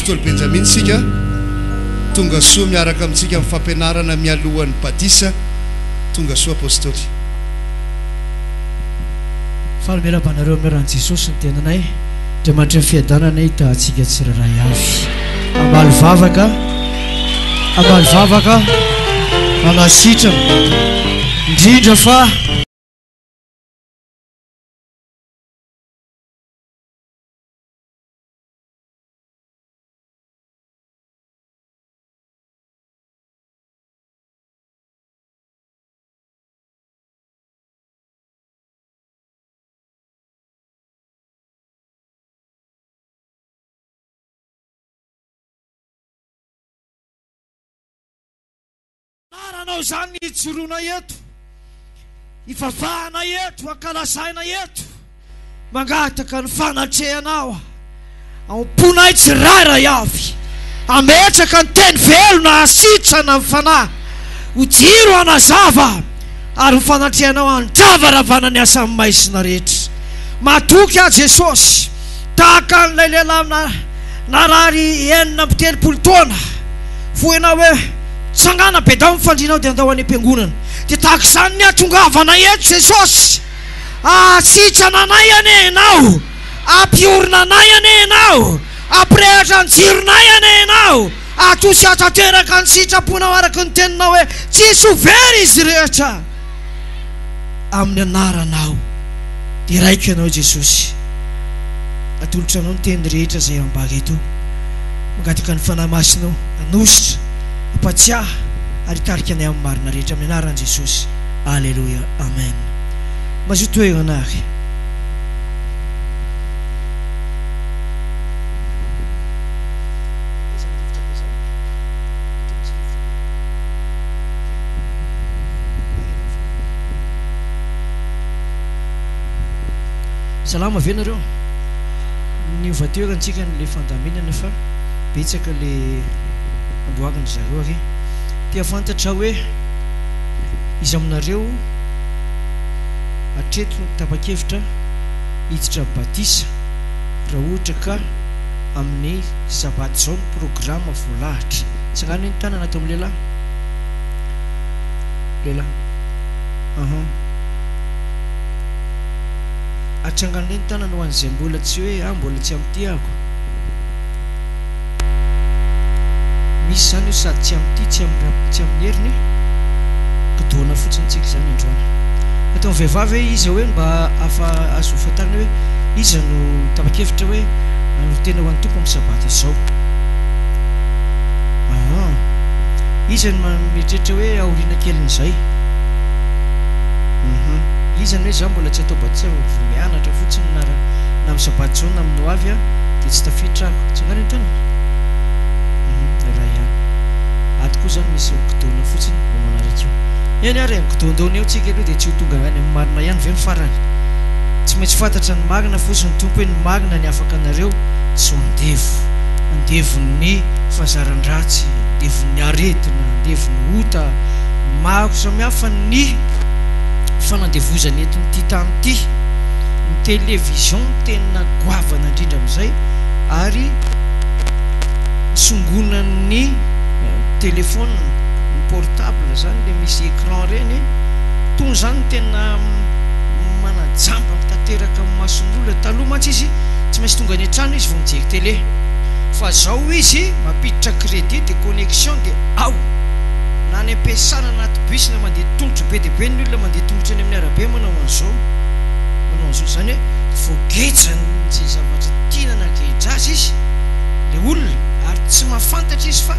apôstôly Benjamin sika tonga soa miaraka amintsika amin'ny fampianarana mialohan'ny batisa tonga soa apôstôly Falmerabanareo miaran'i Jesosy ny tenanay Andriamanitra ny fiadanana hitahantsika tsirairay avy ambali vavaka manasitrana indrindra fa anao zany itsoroana eto ifafahana eto ankalasaina eto mangataka ny fanatrehanao amponay tsirairay avy ametraka ny teny velona asitrana ny fanahy ho jiro anazava ary mifanatrehanao andravaravana ny asan'ny maisina rehetra matoky a Jesosy tahaka n'ilay lehilahy narary 9 taona foenao hoe sangana be dao mifandrinao dia andao any am-piangonana dia tahaka izany ny atongavana eto Jesosy asitrana anay anenao ampiorina anay anenao ampirehatra ny jironay anenao atosy atateraka ny sitraponao araka ny teninao hoe tsisy overy izy rehetra amin'ny anaranao dia raiko ianao Jesosy atolotra anao ny teny rehetra izay ambaga eto mangataka ny fanahy masinao anositra apatsiaha ary tarika anay amin'ny marina rehetra amin'ny anaran'i Jesosy alleluia amen mazoto hoe anary salama ve nareo niovateorantsika n'le fandaminana fa betsaka le amboakany zareo ary tia fantatra hoe izy aminareo atreto tapa-kevitra hiditra batisa raha ohatra ka amin'ny sabaty zao ny programma voalahatra sangany ny tanana atao amin'ny lehilahy atrangana ny tanana ho an'izay mbola tsy hoe mbola tsy amitiako misy zany io sady tsy amity tsy amin'ny heriny kodoana fotsiny tsika zany androana atao ny vehivavy hoe izy hoe mba afa azo fatarina hoe izy no tapa-kevitra hoe no tena ho an'ny tompo amin'ny sabata zao izy no mieritreritra hoe aoriana kelin'izay izy ny hoe za mbola tsy atao batisa mianatra fotsiny na amin'ny sabaty zao na amin'ny hoavy dia tsy tafitrako tsy angana ny tanana raha ihany ato koa zany misy kodoana fotsiny ho manaraka io eny ary kodondaony eo tsika aloha dia tsy ho tonga any amin'ny marina ihany ve ny farany tsy maintsy fantatra ny marina fotsiny ny tompo hoe ny marina ny afaka anareo tsy andevon'ny fahazaran-dratsy andevon'ny aretina andevon'ny ota maro samihafa ny fanandevozany eto ny ty tany ty ny télévision tena goavana indrindra amin'izay ary songonan'ny téléphone ny portable zany le misy écran reny tony zany tena manajamba mitateraka amin'ny mason'olona taloha mantsy izy tsy maintsy tonga any an-trano izy vao mijery télé fa zao izy mampiditra crédit de connexion dia ao na ny ampiasana anaty bus na mandeha tongotra be dia be ny olona mandeha tongotra any amin'ny arabe manao an'izao zany hoe voagetsany zay zavatra tiana nagehitra azy izy le olona ary tsy mahafantatra izy fa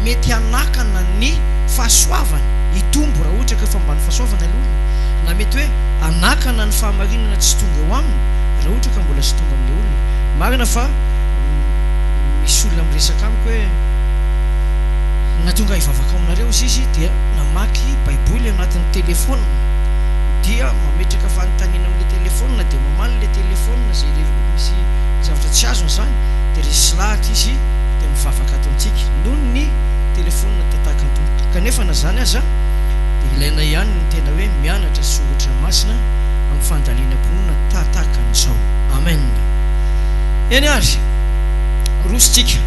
mety hanakana ny fahasoavana hitombo raha ohatra ka fa mba ny fahasoavana le olona na mety hoe hanakana ny fahamarinana tsy tonga eo aminy raha ohatra ka mbola sy tonga amin'le olona marina fa misy olona miresaka amiko hoe natonga hivavaka aminareo izy dia namaky baiboly anatin'ny telefona dia mametraka fanontaniana amin'le telefona dia mamaly le telefona zay misy zavatra tsy azony zany dia resy lahatra izy dia mivavaka ato amintsika noho ny telefona tatahaka ny tomboka kanefa na zany aza dia ilaina ihany ny tena hoe mianatra soratra masina amin'ny fandaliana-ponina tatahaka an'izao amen eny ary rositsika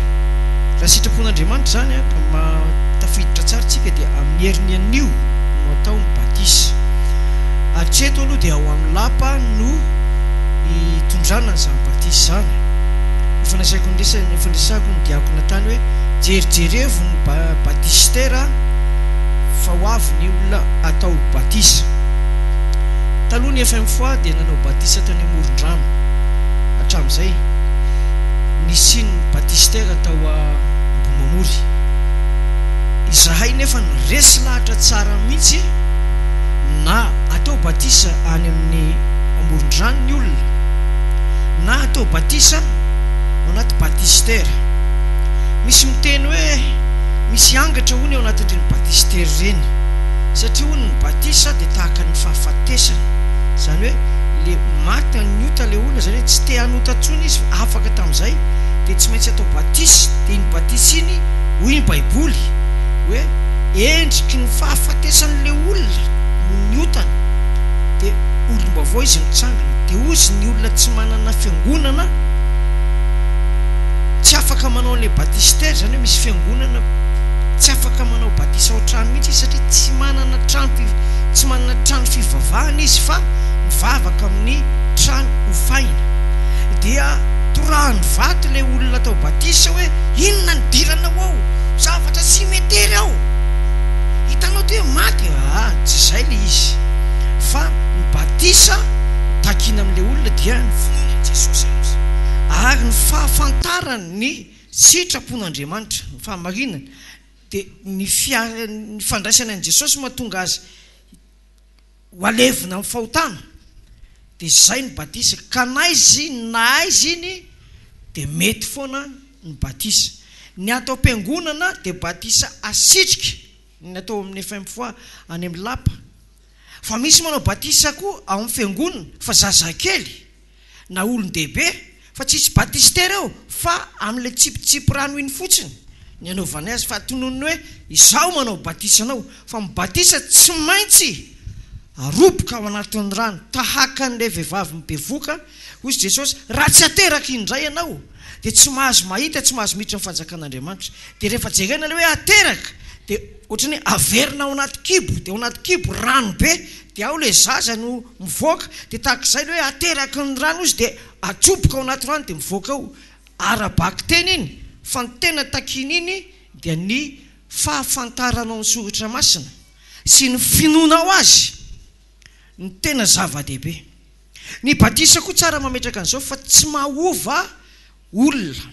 raha sitrapon'Andriamanitra zany ka tafiditra tsara tsika dia amin'ny herin'ny anio no atao mibatisa. Hatreto aloha dia ao amin'ny lapa no hitondrana izany batisa zany. Ifandraisako ny diakona tany hoe jerijerevo ny batistera fa ho avy ny olona atao batisa. Taloha ny FM fois dia nanao batisa tany amoron-drano. Hatramin'izay nisy ny batistera atao Ambomamory. Izahay nefa resy lahatra tsara mihitsy na atao batisa any amin'ny amoron-drano ny olona, na atao batisa ao anaty batistera. Misy miteny hoe misy angatra hono ao anatin'ireny batistera ireny, satria hono ny batisa dia tahaka ny fahafatesana. Zany hoe le maty hanota le olona, zany hoe tsy te hanota tsony izy afaka tamin'izay dia tsy maintsy atao batisa. Dia iny batisa iny hoy ny baiboly hoe endriky ny fahafatesan'le olona no niotana, dia olombavao izy mitsangana. Dia ozy ny olona tsy manana fiangonana tsy afaka manao le batistera, zany hoe misy fiangonana tsy afaka manao batisa ao trano mihitsy satria tsy manana trano fivavahana izy fa mivavaka amin'ny trano hofaina. Dia torahany vaty le olona atao batisa hoe inona ny dirana ao, zavatra tsy metery ao, hitanao dia maty. Tsy izay le izy, fa ny batisa takina amin'le olona dia ny finoana Jesosy ary ny fahafantarany ny sitrapon'Andriamanitra, ny fahamarinana dia ny fandraisana an' Jesosy mahatonga azy ho alevina amin'ny fahotana. Dia izay ny batisa, ka na izy iny dia mety foana ny batisa. Ny atao am-piangonana dia batisa asitrika, ny atao amin'ny FM fois any amin'ny lapa. Fa misy manao batisa koa ao amin'ny fiangonana fa zazakely na olon-dehibe, fa tsisy batistera eo fa amin'ilay tsipitsipi rano iny fotsiny ny anaovany azy. Fa tononony hoe izao manao batisa anao, fa mibatisa tsy maintsy aroboka ao anatin'ny rano tahaka n'ilay vehivavy mibevoka. Hoy Jesosy, raha tsy ateraka indray ianao dia tsy mahazo mahita, tsy mahazo miditra amin'ny fanjakan'Andriamanitra. Dia rehefa jerena le hoe ateraka dia ohatrany hoe averina ao anaty kibo, dia ao anaty kibo rano be, dia ao le zaza no mivoaka. Dia tahak'izay le hoe ateraka ny rano izy dia atsoboka ao anaty rano dia mivoaka ao. Arabaky teny iny, fa ny tena takiny iny dia ny fahafantaranao ny soratra masina sy ny finonao azy ny tena zava-dehibe. Ny batisa koa tsara mametraka an'izao fa tsy mahova olona.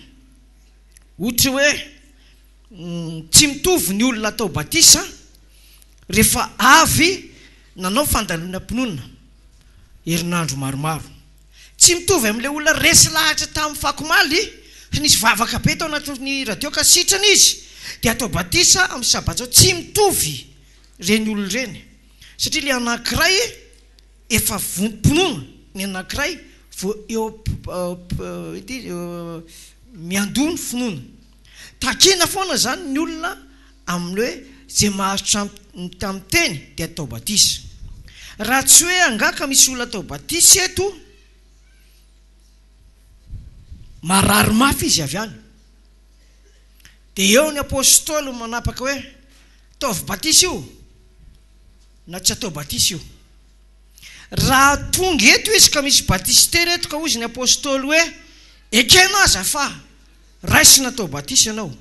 Ohatra hoe tsy mitovy ny olona atao batisa rehefa avy nanao fandalinam-pinoana herinandro maromaro. Tsy mitovy amin'ilay olona resy lahatra tamin'ny fakomaly, nisy vavaka be tao anatin'ny radio ka sitrana izy dia atao batisa amin'ny sabatsa. Tsy mitovy reny olona reny, satria le anankiray efa pinoana, ny anankiray miandony finoana. Takina foana zany ny olona amin'ny hoe zay maharitra tamin'ny teny dia atao batisa. Raha tsy hoe angaka misy olona atao batisa eto, marary mafy izy avy any. Dia eo ny apôstôly manapaka hoe ataovy batisa io na tsy atao batisa io. Raha tonga eto izy ka misy batistera eto ka ozy ny apôstôly hoe ekena aza fa raisina atao batisa ianao,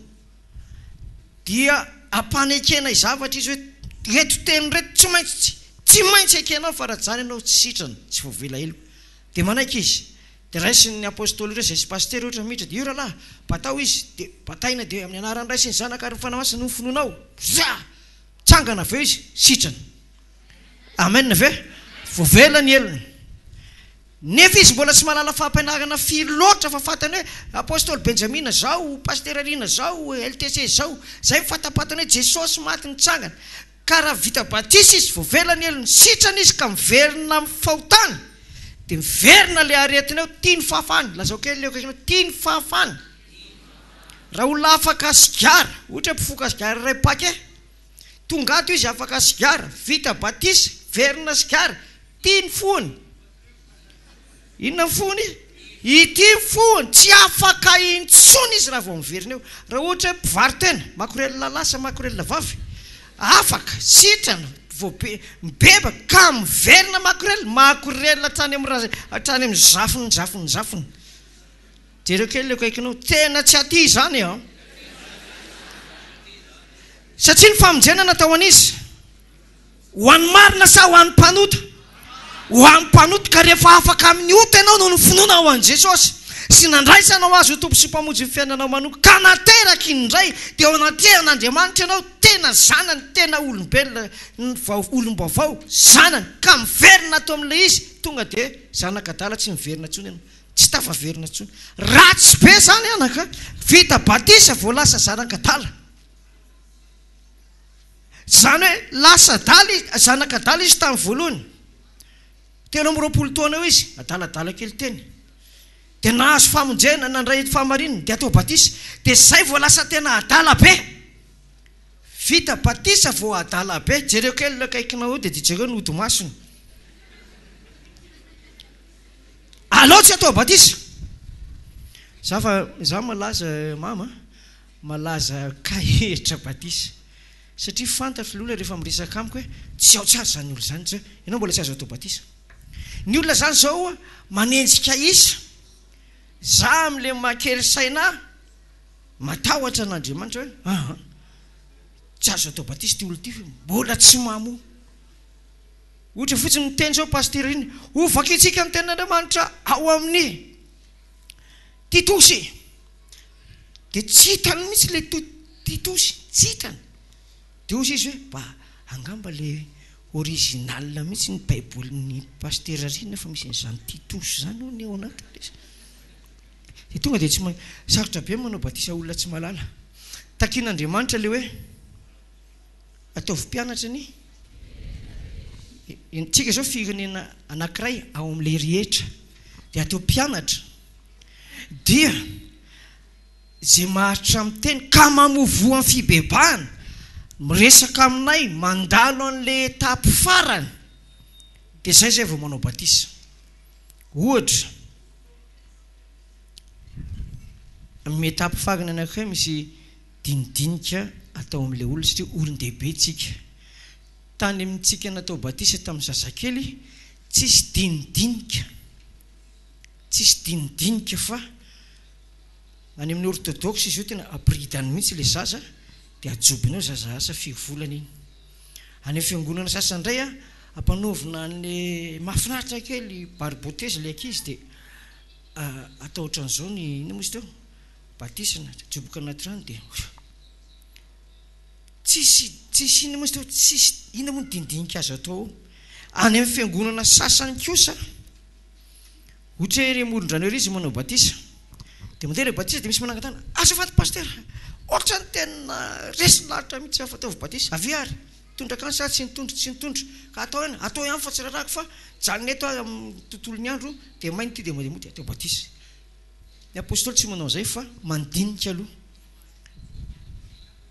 dia ampanekena izavatra izy hoe reto teny reto tsy maintsy ekenao fa raha zany ianao tsy sitrana, tsy voavela elo. Dia manaiky izy, dia raisiny ny apôstôly ireo zay sy pastera ohatra miditra, dia io rahalahy batao izy, dia bataina dia amin'ny anaran'ny ray sy ny zanaka ary ny fanahy masina no finonao, tsangana aveo izy sitrana. Amen ve? Voavela ny elony. Nefa izy mbola tsy malala fahampianarana firy loatra fa fatany hoe apôstôly Benjamina zao, pastera Rina zao, LTC zao, zay fatapatany hoe Jesosy maty nitsangana. Ka raha vita batisa izy voavela ny elony, sitrana izy ka miverina amin'ny fahotany, dia miverina le aretina eo, tia ny fahafany. Lazao kely leo kaikanao, tia ny fahafany. Raha olona afaka asigara, ohatra mpifoka asigara iray pake, tonga ato izy afaka asigara, vita batisa, verina asigara, tia ny fony. Inona ny fony? ity foany tsy afaka intsony izy raha vao miverina eo. Raha ohatra hoe mpivaritena makorelina lasa makorelina vavy afaka sitrana voabe mibebaka ka miverina makorelina hatrany amin'ny zafiny. Jereo kely le kaikinao tena tsy aty zany a. Satria ny famonjena natao an'izy ho an'ny marina sa ho an'ny mpanota? Ho an'ny mpanota, ka rehefa afaka amin'ny ota ianao no ny finoana ho an'i Jesosy sy nandraisanao azy ho tompo sy mpamonjy ny fiainanao manoka ka nateraka indray dia ao anatehan'Andriamanitra ianao tena zanany, tena olombelona olom-baovao zanany ka miverina ato amin'ilay izy, tonga dia zanak'adala tsy miverina intsony ianao, tsy tafaverina intsony. Ratsy be zany anaka, vita batisa vao lasa zanak'adala. Zany hoe lasa zanak'adala izy tamin'ny voalohany, 30 taona eo izy, adaladala kely teny, dia nahazo famonjena nandray fahamarinana dia atao batisa, dia zay vao lasa tena adala be. Vita batisa vao adala be. Jereo kely le kaikinao dia jereo ny ody masony. Alao tsy atao batisa. Za malaza mama malaza kahitra batisa, satria fantatro ny olona rehefa miresaka amiko hoe tsy ao tsara zany olona zany, ianao mbola tsy azo atao batisa. Ny olona zany zao manenjika isa, za amin'le makely saina matahotra an'Andriamanitra hoe tsy azo atao batisa ty olona ty, mbola tsy mamo. Ohatra fotsiny miteny zao pasteur iny, ovaka itsika ny tenan'Andriamanitra ao amin'ny Titosy, dia tsy hitany mihitsy le Titosy, tsy hitany. Dia ozy izy hoe angamba le original mihitsy ny baibolin'ny pasteur Rina fa misy n'izany Titosy zany ny eo anatiny. Dia tonga dia tsy sarotra be manao batisa olona tsy malala. Takian'Andriamanitra le hoe ataovy mpianatra ny tsika zao firenena anankiray ao amin'ilay rehetra, dia atao mpianatra, dia zay maharitra amin'ny teny ka mamovoa amin'ny fibebahana miresaka aminay mandalo an'le etapy farany, dia zay vao manao batisa. Ohatra amin'ny etapy farany anankiray misy dinidinika atao amin'ilay olona, satria olon-dehibe tsika. Tany amintsika natao batisa tamin'ny zazakely tsisy dinidinika fa any amin'ny orthodoxe izy io tena apridany mihitsy le zaza, dia ajobinao zaza asa 4 volana iny. Any amin'ny fiangonana sasany indray ampanovina an'le mahafinaritra kely barboteza le ankizy, dia atao ohatran'izao ny ina moa izy teo batisana, ajoboka anaty rano, dia tsisy ina moa izy teo, tsisy ina moa ny dindinika azo atao. Any amin'ny fiangonana sasany kosa, ohatra hoe remolondrano ery izy manao batisa, dia mandeha le batisa dia misy manangatana, azafady pasteur, ohatra ny tena resy lahatra mihitsy afataovy batisa, avy ary tondraka sa tsy nitondra ka atao ihany, atao ihany fa tsy rarako fa janony eto amin'ny tontolon'ny andro dia mainy ty dia mandeha moa dia atao batisa. Ny apôstôly tsy manao zay fa mandinika aloha.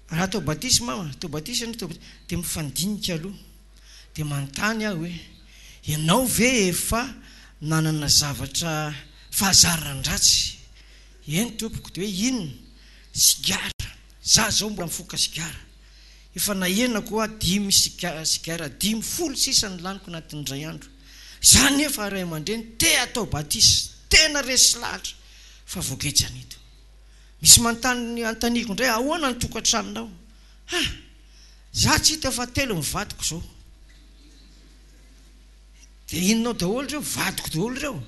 Raha atao batisa mama, atao batisa dia mifandinika aloha, dia manontany aho hoe ianao ve efa nanana zavatra fahazaran-dratsy? Eny tompoko. Dia hoe inona? Sigara. Za zao mbola mifoka sigara, efa nahenako 5 sigara 10 sisa ny laniko anatin'ny ray andro. Zany efa ray aman-dreny te atao batisa, tena resy lahatra fa voagejana ito. Misy antaniko indray, ahoana ny tokantranonao? Za tsy hita fa 3 mivadiko zao. Dia inonao daholo reo? Vadiko daholo reo.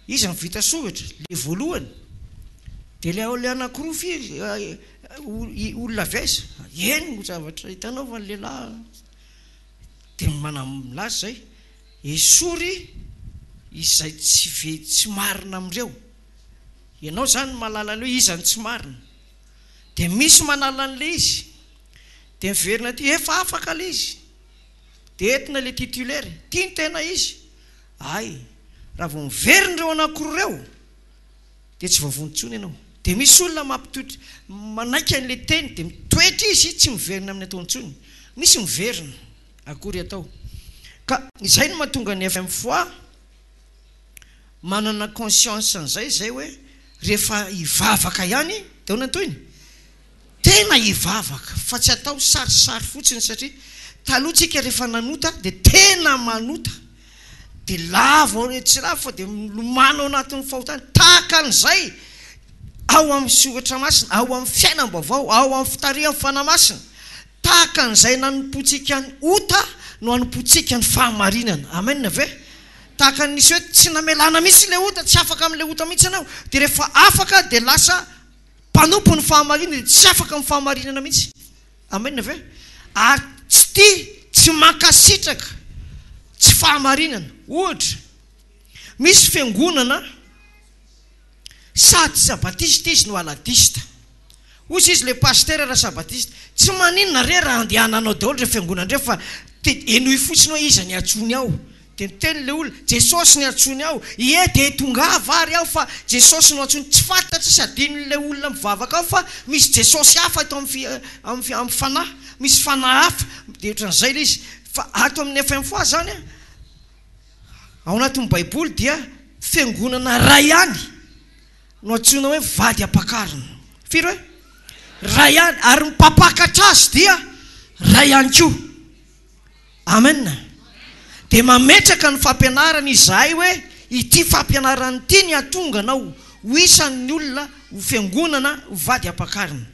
Izy mivita soratra, le voalohany, dia le anankiroa olona vesa, eny ho zavatra hitanao fa ny lehilahy. Dia manamlaza zay, esory izay tsy marina amin'ireo. Ianao zany malala an'io izany tsy marina, dia misy manala an'le izy, dia miverina ty efa afaka le izy, dia entina le titulaire tia ny tena izy. Ay, raha vao miverina ireo anankiroa ireo dia tsy vavontsony ianao. Dia misy olona mampitoetra manaiky an'le teny, dia mitoetra izy tsy miverina amin'ny atao intsony. Misy miverina akory atao. Ka izay no mahatonga ny FM foi manana conscience an'izay zay hoe rehefa ivavaka ihany de hoana toyny tena ivavaka fa tsy atao sarisary fotsiny satria talohatsika rehefa nanota de tena manota de lava tsy lava fa de milomano anatin'ny fahotana tahaka an'izay ao amin'ny soratra masina ao amin'ny fiainam-baovao ao amin'ny fitarihan'ny fanamasina tahaka an'izay nanompotsika ny ota no anompotsika ny fahamarinana amen ve tahaka nisy hoe tsy namelana mihitsy le ota tsy afaka amin'le ota mihitsy anao de rehefa afaka de lasa mpanompo ny fahamarinana de tsy afaka amin'ny fahamarinana mihitsy amen ve ary tsy mankasitraka tsy fahamarinana ohatra misy fiangonana sady sabatista izy no aladista ozy izy le pasteur raha sabatista tsy maninona re raha andehananao daholo re fiangonana re fa enoy fotsiny hoe iza ny atsony ao de miteny le olona jesosy ny atsony ao ie de tonga vary ao fa jesosy no atsony tsy fantatry sadin'le olona mivavaka ao fa misy jesosy hafa ato amin'ny fanahy misy fanahy hafa de ohatran'izay le izy fa ato amin'ny FM zany ao anatin'ny baiboly dia fiangonana ray ihany no atsona hoe vady ampakarina firy hoe ray ihany ary mipapakatra azy dia ray ihany koa amen de mametraka ny fampianarana izahay hoe ity fampianarana ity ny atonga nao ho isan'ny olona ho fiangonana ho vady ampakarina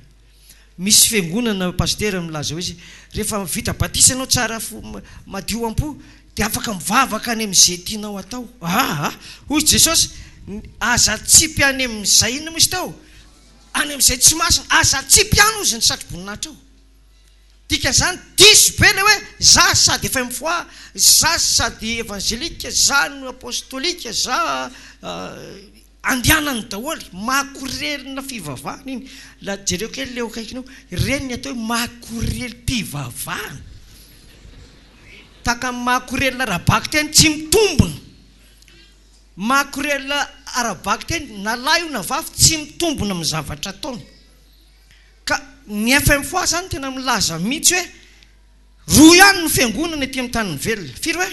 misy fiangonana pasteur milaza hoe izy rehefa vita batisa anao tsara madio am-po de afaka mivavaka any amin'izay tianao atao hoy jesosy aza tsipy any amin'izay ina misy tao any amin'izay tsy masina aza tsipy any ozy ny satroboninahitra ao tika zany diso be le hoe za sady efa mifoa za sady evangelika za no apostolika za andianany daholy mahakorelina fivavahana iny la jereo kely leo kaikinao reny atao hoe mahakorely mpivavahana taka mahakorelina rahabaky teny tsy mitombona mahakorelina arabaky teny na lahy io na vavy tsy mitombona amin'ny zavatra ataony ka ny FM zany tena milaza mihitsy hoe roa ihany no fiangonana ety amin'ny tany velona firy hoe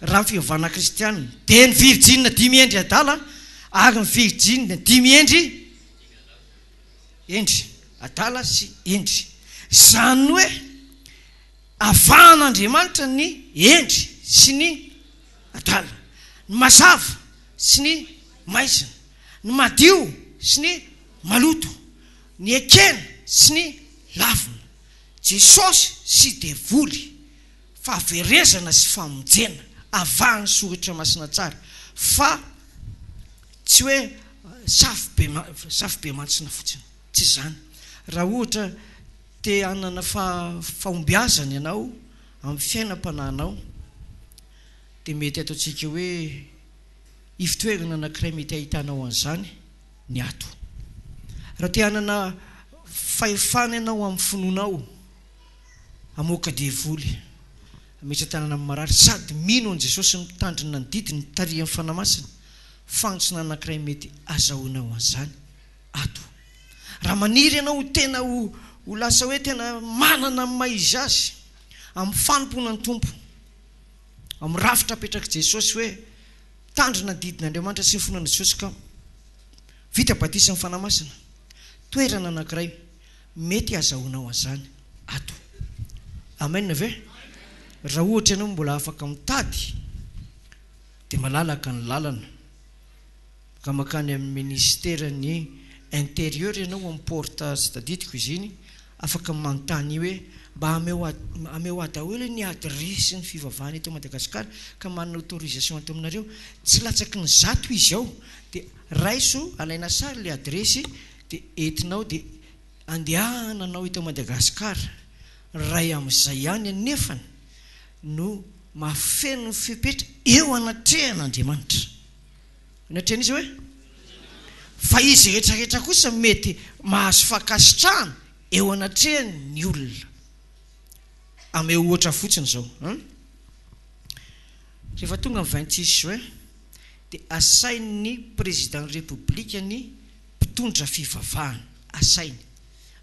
raha ny fivavahana kristianina de ny virjine dimy endry adala ary ny virjine dimy endry adala sy endry zany hoe avahan'Andriamanitra ny endry sy ny adala ny mazava sy ny maizina ny madio sy ny maloto ny ekena sy ny lavina jesosy sy devoly fahaverezana sy famonjena avahany soratra masina tsara fa tsy hoe safy be mantsina fotsiny tsy zany raha ohatra te hanana fahombiazana ianao amin'ny fiainam-panahinao de mety ataontsika hoe ifitoerana anankiray mety ahitanao an'izany ny ato raha te hanana fahefana ianao amin'ny finoanao amoaka devoly mety tanana amin'ny marary sady mino an' jesosy mitandrina ny didiny tarihan'ny fanamasina fantsona anankiray mety azahoanao an'izany ato raha maniry ianao tena ho lasa hoe tena manana maizy azy amin'ny fanompona ny tompo amin'ny rafitra apetraka jesosy hoe tandrina ny didin'Andriamanitra sy ny fonana jesosy ka vita batisa ny fanamasina toerana anankiray mety azahoanao an'izany ato amen ve raha ohatra ianao mbola afaka mitady de malalaka ny lalana ka makany amin'ny ministère ny intérieur ianao amin'ny porte staditiko izy iny afaka manontany hoe mba ameo adaholy ny adresy ny fivavahana eto Madagasikara ka manana autorisation ato aminareo tsy latsaky ny zato izy ao de raiso alaina sary le adresy de entinao de andehananao eto Madagasikara ray amin'izay ihany anefany no mahafeno ny fipetra eo anatrehan'Andriamanitra anatrehana izy hoe fa izy rehetrarehetra kosa mety mahazo fakasitrahana eo anatrehany ny olona ame ohatra fotsiny zao rehefa tonga amin'ny 26 juin de asainy président république ny mpitondra fivavahana asainy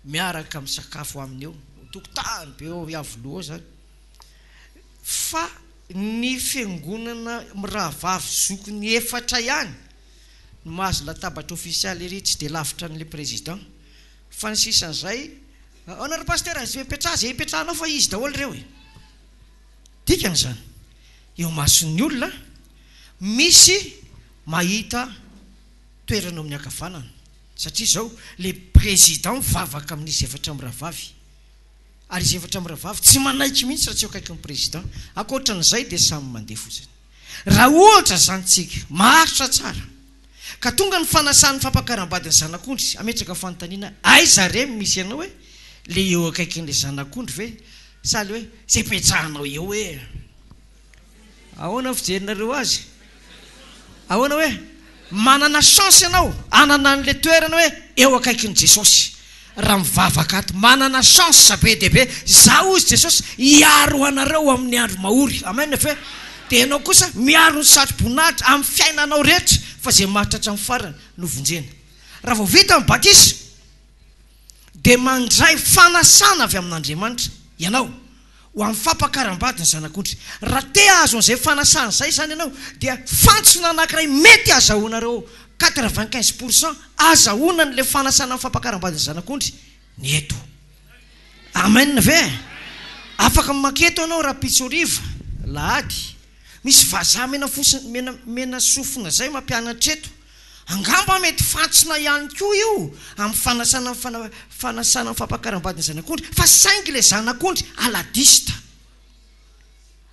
miaraka amin'ny sakafo aminy eo tokotany be eo avoloa zany fa ny fiangonana mirahavavy zoko ny efatra ihany no mahazo latabatra ofisialy ery tsy dia lavitra n'ilay président fa ny sisan'izay anareo pasteur azy mipetraha zay hipetrahanao fa izy daholo ireo dikan'izany eo mason'ny olona misy mahita toerana amin'ny ankavanana satria zao le président mivavaka amin'izy efatra mirahavavy ary izy efatra mirahavavy tsy manaiky mihitsy raha tsy eo akaiky ny président ankoatran'izay dia samy mandeha fotsiny raha ohatra zanytsika maharitra tsara ka tonga ny fanasan'ny fampakaram-badiny zanak'ondry ametraka fanontaniana aiza re misy ianao hoe le eo akaikin'le zanak'ondry ve saly hoe zay petrahanao eo hoe ahoana fijerinareo azy ahoana hoe manana chance ianao anana an'le toerana hoe eo akaikin'i Jesosy raha mivavaka ato manana chance be dia be zao izy Jesosy hiaro anareo amin'ny andro mahory amen fe dia ianao kosa miaro ny satro-boninahitra amin'ny fiainanao rehetra fa zay mahatratra amin'ny farany no vonjena raha vao vita amin'ny batisa dia mandray fanasana avy amin'Andriamanitra ianao ho amin'ny fampakaram-bady ny zanak'ondry raha te azo an'izay fanasana izay zany ianao dia fantsona anankiray mety azahoanareo 95% azahoana n'le fanasana amin'ny fampakaram-bady ny zanak'ondry ny eto amen ve afaka maketo anao raha pitsoriva lahady misy vazaha mena sofina zay mampianatra eto angamba mety fantsona ihany koa io amin'ny fanasana ny fampakaram-bady ny zanak'ondry fa saingy le zanak'ondry aladista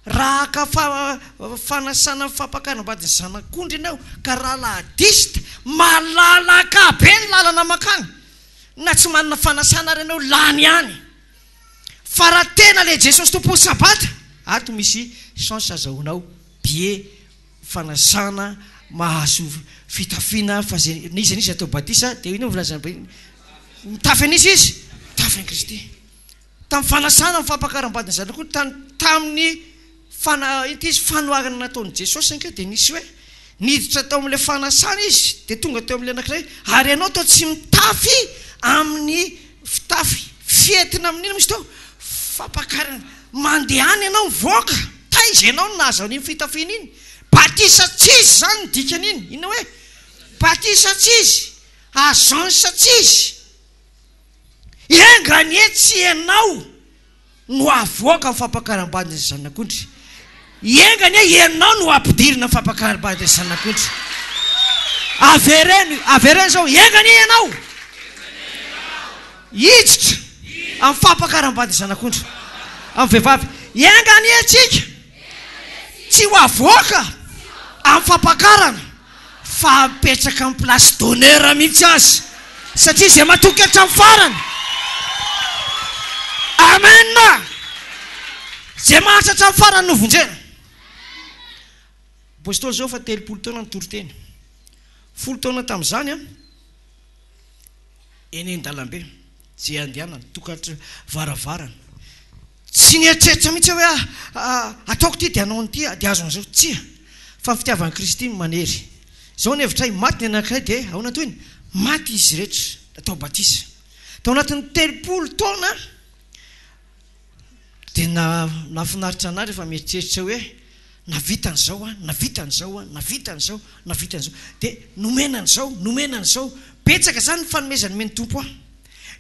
raha ka fanasana ny fampakaram-bady ny zanak'ondry ianao ka raha aladista malalaka be ny lalana makany na tsy manana fanasana renao lany ihany fa raha tena le Jesosy tompo sabata ato misy chance azahoanao bie fanasana mahazo fitafiana fa zay nisy nisy atao batisa dia ino volazany mitafy anisy izy mitafy an'i Kristy tamin'ny fanasana ny fampakaram-bady ny zanak'ondry tamin'ny izy fanoharana nataon'i Jesosy anke dia nisy hoe niditra tao amin'ilay fanasana izy dia tonga teo amin'ilay anankiray ary ianao tao tsy mitafy amin'ny fitafy fietina amin'ino misy tao fampakarana mandehany ianao mivoaka taiza ianao no nahazaon'iny fitafiana iny batisa tsisy zany dikan'iny ina hoe batisa tsisy azansa tsisy engany tsy ianao no avoaka ny fampakaram-bady ny zanak'ondry engany ianao no ampidirina ny fampakaram-bady ny zanak'ondry avereny zao engany ianao hiditra amin'ny fampakaram-bady ny zanak'ondry amin'ny vehivavy engany atsika tsy ho avoaka amin'ny fampakarana fa apetraka amin'ny place d'honneur mihitsy azy satria zay matoky hatramin'ny farany amen zay mahatratra amin'ny farany no vonjena apôstôly zao fa 30 taona nitoroteny 10 taona tamin'izany eny an-dalambe zay andehanana tokatra varavarana tsy nietreritra mihitsy hoe ataoko ty dia hanao an'ity dia azo an'izao tsia fa fitiavan'i Kristy manery zao ny hevitray maty ny anankiray dia ahoana toy iny maty izy rehetra atao batisa tao anatin'ny 30 taona dia nafinaritra anary efa mieritreritra hoe navitan'izao dia nomenan'izao betsaka zany ny fanomezany meny tompo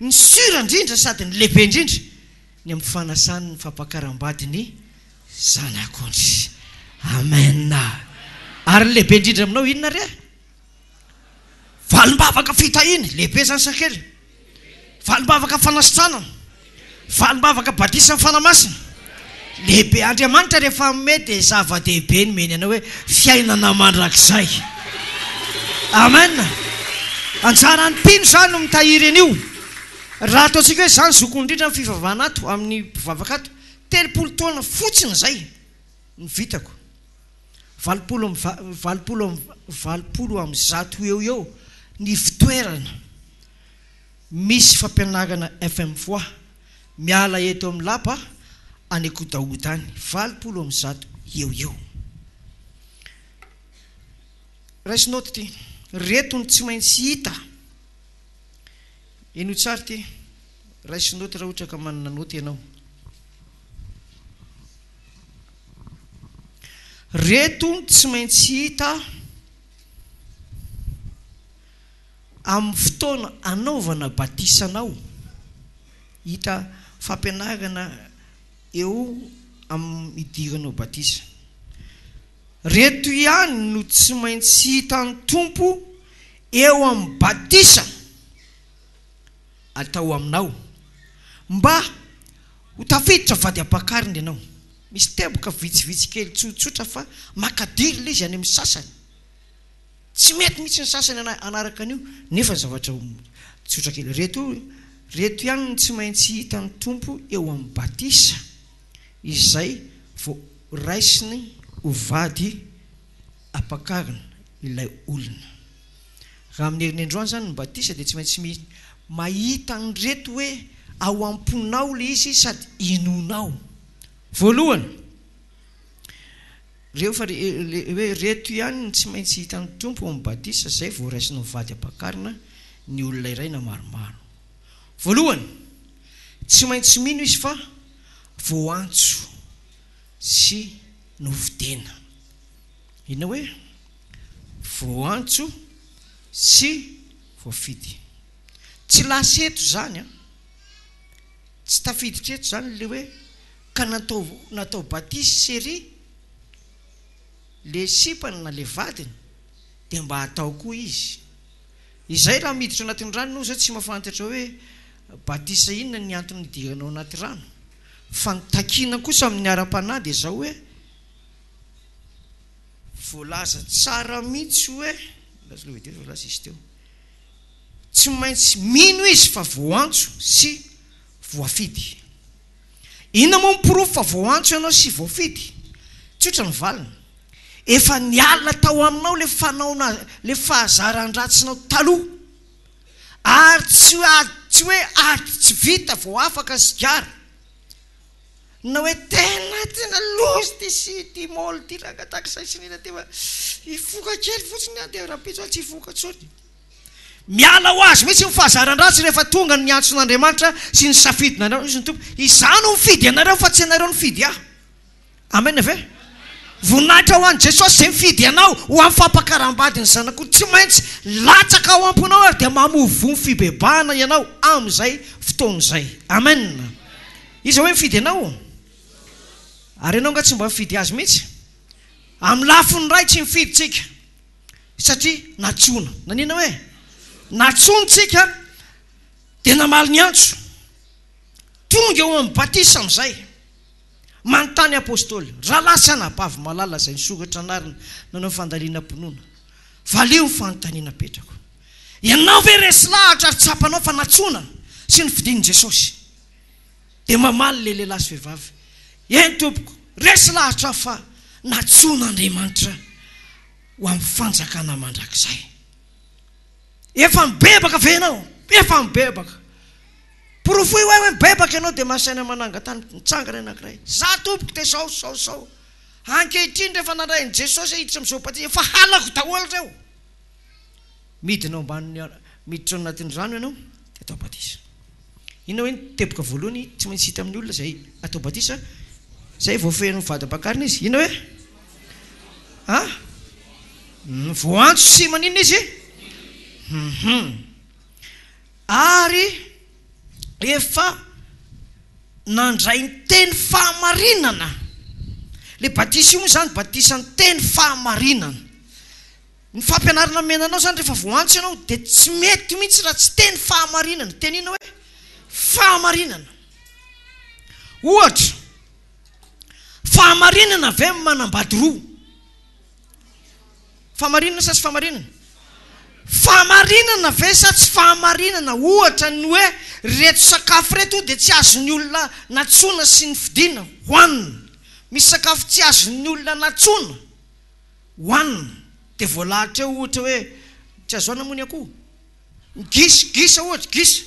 ny sura indrindra sady ny lehibe indrindra ny amin'ny fanasany ny fampakaram-bady ny zanak'ondry amen ary ny lehibe indrindra aminao inona re valimbavaka fitahiny lehibe zany sakely valimbavaka fanasitranana valimbavaka batisa ny fanamasina lehibe Andriamanitra rehefa mety zava-dehibe ny meny anao hoe fiainana mandrakizay amen anjara antino zany no mitahiry an'io raha ataontsika hoe zany zoko indrindra ny fivavahana ato amin'ny mpivavaka ato 30 taona fotsiny zay ny vitako valopolo amin'ny zato eo ny fitoerana misy fampianarana FM fois miala eto amin'ny lapa any Kotaodany 20 amin'ny zato eo raisinao ty retony tsy maintsy hita eno tsara ty raisinao ty raha ohatra ka manana noty ianao reto tsy maintsy hita amin'ny fotoana anaovana batisanao. Hita fampianarana eo amin'ny idiranao batisa. Reto ihany no tsy maintsy hitan'ny tompo eo amin'ny batisa atao aminao, mba ho tafiditra vady ampakariny ianao. Misy teboka vitsivitsy kely tsotsotra fa makadiry ilay izy any amin'ny sasany. Tsy mety mihitsy ny sasany anaraka an'io, nefa zavatra tsotra kely. Reto ihany no tsy maintsy hitan'ny tompo eo amin'ny batisa izay vao raisiny ho vady ampakarina ilay olona. Raha amin'ny herinandroany zany ny batisa dia tsy maintsy mahita ny reto hoe ao amponao le izy sady inonao. Voalohany, hoe reto ihany tsy maintsy hitan'ny tompo amin'ny batisa izay vao raisiny ho vady ampakarina ny olona iray na maromaro. Voalohany, tsy maintsy mino izy fa voantso sy novidena. Ina hoe voantso sy voafidy. Tsy lasa eto zany a, tsy tafiditra eto zany le hoe ka natao batisy sery le sipany na le vadiny dia mba atao koa izy. Izay raha miditra anatin'ny rano no zao tsy mahafantatra hoe batisa inona ny antony idiranao anaty rano. Fa nitakina kosa amin'ny ara-panahy dia zao hoe voalaza tsara mihitsy hoe voalaza izy teo, tsy maintsy mino izy fa voantso sy voafidy. Inona moa mipirofo fa voantso ianao sy voafidy? Tsotra ny valiny, efa niala tao aminao le fahazaran-dratsinao taloha, ary tsy hoe tsy vita vao afaka sigara, na hoe tena lozy ty sy ty moly ty raha kataka say sy nina teva ifoka kely fotsiny dia rapitso tsy ifoka tsony. Miala ho azy mihitsy ny fahazaran-dratsy rehefa tonga ny antson'Andriamanitra sy ny safidinareo izy ny tompo. Izano mifidy anareo fa tsy anareo nifidy aho. Amen ve? Voninahitra ho an'i Jesosy izay mifidy anao ho amin'ny fampakaram-bady ny zanak'olona. Tsy maintsy latsaka ao amponao ary dia mamovo ny fibebahana ianao amin'izay fotoan'izay. Amen. Izy hoe mifidy anao, ary ianao nga tsy mba mifidy azy mihitsy. Amin'ny lafiny ray tsy mifidy tsika satria natsona. Nanina hoe natsontsika dia namaly ny antso. Tonga eo amin'ny batisa amin'izay manontany apôstôly, raha lasa nabavy malala izay nisoratra anarina nanao fandaliana mponoana, valio ny fanontaniana petrako. Ianao ve resy lahatra ary tsapanao fa natsona sy nifidian'i Jesosy? Dia mamaly le lehilahy sy vehivavy, eny tompoko, resy lahatra fa natsona Andriamanitra ho amin'ny fanjakana mandrakizay. Efa mibebaka ve ianao? Efa mibebaka. Porofoy hoe mibebaka ianao dia masaina manangan-tany mitsangana anankiray. Za tompoko dia sao. Ankehitriny rehefa nandrain'i Jesosy hiditra amin'izao batisa, efa halako daholo reo. Miditra anatin'ny rano ianao dia atao batisa. Inona hoe teboka voalohany tsy maintsy hita amin'ny olona izay atao batisa, izay voafehin'ny vady ampakarina izy. Inona hoe voantso sy maninona izy? Ary efa nandray ny teny fahamarinana. Le batisa io moa zany batisa ny teny fahamarinana. Ny fampianarana menanao zany rehefa voantso ianao dia tsy mety mihitsy raha tsy teny fahamarinana. Teny inona hoe fahamarinana. Ohatra, fahamarinana ve manambady roa? Fahamarinana sa tsy fahamarinana? Fahamarinana ve sa tsy fahamarinana? Ohatra ny hoe reto sakafo reto dia tsy azon'ny olona natsona sy ny fidiana hoanina. Misy sakafo tsy azon'ny olona natsona hoanina dia voalahatra eo ohatra hoe tsy azo hoanina moa ny akoho, gisa ohatra, gisa.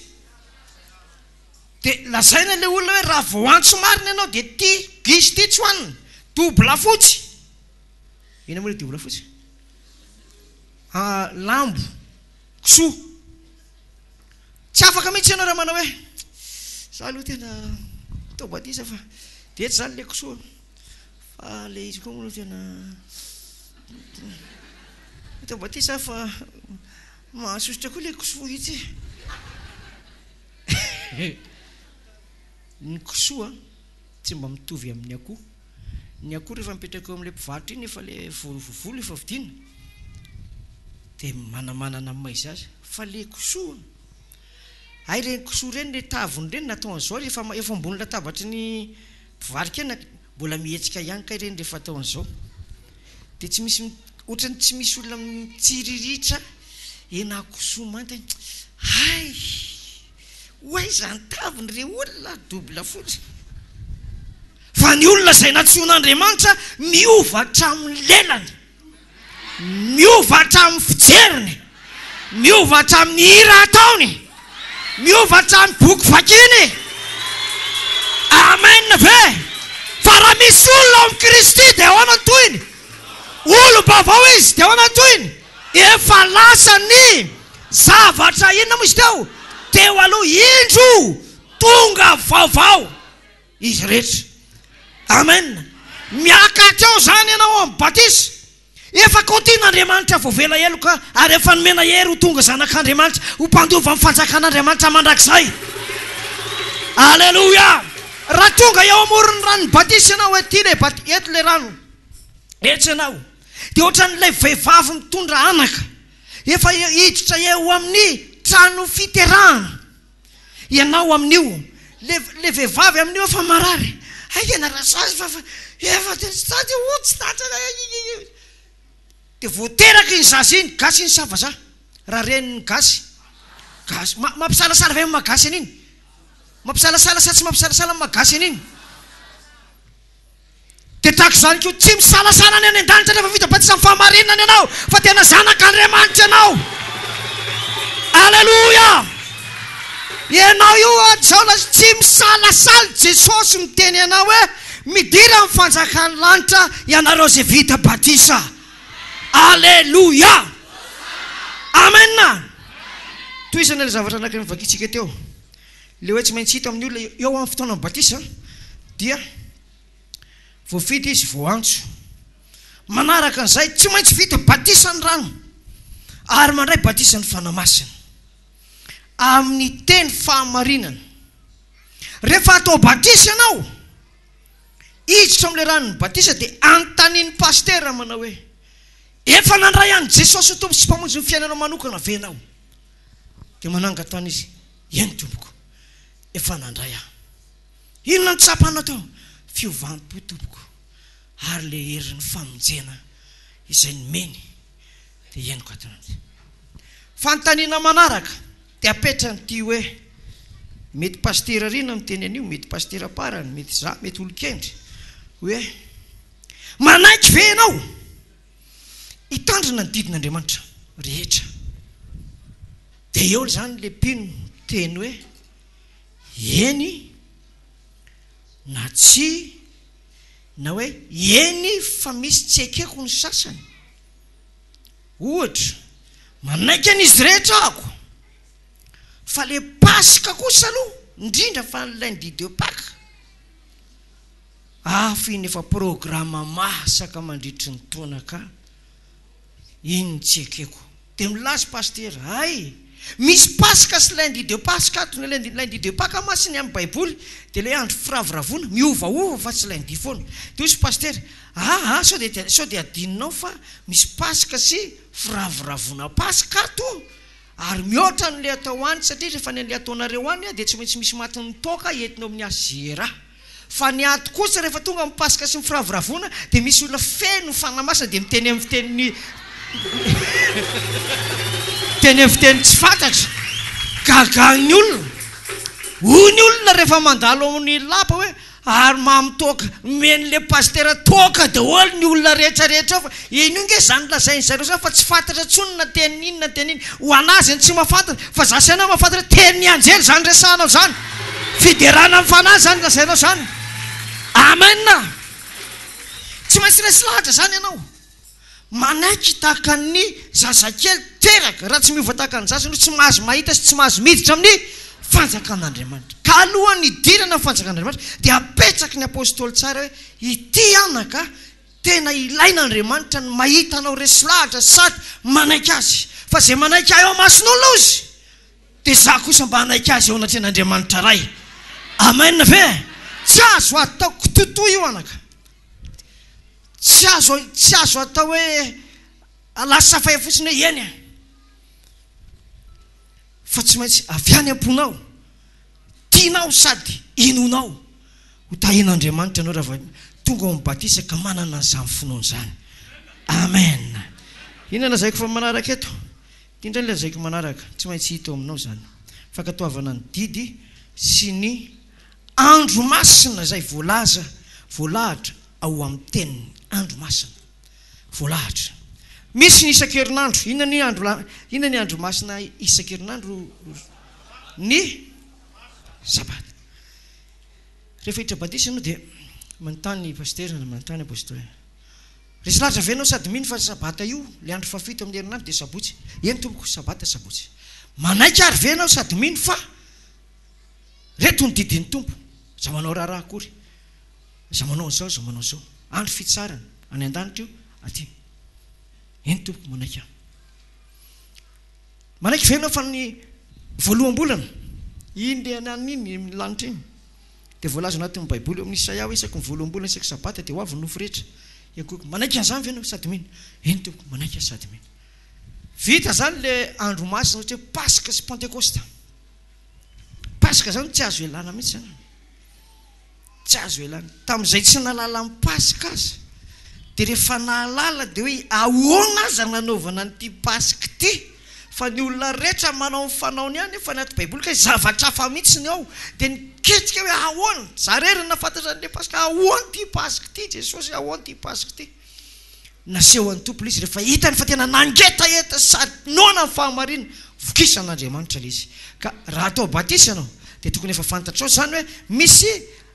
Dia lazaina le olona hoe raha voantso marina ianao dia ty gisa ty tsy hoanina, dobla fotsy. Ina moa le dobla fotsy? Lambo, kisoa. Tsy afaka mihitsy ianao raha manao hoe za aloha tena tao batisa fa dia eto zany le kisoa, fa le izy koa moa tena atao Batisa fa mahasosotra koa le kosoa itsy ny kosoa tsy mba mitovy amin'ny akoho. Ny akoho rehefa mipetraka eo amin'ilay mpivarotra iny efa le volovolo efa vidiana dia manamanana amin'ny maizy azy. Fa le kosoa ay reny kosoa reny le tavony reny natao an'izao efa ambony latabatry ny mpivarotra eny mbola mihetsika ihany kay reny rehefa atao an'izao dia tsy misy ohatrany tsy misy olona mitsiriritra ena kosoa manta hay hoay zany taviny re olona dobla fotsy. Fa ny olona izay natsoan'Andriamanitra miova hatramin'ny lelany, miova hatramin'ny fijeriny, miova hatramin'ny hira ataony, miova hatramin'ny boky vakiny. Amen ve? Fa raha misy olona ao amin'ny Kristy dia ahoana ny toyiny? Olo-baovao izy dia ahoana ny toyiny? Efa lasa ny zavatra inona moa izy teo aloha indro tonga vaovao izy rehetra. Amen. Miakatra eo zany ianao amin'ny Batisa. Efa kontin'Andriamanitra voavela eloka ary efa nomena hery ho tonga zanak'Andriamanitra ho mpandova amin'ny fanjakan'Andriamanitra mandrakizay. Alleluia. Raha tonga eo amorony rano Batisa ianao eto le rano etsy ianao dia ohatran'ilay vehivavy mitondra anaka efa hiditra eo amin'ny trano fiterahana. Ianao amin'io le vehivavy amin'io efa marary haikena rasazy fa efa testady otsy dia voateraka iny zaza iny gasy iny savaza raha reniny gasy mampisalasala ve magasy an'iny? Mampisalasala sa tsy mampisalasala magasy an'iny? dia tahaka izany koa tsy misalasala any an-danitra rehefa vita Batisa amin'ny fahamarinana ianao fa tena zanak'Andriamanitra ianao. Alleluia. Ianao io zao tsy misalasala. Jesosy miteny ianao hoe midira amin'ny fanjakany lanitra ianareo izay vita Batisa. Alleluia. Amen. Toy izany le zavatra anankiray nivakitsika teo le hoe tsy maintsy hita amin'ny olona eo amin'ny fotoana Batisa dia voafidy izy voantso. Manaraka an'izay tsy maintsy vita Batisa ny rano ary mandray Batisa ny fanamasina amin'ny teny fahamarinana. Rehefa atao Batisa ianao hiditra amin'ilay ranony Batisa dia anontaniany pasteur manao hoe efa nandray any Jesosy ho tompo sy mpamonjy ny fiainanao manokana ve ianao? Dia manangatany izy, eny tompoko, efa nandray aho. Inona ny tsapanao tao? Fiovanim-po tompoko ary le herin'ny famonjena izay nomeny dia eniko atonany. Fanontaniana manaraka dia apetrany ty hoe mety pasteur rina miteny an'io, mety pasteur parany, mety za, mety olon-kendry hoe manaiky ve ianao hitandrina ny didin'Andriamanitra rehetra? Dia eo zany le mpino teny hoe eny na tsy na hoe eny fa misy tsy ekeko ny sasany. Ohatra manaiky an'izy rehetra ako fa le Pasika kosa aloha indrindra fa n'ilay ny didy Pâques iny efa programa masaka mandritry ny taona ka iny tsy ekeko. Dia milaza pasteur ay misy Pasika sy lundi de Pâques ato ny lundi de Pâques masiny amin'ny Baiboly dia le andro firavoravoana miovaova fa tsy lundi foana. Dia izy pasteur sao dia adininao fa misy Pasika sy firavoravoana Pasika ato ary mihoatra n'le atao any satria rehefa ny an'le ataonareo any dia tsy maintsy misy matin'ny toka entinao amin'ny azera. Fa ny ato kosa rehefa tonga amin'ny Pasika sy ny firavoravoana dia misy olona feno fanamasina dia miteny amin'ny fiteniny teny amin'ny fiteny tsy fantatra gagany olona hoy ny olona rehefa mandalo amin'ny lapa hoe ary mamitoka men'le pasteur toka daholo ny olona rehetrarehetra fa iny nge zany lazainy zareo zany fa tsy fantatra tsony na teny iny na teny iny ho anazy ny tsy mahafantatra fa za saina mahafantatra teny anjely zany resanao zany fiderana amin'ny fanahy zany lazainao zany. Amen. Tsy maintsy resy lahatra zany ianao manaiky tahaka ny zazakely teraka raha tsy miova tahaka ny zazany tsy mahazo mahita sy tsy mahazo miditra amin'ny fanjakan'Andriamanitra. Ka alohan'ny idirana fanjakan'Andriamanitra dia apetraky ny apôstôly tsara hoe ity anaka tena ilain'Andriamanitra ny mahita anao resy lahatra sady manaiky azy fa zay manaiky ahy eo mason'olona ozy dia za kosa mba hanaiky azy eo anatrehan'Andriamanitra ray. Amen ve? Tsy azo ataoko totoa io anaka, tsy azo atao hoe lasa safay fotsiny hoe eny fa tsy maintsy avy any am-ponao, tianao sady inonao ho tahin'Andriamanitra anao raha tonga ao mibatisa ka manana an'izany finoana izany. Amen. Inona lazaiko fa manaraka eto? Indra ny lazaiko manaraka, tsy maintsy hita aminao zany. Fankatoavana ny didy sy ny andro masina izay voalahatra ao amin'ny teniny. Andro masina voalahatra. Misy ny isan-kerinandro. Inona ny andro masina isan-kerinandro? Ny sabata. Rehefa hiditra batisa ianao dia manontany pasteur na manontany apôstôly, resy lahatra ve ianao sady mino fa sabata io le andro fafito amin'ny herinandro dia sabotsy? Eny tompoko, sabata sabotsy. Manaiky ary ve ianao sady mino fa reto ny didin'ny tompo, za manao raharaha akory, za manao an'izao, za manao an'izao, andro fitsarana any an-danitra io aty. Eny tompoko, manaiky aho. Manaiky ve ianao fa ny voaloham-bolana indehana an'iny lanitra iny dia voalaza anatin'ny baiboly amin'ny Isaia isaky ny voaloham-bolana isaky sabata dia ho avy ny nofo rehetra. Manaiky an'izany ve ianao sady mino? Eny tompoko, manaiky aho sady mino. Vita zany le andro masina ohatra hoe Pasika sy Pentekosta. Pasika zany tsy azo elana mihitsy zany, tsy azo elana. Tamin'izay tsy nalala amin'ny Pasika aza dia rehefa nahalala dia hoe ahoana aza nanaovana n'ity Pasika ity? Fa ny olona rehetra manao ny fanaony ihany fa anaty baiboly ka zavatra hafa mihitsy ny ao dia niketrika hoe ahoana zarerina nafantatra an'ilay Pasika, ahoana ity Pasika ity Jesosy, ahoana ity Pasika ity? Naseho an'ny tompo izy rehefa hitany fa tena nangetaheta sady noana ny fahamarina, vokisan'Andriamanitra ilay izy. Ka raha atao batisa ianao dia tokony efa fantatrao zany hoe misy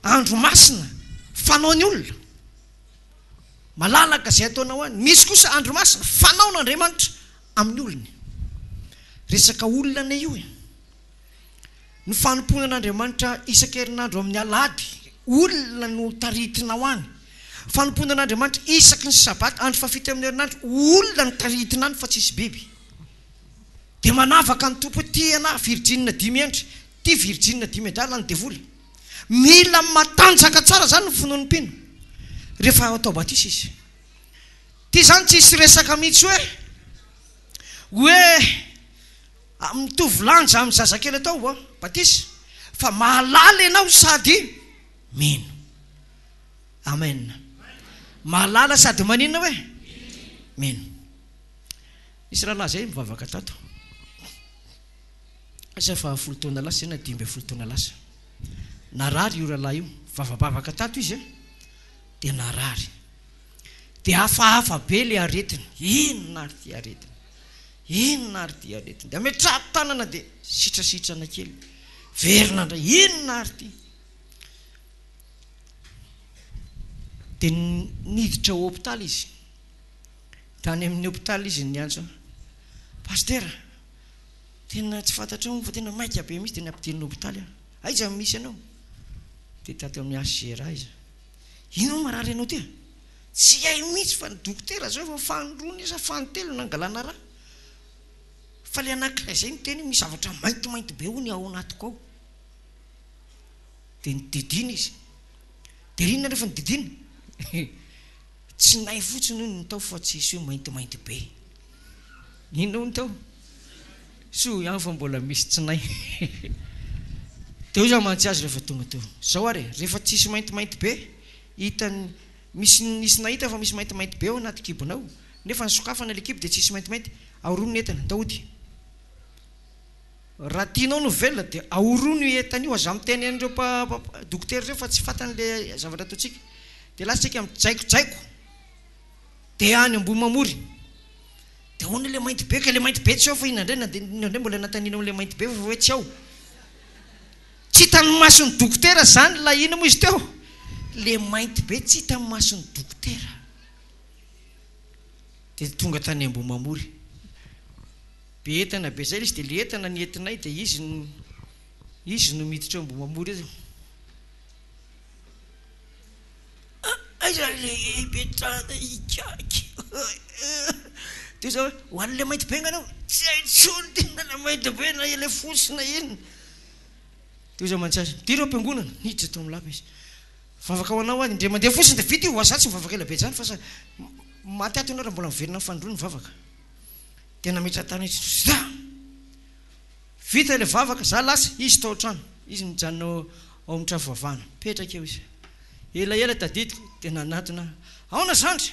andro masina fanaon'ny olona malalaka izay ataonao any, misy kosa andro masina fanaon'Andriamanitra amin'ny olony. Resaka olona ne io ny fanomponan'Andriamanitra isan-kerinandro amin'ny alahady, olona no taritinao any. Fanomponan'Andriamanitra isaky ny sabata andro fafito amin'ny herinandro, olona no taritina any fa tsisy biby. Dia manavaka ny tompo ty ana Virgine 10 andro, ty Virgine 10 medala ny devoly. Mila matanjaka tsara zany ny finoan'ny mpino rehefa atao batisa izy. Ty zany tsisy resaka mihitsy hoe mitovy lanja amin'ny zazakely atao batisa, fa mahalala ianao sady mino. Amen. Mahalala sady maninona hoe mino. Nisy rahalahy zay mivavaka tato, asa fa 10 taona lasa na 12 taona lasa, narary io rahalahy io, vavabavaka tato izy dia narary, dia hafahafa be le aretina. Inona ary ty aretina, inona ary ty aretina, dia ametrapo tanana dia sitrasitrana kely, verina ndray, inona ary ty. Dia niditra ao hôpitaly izy, tany amin'ny hôpitaly izy niantso, pasteur tena tsy fantatrao fa tena maika be mihitsy dia nampidirina hôpitaly aho. Aiza misy anao? Dia tato amin'ny HCR izy. Ino marary anao ty? Tsy hay mihitsy fa ny dokotera zao fa fanirony izy fantelo nangalana raha, fa le anankiray zay miteny misy zavatra maintimainty be hoy ny ao anatiko ao. Dia nididina izy. Dia rinona rehefa nididina? Tsy nay fotsiny ny tao fa tsisy hoe maintimainty be. Inona ny tao? So ihany fa mbola misy tsy nay. Teo izy mantsy azy rehefa tonga teo. Zao ary rehefa tsisy maintimainty be, hitany misy nahita fa misy maintimainty be ao anaty kibonao, nefa ny sokafana le kibo dia tsisy maintimainty, ahorono ny entana, daody. Raha tianao no velona dia ahorono io entana io, aza miteny an'ireo dokotera ireo fa tsy fantan'le zavatra ataontsika. Dia lasitsika amin'ny jaikojaiko dia any ambony mamory. Dia ahoana le mainty be, ka le mainty be tsy ao fa inandray na dia inandray mbola nataninao le mainty be fa hoe tsy ao. Tsy hitan'ny mason'ny dokotera zany la ina moa izy teo, le mainty be tsy hitan'ny mason'ny dokotera. Dia tonga tany ambony mamory, be entana be zay izy, dia le entana ny entinay dia izy izy no miditra mbo mamory izy aiza le betrana ikaky dia zao ho an'le mainty be anao tsy haitsony tena le mainty be na ile fosina iny dia zao mantsasa direo ampiangonana niditra tao amin'ny lapa izy vavaka ho anao any indre mandeha fosiny dia vita io ho azatsy mivavaka ela be zany fa sa maty ato ianao raha mbola miverina ny fandroany vavaka tena mitra tany izy vita ile vavaka za lasa izy tao trano izy mijanona ao amin'ny trafo-vavahana petraka eo izy ela tadidiko tena anatona aona zandry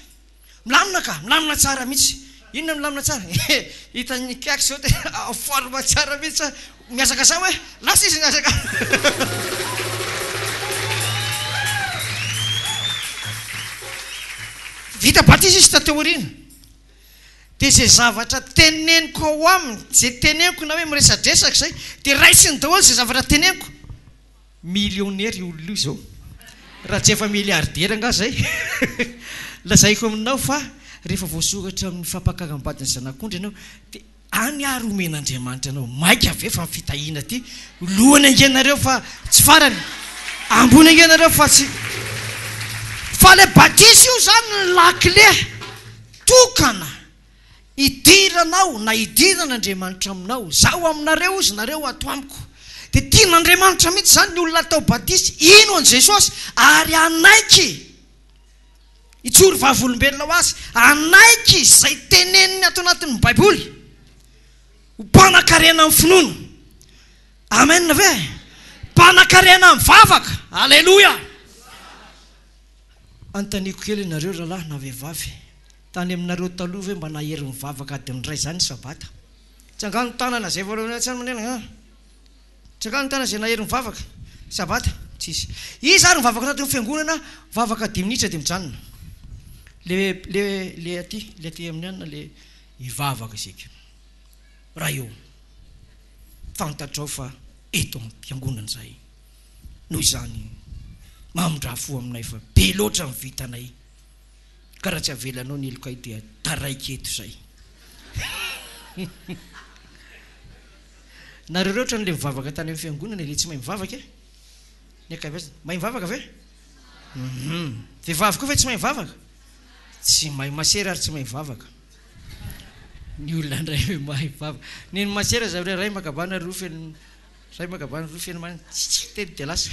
milamina ka milamina tsara mihitsy inona milamina tsara hitany kaiky zao te aforma tsara mihitsy miasaka sa hoe lasa izy miasaka vita batisa izy tateorina dia zay zavatra teneniko ao aminy zay teneniko na hoe miresadresaka zay dia raisiny daholo zay zavatra teneniko millionnaire io olona io zao raha tsy efa milliardaire anga zay lazaiko aminao fa rehefa voasokatra amin'ny fampakagam-badiny zanak'ondry ianao dia any ary omen'Andriamanitra anao maika ave fa mifitahiana ty lohany angenareo fa tsy farany ambony angenareo fa tsy fa le batisy io zany ny lakile tokana idiranao na idiran'Andriamanitra aminao zaho aminareo izy nareo ato amiko dia tian'Andriamanitra mihitsy zany ny olona atao batisy ino an' Jesosy ary anaiky itsory vavolombelona ho azy anaiky izay teneniny ato anatin'ny baiboly ho mpanan-karena amin'ny finoana amen ve mpanan-karena amin'ny vavaka alleloia antaniko kely nareo rahalahy na vehivavy tany aminareo taloha ve mba nahery mivavaka adiny ray zany sabata tsy angano tanana zay voalohany tsy any manena tsy angano tanana zay nahery mivavaka sabata tsisy izy ary mivavaka anatin'ny fiangonana vavaka 10 minitra dia mijanona le aty amin'ny anina le hivavaka isika raha eo fantatrao fa eto am-piangonana zay noho izany mamondrafo aminay fa be loatra ny vitanay ka raha tsy avelanao ny elokay dia taraiky eto zay nareo rehetra n'le mivavaka tany amin'ny fiangonana le tsy mahay mivavaka ny akavy mahay mivavaka ve vehivavy koa ve tsy mahay mivavaka tsy mahay masera ary tsy mahay mivavaka ny olona ndray hoe mahay mivavaka ny masera zavre ray makabana rofeny ray makabana rofeny man tsy teny dia lasa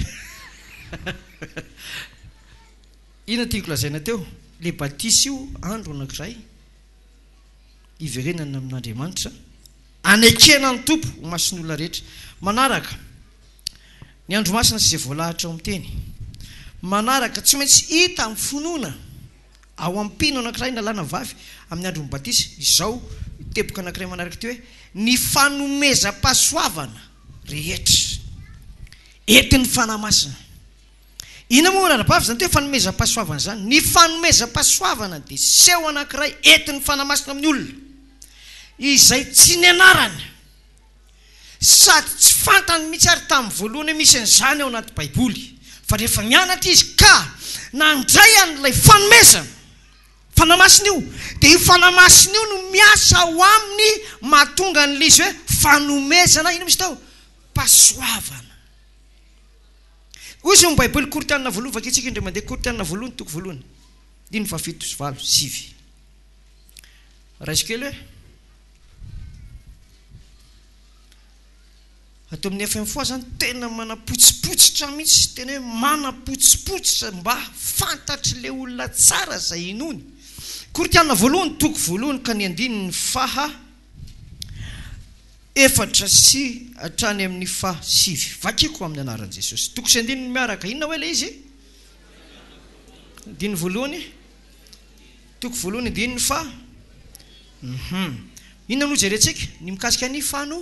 ina tiako lazaina teo le batisy io andro anankiray iverenana amin'Andriamanitra anekena ny tompo ho masiny olona rehetra manaraka ny andro masina sy zay voalahatra ao amin'ny teny manaraka tsy maintsy hita amin'ny finoana ao ampino anankiray nalàna vavy amin'ny andro batisy izao teboka anankiray manaraka teo hoe ny fanomeza-pahasoavana rehetra entin'ny fanamasina ina moa rarabavy zany teo fanomeza-pahasoavana zany ny fanomeza-pahasoavana dia seho anankiray entin'ny fanamasina amin'ny olona izay tsy ny anarany sady tsy fantany mihitsy ary tamin'ny voalohany misy an'izany ao anaty baiboly fa rehefa mianatra izy ka nandray an'ilay fanomezana fanamasina io dia io fanamasina io no miasa ao aminy mahatonga an'ilay izy hoe fanomezana ino misy tao pasoavana ozy ny baiboly koritianina voalohany vaky itsika indray mandeha koritianina voalohany toko voalohany 7:7 raisikely hoe atao amin'ny FM4 zany tena manapotsipotsitra mihitsy tena hoe manapotsipotsitra mba fantatry le olona tsara zay inony koritianina voalohany toko voalohany ka ny andininy faha 4 sy hatrany amin'ny faha 7 vakiko amin'ny anaran'i Jesosy toko sy andininy miaraka inona hoe le izy andininy voalohany toko voalohany andininy faha inona no jerentsika ny mikasika ny fano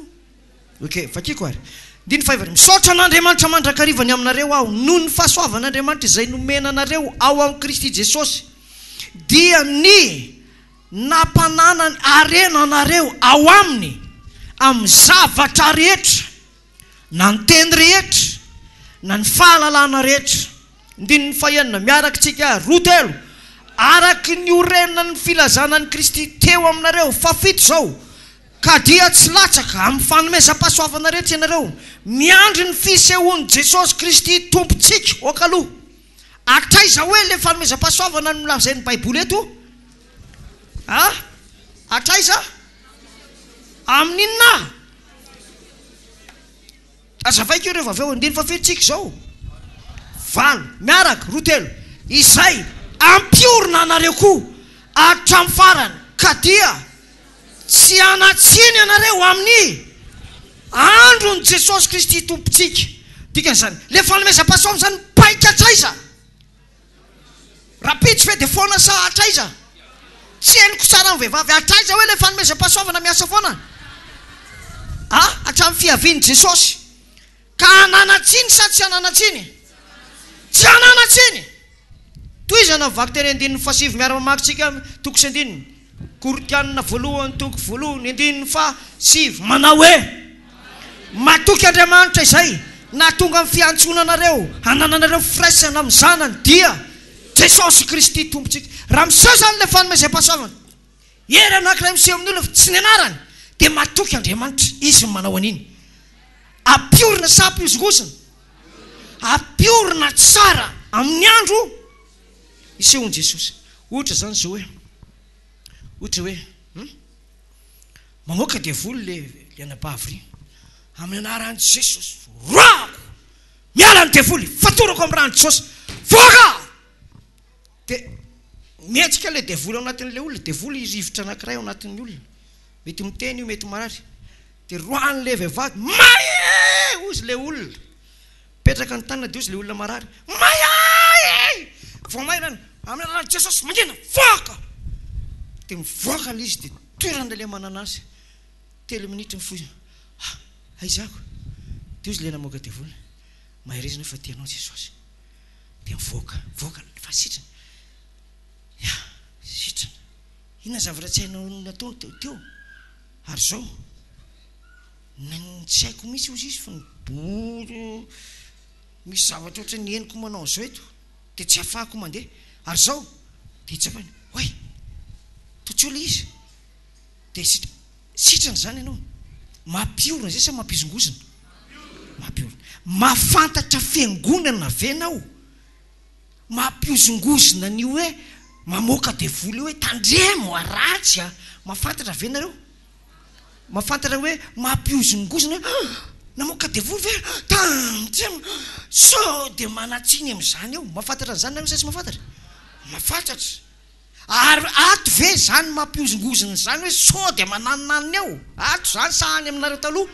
ok vakiko ary andininy faha 5 misaotra an'Andriamanitra mandrakarivany aminareo aho noho ny fahasoavan'Andriamanitra izay nomena anareo ao amin'ny Kristy Jesosy dia ny nampanana arena anareo ao aminy amin'ny zavatra rehetra na ny teny rehetra na ny fahalalana rehetra andininy fahenina miaraka tsika rotelo araky ny orenina ny filazana ny Kristy teo aminareo fa fito zao ka dia tsy latsaka amin'ny fanomezam-pahasoavana rehetra ianareo miandry ny fisehoan'i Jesosy Kristy tompontsika okaloha atraiza hoe le fanomezam-pahasoavana no lazain'ny Baiboly eto atraiza amin'inona azavaiko io rehefa avy eo andiny fa fetsika izao valo miaraka rotelo izay ampiorina anareo koa hatramin'ny farany ka dia tsy anatsiny ianareo amin'ny andron' Jesosy Kristy tompontsika dikan'izany le fanomezam-pahasoavana zany paika atraiza rapitsy fe dia foana sa atraiza tsy henoko tsara amin'ny vehivavy atraiza hoe le fanomezam-pahasoavana miasa foana hatramin'ny fiavian'i Jesosy ka ananatsiny sa tsy ananatsiny tsy ananatsiny toy izy ana vaky teny andininy fasivy miara-mamakitsika toko sy andininy Korinthianina voalohany toko voalohany andininy fasivy manao hoe matoky Andriamanitra izay nahatonga amin'ny fiantsonanareo hanananareo firaisana amin'ny zanany dia Jesosy Kristy tompontsika raha miseho zany le fanomezam-pahasoavana ery anankiray miseho amin'ny olona tsy ny anarany dia matoky Andriamanitra izy manao an'iny ampiorina sa ampiozongosina ampiorina tsara amin'ny andro isehon'i Jesosy ohatra zany zao hoe ohatra hoe mamoaka devoly le anabavy amin'ny anaran'i Jesosy roako miala ny devoly fatorako amin'ny ran'i Jesosy voaka dia mihetsika le devoly ao anatin'le olona devoly rivotra anankiray ao anatin'ny olona mety miteny io mety marary dia roan'le vehivavy maye ozy le olona petraka ny tanana dia ozy le olona marary maye vao mairany amin'ny anaran'i Jesosy mangina voaka dia mivoaka le izy dia toerana le manana azy telo minitra mifoy aizako dia ozy le namoaka devoly mahirezina fa tianao Jesosy dia mivoaka fa sitrana sitrana inona zavatra tsy hainao natao teo ary zao tsy haiko mihitsy ozy izy fa nibory misy zavatra ohatra ny henoko manao zao eto dia tsy afahako mandeha ary zao dia tsapany oy totsola izy dia sitrana zany ianao mampiorina zay sa mampizongozina mampiorina mafantatra fiangonana venao mampiozongozina ny hoe mamoaka devoly hoe tandremo aratsy mafantatra venareo mafantatra hoe mampiozongozina namoaka devoly ve tandremo so dia manatsiny amin'izany eo mafantatra an'izany nareo sa tsy mafantatra mafantatra ary ato ve zany mampiozongozina zany hoe so dia mananonaniny ao ato zany sa any aminareo taloha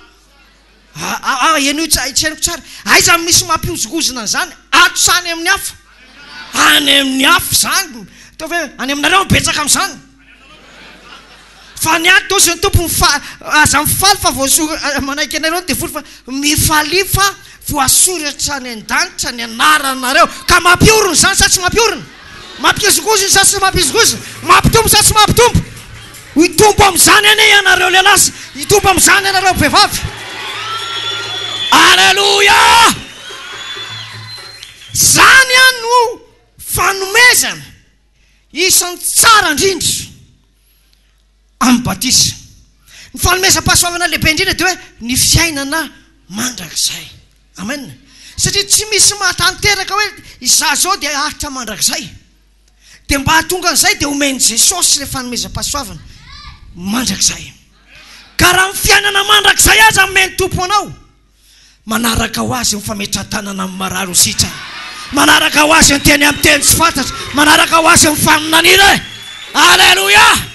eny io tsy hainoko tsara aiza misy mampiozongozina zany ato sa any amin'ny hafa any amin'ny hafa zany ataovy hoe any aminareo mibetsaka amin'izany fa ny ato ozy ny tompo aza mifaly fa manaiky anareo devoly fa mifalifa voasoratra ny an-danitra ny anaranareo ka mampiorona zany sa tsy mampiorona mampiozongozina sa tsy mampiozongozina mampitombo sa tsy mampitombo hitombo amin'izany ane ianareo lehilahy hitombo amin'izany ianareo vehivavy alleluia zany no fanomezana isan'ny tsara indrindra amin'ny batisa ny fanomezam-pahasoavana lehibe indrindra dia hoe ny fiainana mandrakizay amen satria tsy misy mahatanteraka hoe iza zao dia ahitra mandrakizay dia mba hahatonga an'izay dia omeny Jesosy le fanomezam-pahasoavana mandrakizay ka raha ny fiainana mandrakizay azy ameny tompo anao manaraka ho azy mifametran-tanana amin'ny marary hositrany manaraka ho azy ny teny amin'ny teny tsy fantatra manaraka ho azy amin'ny faminanina alleluia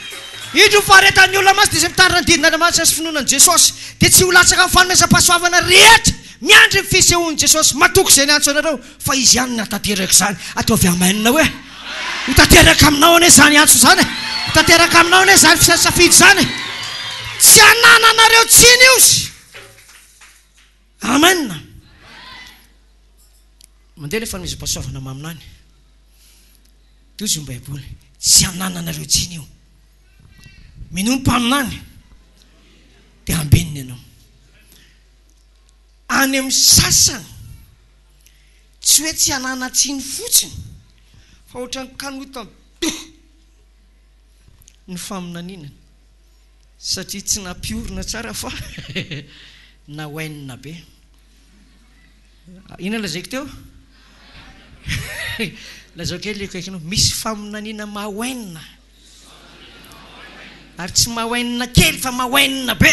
indro faharetan'ny olona masy dia izay mitandrina ny didin'Andriamanitra sy finoanan'i Jesosy dia tsy ho latsaka amin'ny fanomezam-pahasoavana rehetra miandry ny fisehoan'i Jesosy matoky izay ny antso anareo fa izy ihany ny hatateraka izany ataovy amainina hoe hitateraka aminao ane izany antso zany hitateraka aminao ane izany fisasafidy zany tsy anananareo tsiny iozy amen mandeha le fanomezam-pahasoavana maminany dia ozy ny Baiboly tsy anananareo tsiny io minompo aminany dia ambeniny ianao any amin'ny sasany tsy hoe tsy ananatsiny fotsiny fa ohatrany kanota ny faminaninana satria tsy nampiorina tsara fa na hoenina be. Ina lazaiko teo? Lazao kely kaikinao, misy faminaniana mahoenina ary tsy mahoenina kely fa mahoenina be.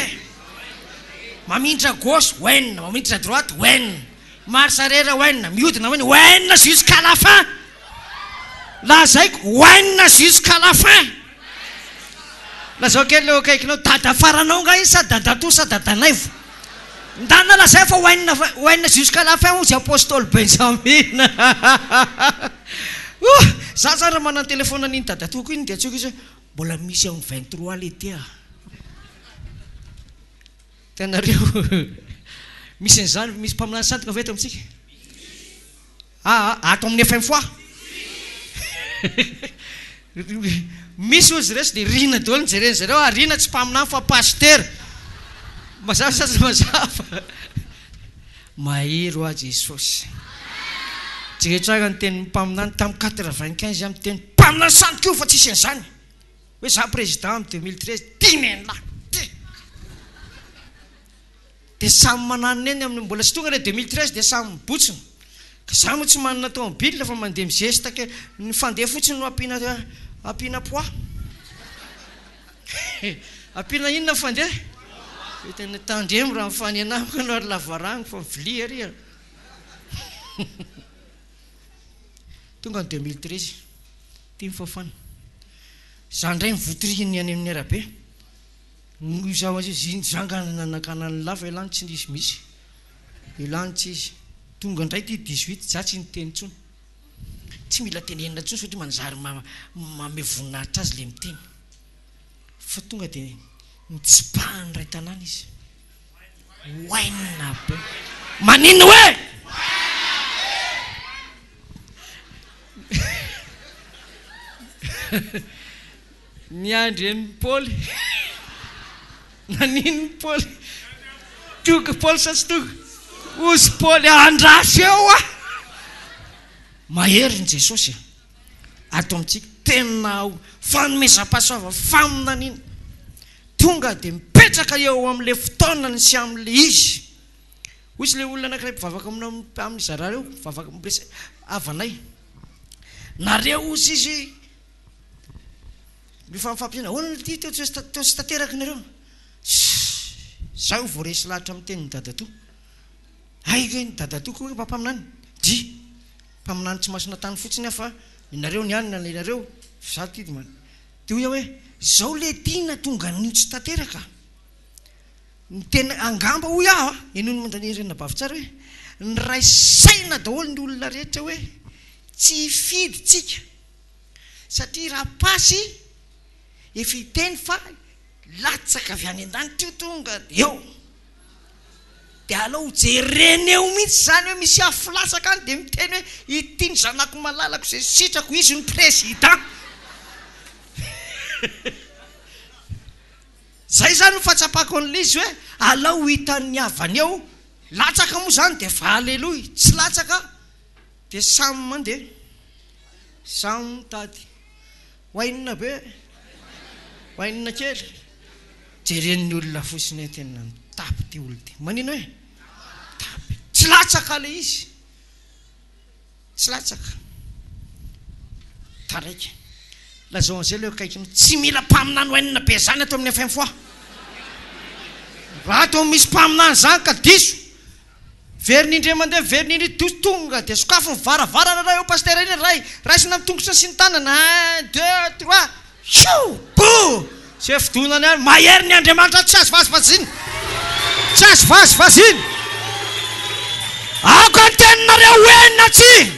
Mamindra gauche hoenina, mamindra droite hoenina, marsarera hoenina, mihodina hoenina jusqu'à la fin. Lazaiko hoenina jusqu'à la fin. Lazao kely leo kaikinao, dada faranao nga sa dada to sa dada naivo. Ndana lazay fa hoenina jusqu'à la fin ozy apôstôly Benjamin. Za zara manana téléphone an'iny dada toko iny dia tsoko izy mbola misy amin'ny 23 l'été a. Tenareo misy an'izany, misy mpaminany santika veto amintsika? Ato amin'ny FM fois. Misy ozy resy dia rina daholo nijereny zareo, rina tsy mpaminany fa pasteur. Mazava sasa mazava. Mahery ho a Jesosy. Tseketraka ny teny mpaminany tamin'ny 95 amin'ny teny mpaminany santika io fa tsisy an'izany. Hoe za président amin'ny 2013 timenla. Dia samy mananona eny amin'ny mbola sy tonga ilay 2013 dia samy mibotsina. Ka za moa tsy manana tomobile fa mandeha mizesta ke ny fandeha fotsiny no ampiana poids. Ampiana inona fandeha? Tena tandremo raha mifany anamiko anao ary lavarangy fa mivilia ary. Tonga ny 2013 tia mifafana. Za ndray mivotoriny any amin'ny arabe. Zaho azy zangana nakanany lafa ilany tsy misy. Ilany tsy izy. Tonga ndray ty 18 za tsy niteny tsony. Tsy mila tenenina tsony satria manjary mame voninahitra azy le miteny. Fa tonga dia nitsipahany ray tanàna izy. Hoenina be. Manino hoe? Ny andren'ny Paoly. Nanino Paoly? Toga Paoly sa tsy toga? Ozy Paoly andraso eo a. Mahery ny Jesosy ato amintsika tena fanomezam-pahasoava faminaniana. Tonga dia mipetraka eo amin'ilay fotoanany sy amin'ilay izy. Hoy ilay olona anankiray mpivavaka amin'ny zara reo, mivavaka avanay. Nareo ozy izy mifampifampizana, hoana ty teo tsy tanteraka nareo. Zaho vao resy lahatra amin'ny tenin'ny dadato. Aiko ny dadato koa mpaminany. Mpaminany tsy masina tany fotsiny afa nareo ny anina nareo za ty dia hoy hoe zao le tiana tonga n'io tsy tanteraka. Ny tena angamba hoy aho eno ny mandanirenina bavy tsara hoe ny ray saina daholo ny olona rehetra hoe tsy hifidy tsika satria raha pasy efa hiteny fa latsaka avy any an-danitra io tonga eo dia alao jereny eo mihitsy zany hoe misy afo latsaka any dia miteny hoe ity ny zanako malalako izay sitrako izy ny président. Zay zany no fahatsapako an'ilay izy hoe alao hitan'ny avany eo. Latsaka moa zany dia fa aleloia, tsy latsaka dia samy mandeha, samy mitady. Hoenina be, hoenina kely. Jeren'ny olona fosiny tena mitapy ty olona ty. Manino hoe? Tapy. Tsy latsaka le izy. Tsy latsaka. Taraiky. Lazao an'izay leo kaikiny tsy mila mpaminany hoenina be zany ato amin'ny FM fois. Raha ato misy mpaminany zany ka diso. Verin'indre mandeha, verin'indre tonga dia sokafo varavarana raha eo pasteur iny ray raisina amin'ny tongotra sy ny tanana 1 2 3 shoo boo sy fidonany any mahery ny Andriamanitra tsy azo vazivaziny, tsy azo vazivaziny. Ako ny teninareo hoenina tsy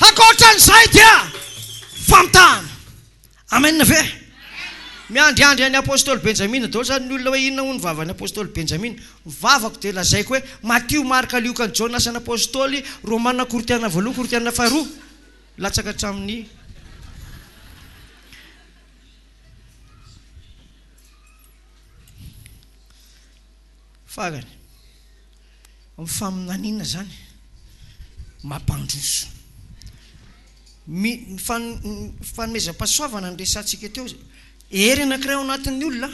ankoatran'izay dia famitahana. Amen ve? Miandriandry any apôstôly Benjamin daholo zany ny olona hoe inona ho ny vavany apôstôly Benjamin. Vavako dia lazaiko hoe Matthieu, Marka, Luka, Jonas ny apôstôly, Romana, Koritiana voaloha, Koritiana faharoa, latsaka hatramin'ny fagany. Amin'ny faminaniana zany mampandroso. Fanomezam-pahasoavana ny resantsika teo. Ery anankiray ao anatin'ny olona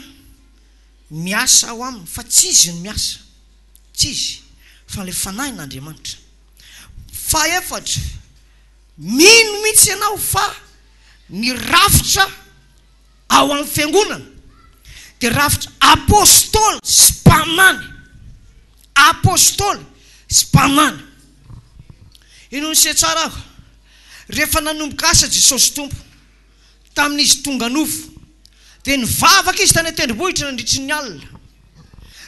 miasa ao aminy fa tsy izy ny miasa, tsy izy fa le fanahin'Andriamanitra. Faefatra, mino mihitsy ianao fa ny rafitra ao amin'ny fiangonana dia rafitra apôstôly sy mpaminany, apôstôly sy mpaminany. Ino ny se tsara aho, rehefa nanomboka asa Jesosy Tompo tamin'izy tonga nofo dia nivavaka izy tany an-tendrombohitra nandritry ny alina.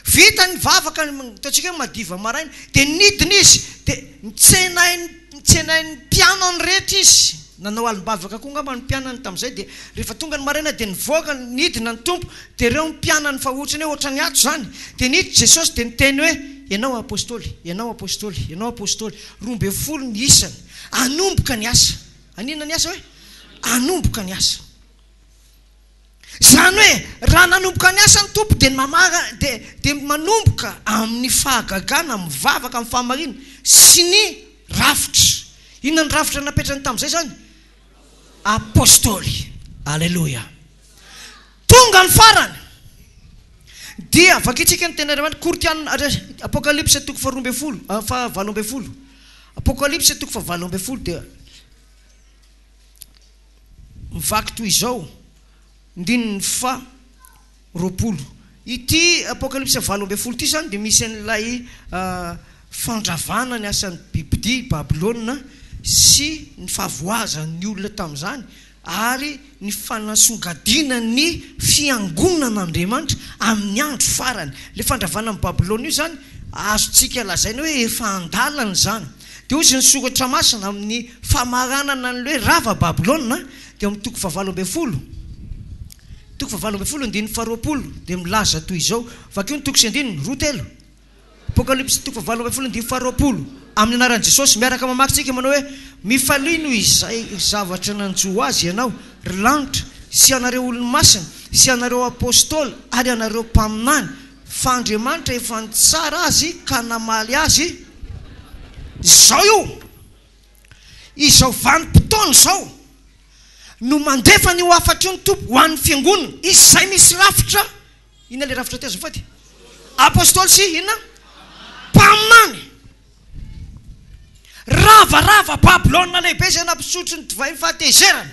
Vita ny vavaka ataontsika madiva maraina dia nidina izy dia mitsenainy mpianany rehetra izy. Nanao alim-bavaka koa ngamba ny mpianany tamin'izay dia rehefa tonga ny maraina dia nivoaka nidina ny Tompo dia ireo mpianany fa ohatrany hoe ohatran'ny ato zany dia niditra Jesosy dia niteny hoe ianao apôstôly, ianao apôstôly, ianao apôstôly. 12 ny isany, anomboka ny asa. Anina ny asa hoe anomboka ny asa. Zany hoe raha nanomboka ny asa ny Tompo dia dia manomboka amin'ny fahagagana, mivavaka amin'ny fahamarina sy ny rafitra. Inona ny rafitra napetrany tamin'izay zany? Apôstôly. Alleluia. Tonga ny farany dia vakitsika ny tena Andriamanitra Kortiana Apokalypse 12, Apokalypse 12 dia mivaky toy izao ndininy fa 20. Ity Apokalypse 12 ity zany dia misy an'ilay fandravana ny asan'ny Bibidi Babilôna sy ny fahavoazan'ny olona tamin'izany ary ny fanasongadiana ny fiangonan'Andriamanitra amin'ny andro farany. Le fandravana amin'ny Babilôna io zany azontsika lazaina hoe efa andalana zany. Dia ozy ny soratra masina amin'ny famaranana ny hoe rava Babilôna dia amin'ny 12, 12 ndiny fa 20 dia milaza toy izao. Vakeo ny 9 Apokalypse 12 ndiny fa 20 amin'ny anaran'i Jesosy miaraka mamakytsika manao hoe mifalino izay zavatra nanjo azy ianao ry lanitra sy anareo olo-masina sy anareo apôstôly ary anareo mpaminany fa Andriamanitra efa nitsara azy ka namaly azy zao io izao vanim-potoana zao no mandefa ny ho afatra io ny Tompo ho an'ny fiangonana izay misy rafitra. Ina le rafitra teo azafady? Apôstôly sy inona? Mpaminany. Ravarava Babilôna lehibe izay nampisotro ny divay fahatezerana.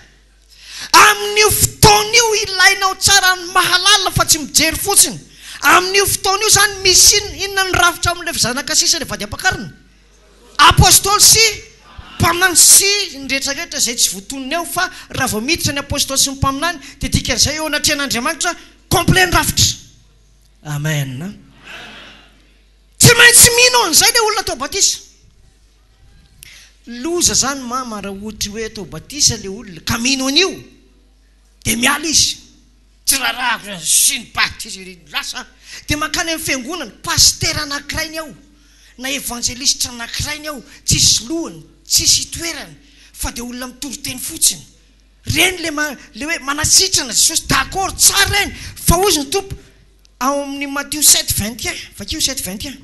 Amin'io fotoana io ilainao tsara ny mahalala fa tsy mijery fotsiny. Amin'io fotoana io zany misy inona ny rafitra amin'ilay fizanakasisa ilay vady ampakarina? Apôstôly sy mpaminany sy ny rehetrarehetra izay tsy voatonony eo fa raha vao miditra ny apôstôly sy ny mpaminany dia dikan'izay eo anatrehan'Andriamanitra complet ny rafitra. Amen. Tsy maintsy mino an'izay le olona atao batisa. Loza zany mama raha ohatra hoe atao batisa le olona ka mino an'io dia miala izy. Tsy raha sy ny batisa lasa dia mankany amin'ny fiangonana pastera anankiray ny ao na evangelistra anankiray ny ao, tsisy lohany, tsisy toerany fa dia olona mitoroteny fotsiny. Reny le hoe manasitrana Jesosy d'accord tsara reny fa ozy ny Tompo ao amin'ny Matthieu 7:21 vakio 7:21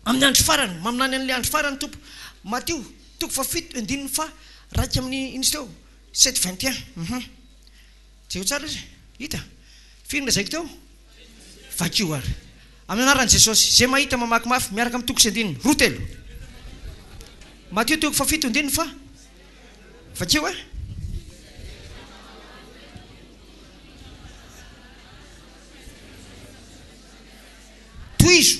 amin'ny andro farany maminany an'ilay andro farany Tompo. Matthieu 7:7 fa raika amin'ny inisy teo 7:21. Zay ho tsara izy hita firina zay teo vakio ary amin'ny anaran'i Jesosy zay mahita mamaky mafy miaraka amin'ny 9:3 Matthieu 7:7 fa vakio e toizo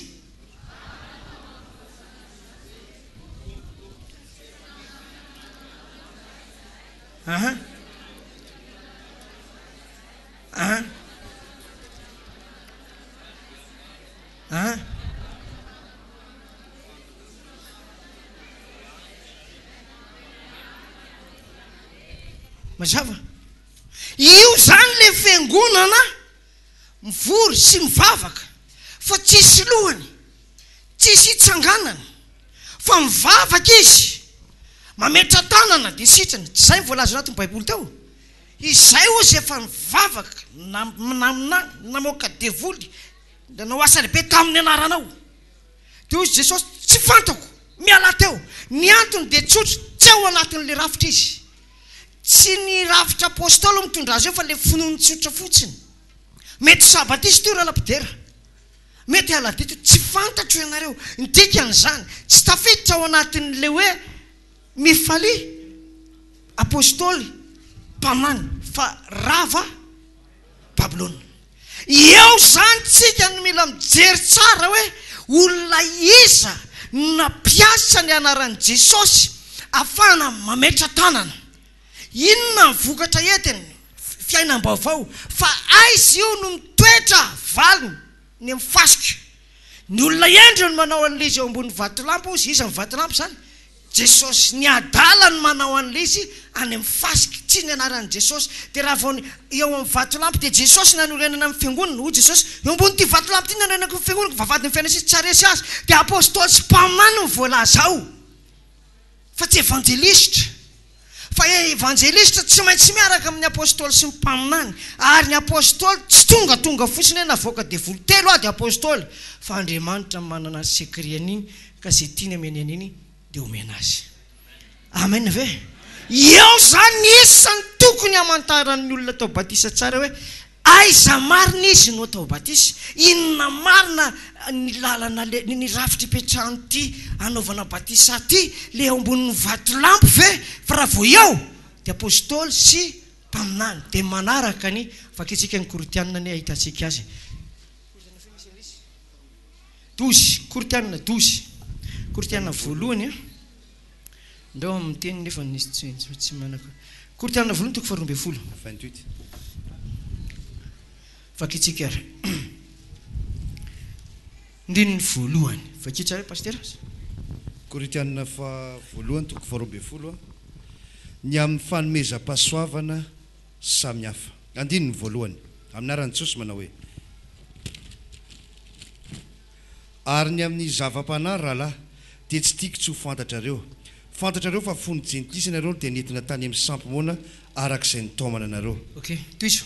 mazava io zany le fiangonana mivory sy mivavaka fa tsisy lohany, tsisy itsanganany fa mivavaka izy mametra tanana dia sitrany. Zay voalaza anatin'ny Baiboly teo. Izay ozy efa mivavaka namoaka devoly nanao asa lehibe tamin'ny anaranao. Dia ozy Jesosy tsy fantako miala teo. Ny antony dia tsotra tsy ao anatin'le rafitra izy. Tsy ny rafitra apôstôly mitondra azy eo fa le finoany tsotra fotsiny. mety sabatisa teo rahalapidera mety aladito tsy fantatro ianareo ndikan'izany tsy tafiditra ao anatin'le hoe mifaly apôstôly mpamany fa rava Babilôna eo zany tsika no mila mijery tsara hoe olona iza nampiasa ny anaran'i Jesosy afana mametra tanana inona mivokatra entiny fiainam-baovao fa aizy io no mitoetra valiny ny mifasika ny olona endro no manao an'ilay izy eo ambony vatolampy izy iza vatolampy zany Jesosy ny adala ny manao an'ilay izy any mifasika tsy ny anaran'i Jesosy dia raha vao eo amin'ny vatolampy dia Jesosy nanorenana amin'ny fiangonana hoy Jesosy eo ambony ty vatolampy ty nanorenako amin'ny fiangonana vavadiny fiainana tsy haresy azy dia apôstôly sy mpamany ny voalaza ao fa tsy evangelista fa evangelista tsy maintsy miaraka amin'ny apôstôly sy mpaminany ary ny apôstôly tsy tonga fotsiny hoe navoaka devolo telo ady apôstôly fa Andriamanitra manana sekrian'iny ka zay tiany ameny an'iny dia omena azy amen ve eo zany isan'ny tokony hamantaran'ny olona tao batisa tsara hoe aiza marina izy no atao batisa inona marina ny lalana ny rafitra ipetrahany ty anaovana batisa ty le eo ambonin'ny vatolampy ve fa raha vao eo dia apôstôly sy mpaminany dia manaraka ny fakitsika ny Koritianina ny ahitantsika azy 12 Koritianina 12 Koritianina voalohany ndao amin'ny teny nefa tsy manako Koritianina voalohany toko 28 fakitsika ary ndininy voalohany fakitsika ary pasteur Koritianina voalohany toko 20 ny amin'ny fanomezam-pahasoavana samihafa andininy voalohany amin'ny aran'i Jesosy manao hoe ary ny amin'ny zava-panahy rahalahy dia tsy tiako tsy ho fantatrareo fa fony jentilisa ianareo dia nentina tany amin'ny sampomona arak'izay nitaomana anareo toiso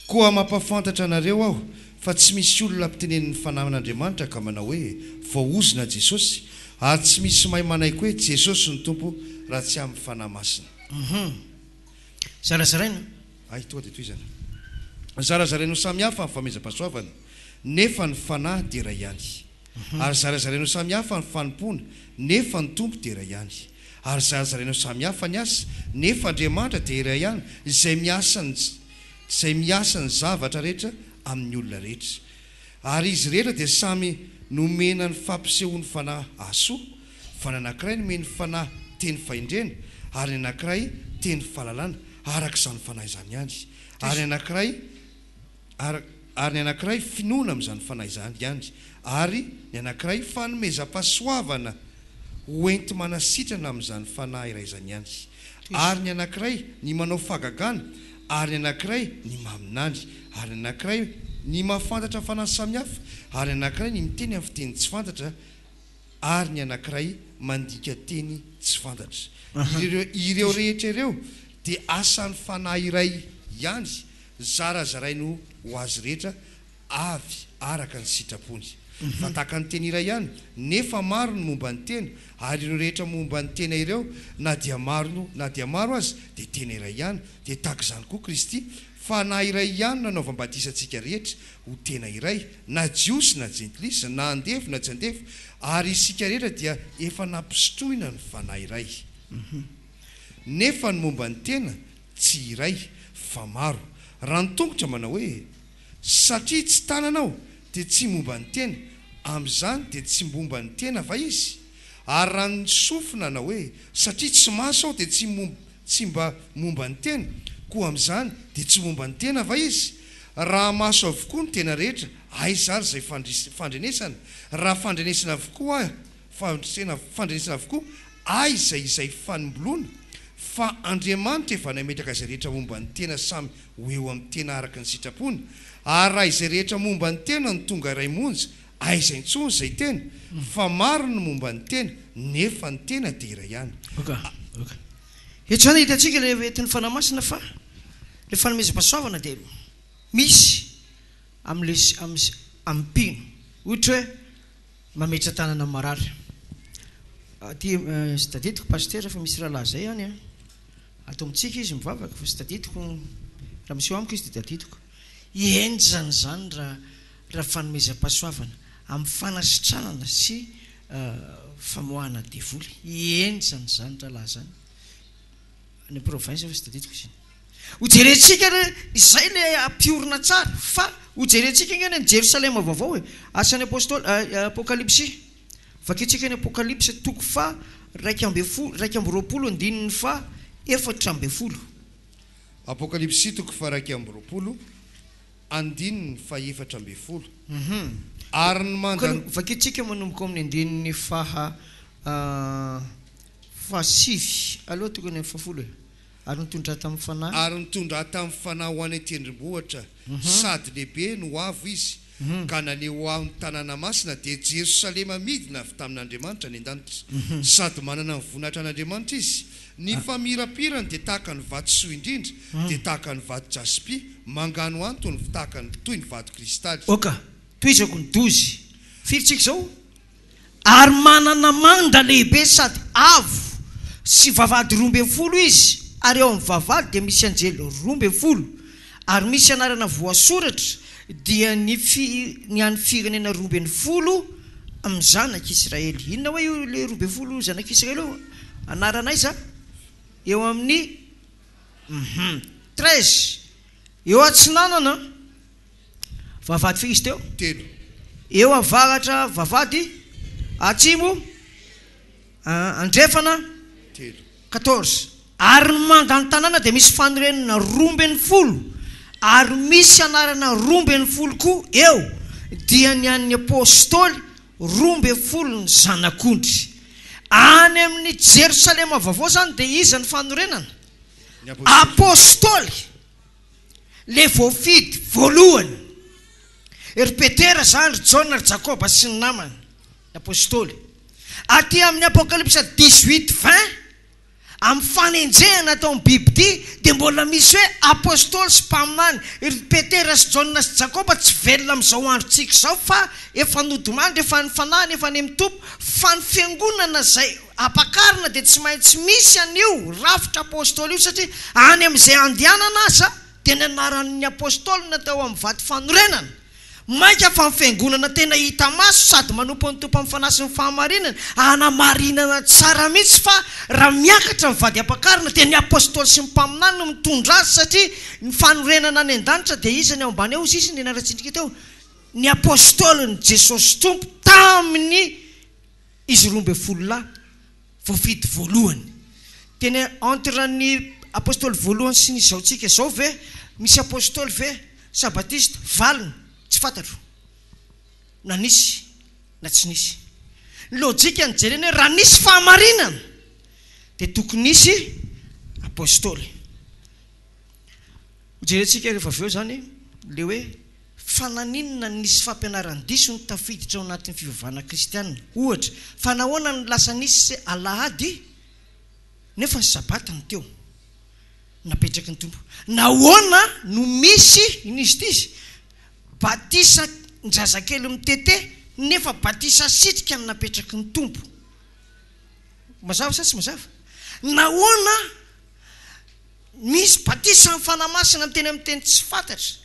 koa mampafantatra anareo aho fa tsy misy olona ampitenen'ny fanahin'Andriamanitra ka manao hoe vaozina Jesosy ary tsy misy mahay manaiky hoe Jesosy ny tompo raha tsy amin'ny fanahy masina zarazaraina ay toa dia toy izany zarazaraino samihafa ny famezam-pahasoavana nefa ny fanahy dia iray ihany ary zarazaraino samihafa ny fanompona nefa ny tompo dia iray ihany ary zarazaraino samihafa ny asa nefa Andriamanitra dia iray ihany izay miasa ny zavatra rehetra amin'ny olona rehetra ary izy rehetra dia samy nomena ny fampisehoan'ny fanahy asoa fa ny anankiray nomeny fanahy teny faindrena ary ny anankiray teny fahalalana arak'izany fanahy izany ihany ary ny anankiray finoana amin'izany fanahy izany ihany ary ny anankiray fanomezam-pahasoavana hoenti manasitrana amin'izany fanahy iray izany ihany ary ny anankiray ny manao fahagagana ary ny anankiray ny maminany ary ny anankiray ny mahafantatra fanahy samihafa ary ny anankiray ny miteny amin'ny fiteny tsy fantatra ary ny anankiray mandika teny tsy fantatra ireo rehetra ireo dia asan'ny fanahy iray ihany zarazaraino ho azy rehetra avy araka ny sitrapony fa tahaka ny teny iray ihany nefa maro ny momba ny tena ary ireo rehetra momba ny tena ireo na dia maro azy dia tena iray ihany dia tahaka izany koa Kristy fa na iray ihany nanaovam-batisantsika rehetra ho tena iray na jiosy na jentilisa na andefy na tsy andefy ary isika rehetra dia efa nampisotroina ny fanahy iray nefa ny momba ny tena tsy iray fa maro raha ny tongotra manao hoe satria tsy tananao dia tsy momba ny tena amin'izany dia tsy momba ny tena va izy ary raha ny sofina anao hoe satria tsy maso aho dia tsy mba momba ny tena koa amin'izany dia tsy momba ny tena va izy raha maso avokoa ny tena rehetra aizary izay fandrenesana raha fandrenesana avokoa fandrenesana avokoa izay fanimboloana fa Andriamanitra efa nametraka izay rehetra momba ny tena samy ho eo amin'ny tena araka ny sitrapony ary raha izay rehetra momba ny tena ny tonga iray monja aizay ntsony izay tena fa maro ny momba ny tena nefa ny tena dia iray ihany eto zany hitantsika le entin'ny fanahy masina fa le fanomezam-pahasoavana dia misy amin'ny mpino ohatra hoe mametra tanana marary ty sy tadidiko pasteur fa misy rahalahy zay ihany atao amintsika izy mivavaka fa sy tadidiko raha miseho amiko izy dia tadidiko ienjany zany raha fanomezam-pahasoavana amin'ny fanasitranana sy famoahana devoly ienjany zany rahalahy zany any province fa sy tadidiko izany hojerentsika izay le ampiorina tsara fa hojerentsika ngeny ny Jerusalema vaovao e asan'ny apôstôly apokalypsy vakitsika ny apokalypsy toko fa 2:20 Apokalypsy toko fa 2:20 andininy fa 4:20 ary ny mandany vakitsika manomboka amin'ny andininy fahasivy aloha tokony amin'ny fahafolo ary nitondra tamin'ny fanahy tamin'ny fanahy ho any tendrombohitra sady lehibe no avo izy ka naleo amin'ny tanàna masina dia Jerusalema midina avy tamin'Andriamanitra ny an-danitra sady manana ny voninahitra an'Andriamanitra izy ny famirapirany dia tahaka ny vatosoa indrindra dia tahaka ny vato jaspi mangano antony tahaka ny toy ny vato kristaly toizako ny dozy firitsika zao ary manana manda lehibe sady avo sy vavady 12 izy ary eo amin'ny vavady dia misy anjely 12 ary misy anarana voasoratra dia ny any firenena 12 amin'ny zanak'Israely inona hoe io le 12 zanak'Israely io anaranay za eo amin'ny 13 eo atsinanana vavady fe izy teo eo avaratra vavady atsimo andrefana 14 ary ny mandany tanàna dia misy fanorenana 12 ary misy anarana 12 koa eo dia ny an'ny apôstôly 12 ny zanak'ondry any amin'ny Jerusalema vaovao zany dia iza ny fanorenana apôstôly le voafidy voalohany ery Petera zany ry Jaona ry Jakoba sy ny namany apôstôly aty amin'ny apokalypsa 18:20 amin'ny fanenjehana atao amin'ny biby ty dia mbola misy hoe apôstôly sy mpaminany ery Petera sy Jaona sy Jakoba tsy velona amin'izao androntsika zao fa efa nodimandry efa ny fanahiny efa ny mitompo fa ny fiangonana zay apakarina dia tsy maintsy misy an'io rafitra apôstôly io satria any amin'izay andianana aza dia ny anaran'ny apôstôly natao amin'ny vaty fanorenana mainka fa ny fiangonana tena hita maso sady manompo ny tompo amin'ny fanasy ny fahamarinana anamarinana tsara mihitsy fa raha miakatra ny vady apakarina dia ny apôstôly sy ny mpaminany no mitondra azy satria ny fanorenana any an-danitra dia izy ny ao ambany eo izy ny anaratsindrika teo ny apôstôly ny Jesosy tompo tamin'ny izy 12 lahy voafidy voalohany tena entre ny apôstôly voalohany sy ny zaontsika zao ve misy apôstôly ve sabatista valina tsy fantatro na nisy na tsy nisy lojika ny jerena hoe raha nisy fahamarinana dia tokony nisy apôstôly hojerentsika rehefa avy eo zany le hoe fananinona nisy fampianaran-diso ny tafiditra ao anatin'ny fivavahana kristianina ohatra fa nahoana ny lasa nisy alahady nefa sabata ny teo napetraky ny tompo nahoana no misy inizy ty izy batisa nzazakely mitete nefa batisa sitrika ny napetraky ny tompo mazava sa tsy mazava nahoana misy batisa ny fanamasina miteny amin'ny teny tsy fantatra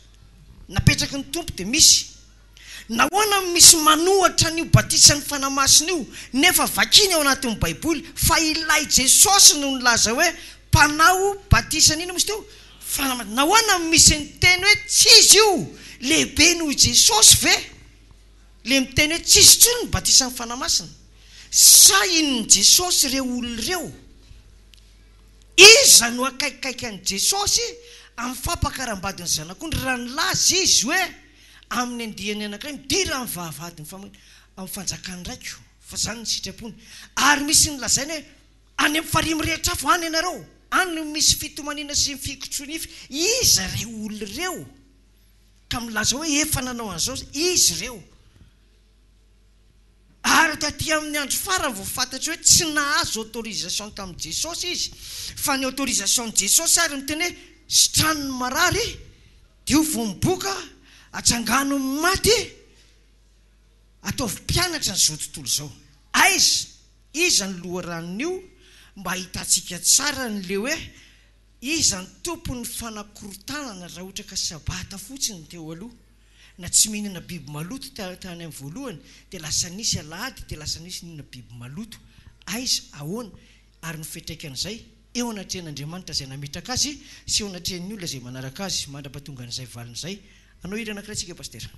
napetraky ny tompo dia misy nahoana misy manohatra n'io batisa ny fanamasina io nefa vakiny ao anatin'ny baiboly fa ilay Jesosy no nilaza hoe mpanao batisa n'ino misy teo nahoana misy ny teny hoe tsisy io lehibe noho Jesosy ve le miteny hoe tsisy tsony ny batisa ny fanamasina sa inony Jesosy reo olona reo iza no akaikikaiky an'i Jesosy amin'ny fampakarambadiny zanak'ondry raha nilaza izy hoe amin'ny andihany anankiray midira amin'ny vahavadiny amin'ny fanjakany raiko fa zany ny sitrapony ary misy nilazainy hoe any amin'ny farimy rehetra afo any ianareo any no misy fitomanina sy mifikotronify iza reo olona reo ka milaza hoe efa nanao an'izao izy reo ary taty amin'ny andro farany vao fantatry hoe tsy nahazo autorisation tamin'i Jesosy izy fa ny autorisation ny Jesosy ary miteny hoe sitranony marary dia vomboka atsangano maty ataovy mpianatra n'izao tontolo izao aiza iza ny loharan'io mba hitantsika tsara n'le hoe iza ny tompony fanakorotanana raha ohatra ka sabata fotsiny teo aloha na tsy mihinana biby maloto tany amin'ny voalohany dia lasa nisy alahady dia lasa nisy mihinana biby maloto aiza ahoana ary ny fitraikana eo anatrehan'Andriamanitra izay nametraka azy sy eo anatrehan'ny olona izay manaraka azy mandrapatonga an'izay valin'izay anao hira anankiray tsika pastera.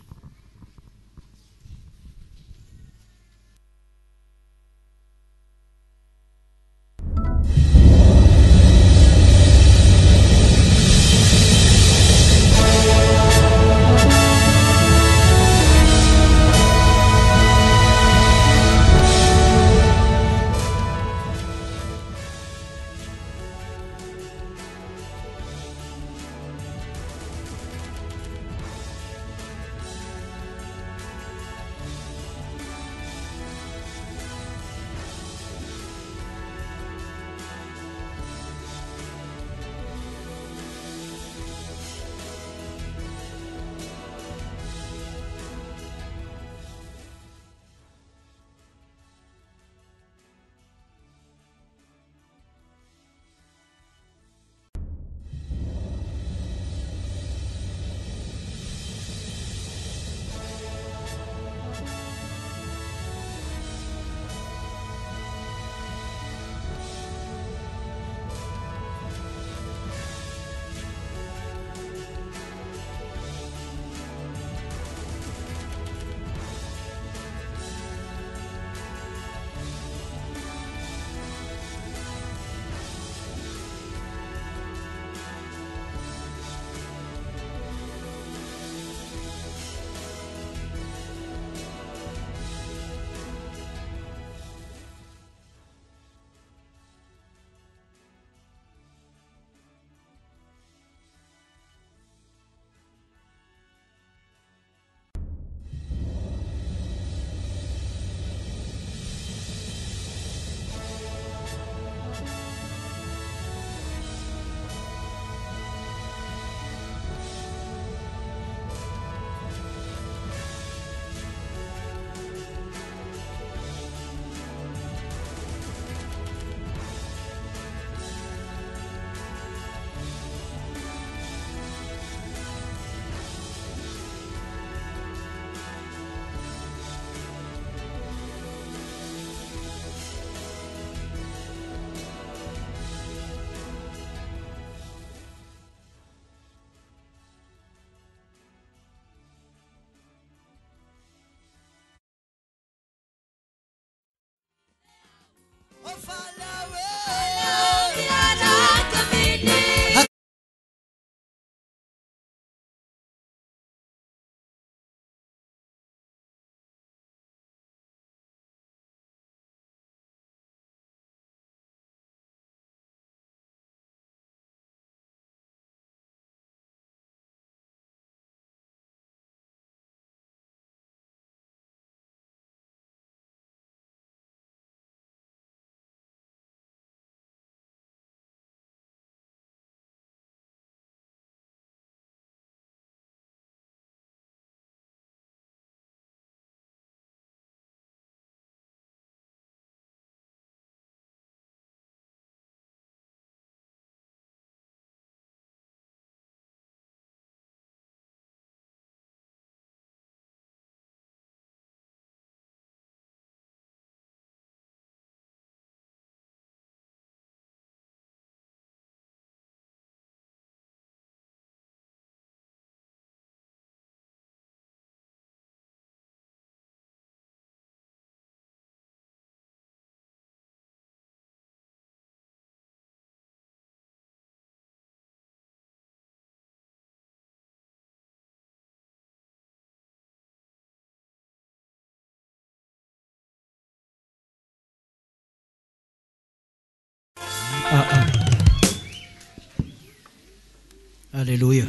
Alléluia.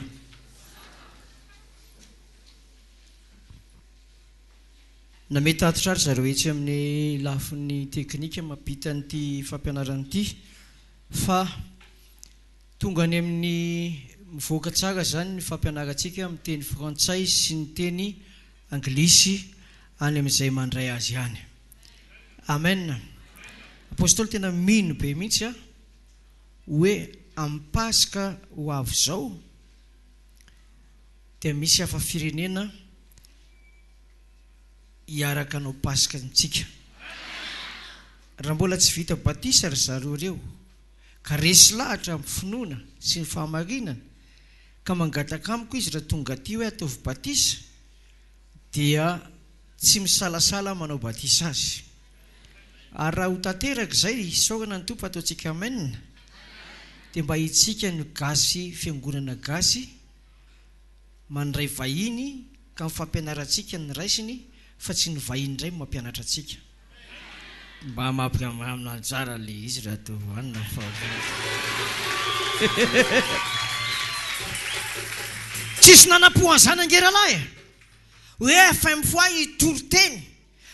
Nametatra ary zareo etsy amin'ny lafin'ny teknika mampita an'ity fampianarana ity fa tonga any amin'ny mivoaka tsara zany ny fampianarantsika amin'ny teny frantsay sy ny teny anglisy any amin'izay mandray azy ihany. Amen. Apôstôly tena mino be mihitsy hoe amin'ny Pasika ho avy zao dia misy hafa firenena hiaraka anao Pasika ntsika. Raha mbola tsy vita batisa ry zareo reo ka resy lahatra amin'ny finoana sy ny fahamarinana ka mangataka amiko izy raha tonga aty hoe ataovy batisa dia tsy misalasala manao batisa azy. Ary raha ho tanteraka izay isaorana ny tompo ataontsika amen dia mba hitsika ny gasy fiangonana gasy mandray vahiny ka mifampianarantsika ny raisiny fa tsy ny vahiny indray mampianatra antsika. Mba mampiamana tsara le izy raha toa hoanina fa tsisy nanam-poan'izany angeralahy hoe FM itoroteny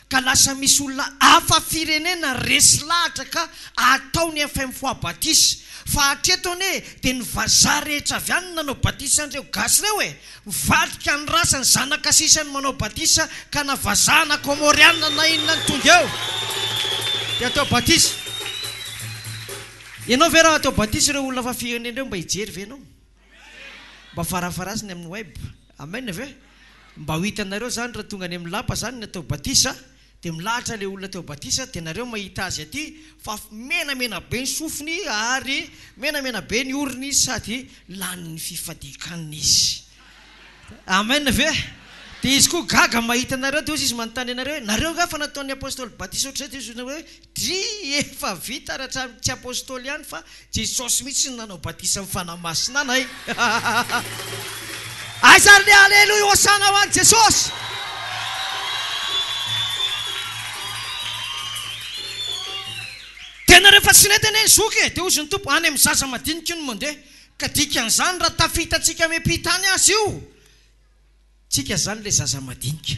ka lasa misy olona hafa firenena resy lahatra ka ataony FM batisa fa atreto ane dia ny vazaha rehetra avy any nanao batisa an'ireo gasy reo mivadika ny rasa ny zanaka sisany manao batisa ka na vazaha na komoriana na inona ny tonga eo dia atao batisa. Ianao ve raha atao batisa ireo olona fa firenena ireo mba hijery ve ianao? Mba farafaraziny amin'ny web. Amen ve? Mba ho hitanareo zany raha tonga any amin'ny lapa zany ny atao batisa dia milahatra le olona atao batisa dia nareo mahita azy aty fa menamena be ny sofiny ary menamena be ny oriny sady lany ny fifadikaniny izy. Amen ve? Dia izy koa gaga mahita nareo dia izy manontany anareo nareo ga fa nataon'ny apôstôly batisa ohatr'izay dia izy hoe dry efa vita raha tsy apôstôly ihany fa Jesosy mihitsy ny nanao batisa amin'ny fanamasina anay. Aizary le aleluia hosana ho an'i Jesosy. Tena rehefa tsy netany eny zoky dia ozy ny tompo any amin'ny zaza madinika no mandeha ka dikan'izany raha tafitantsika miampitany azy io tsika zany le zaza madinika.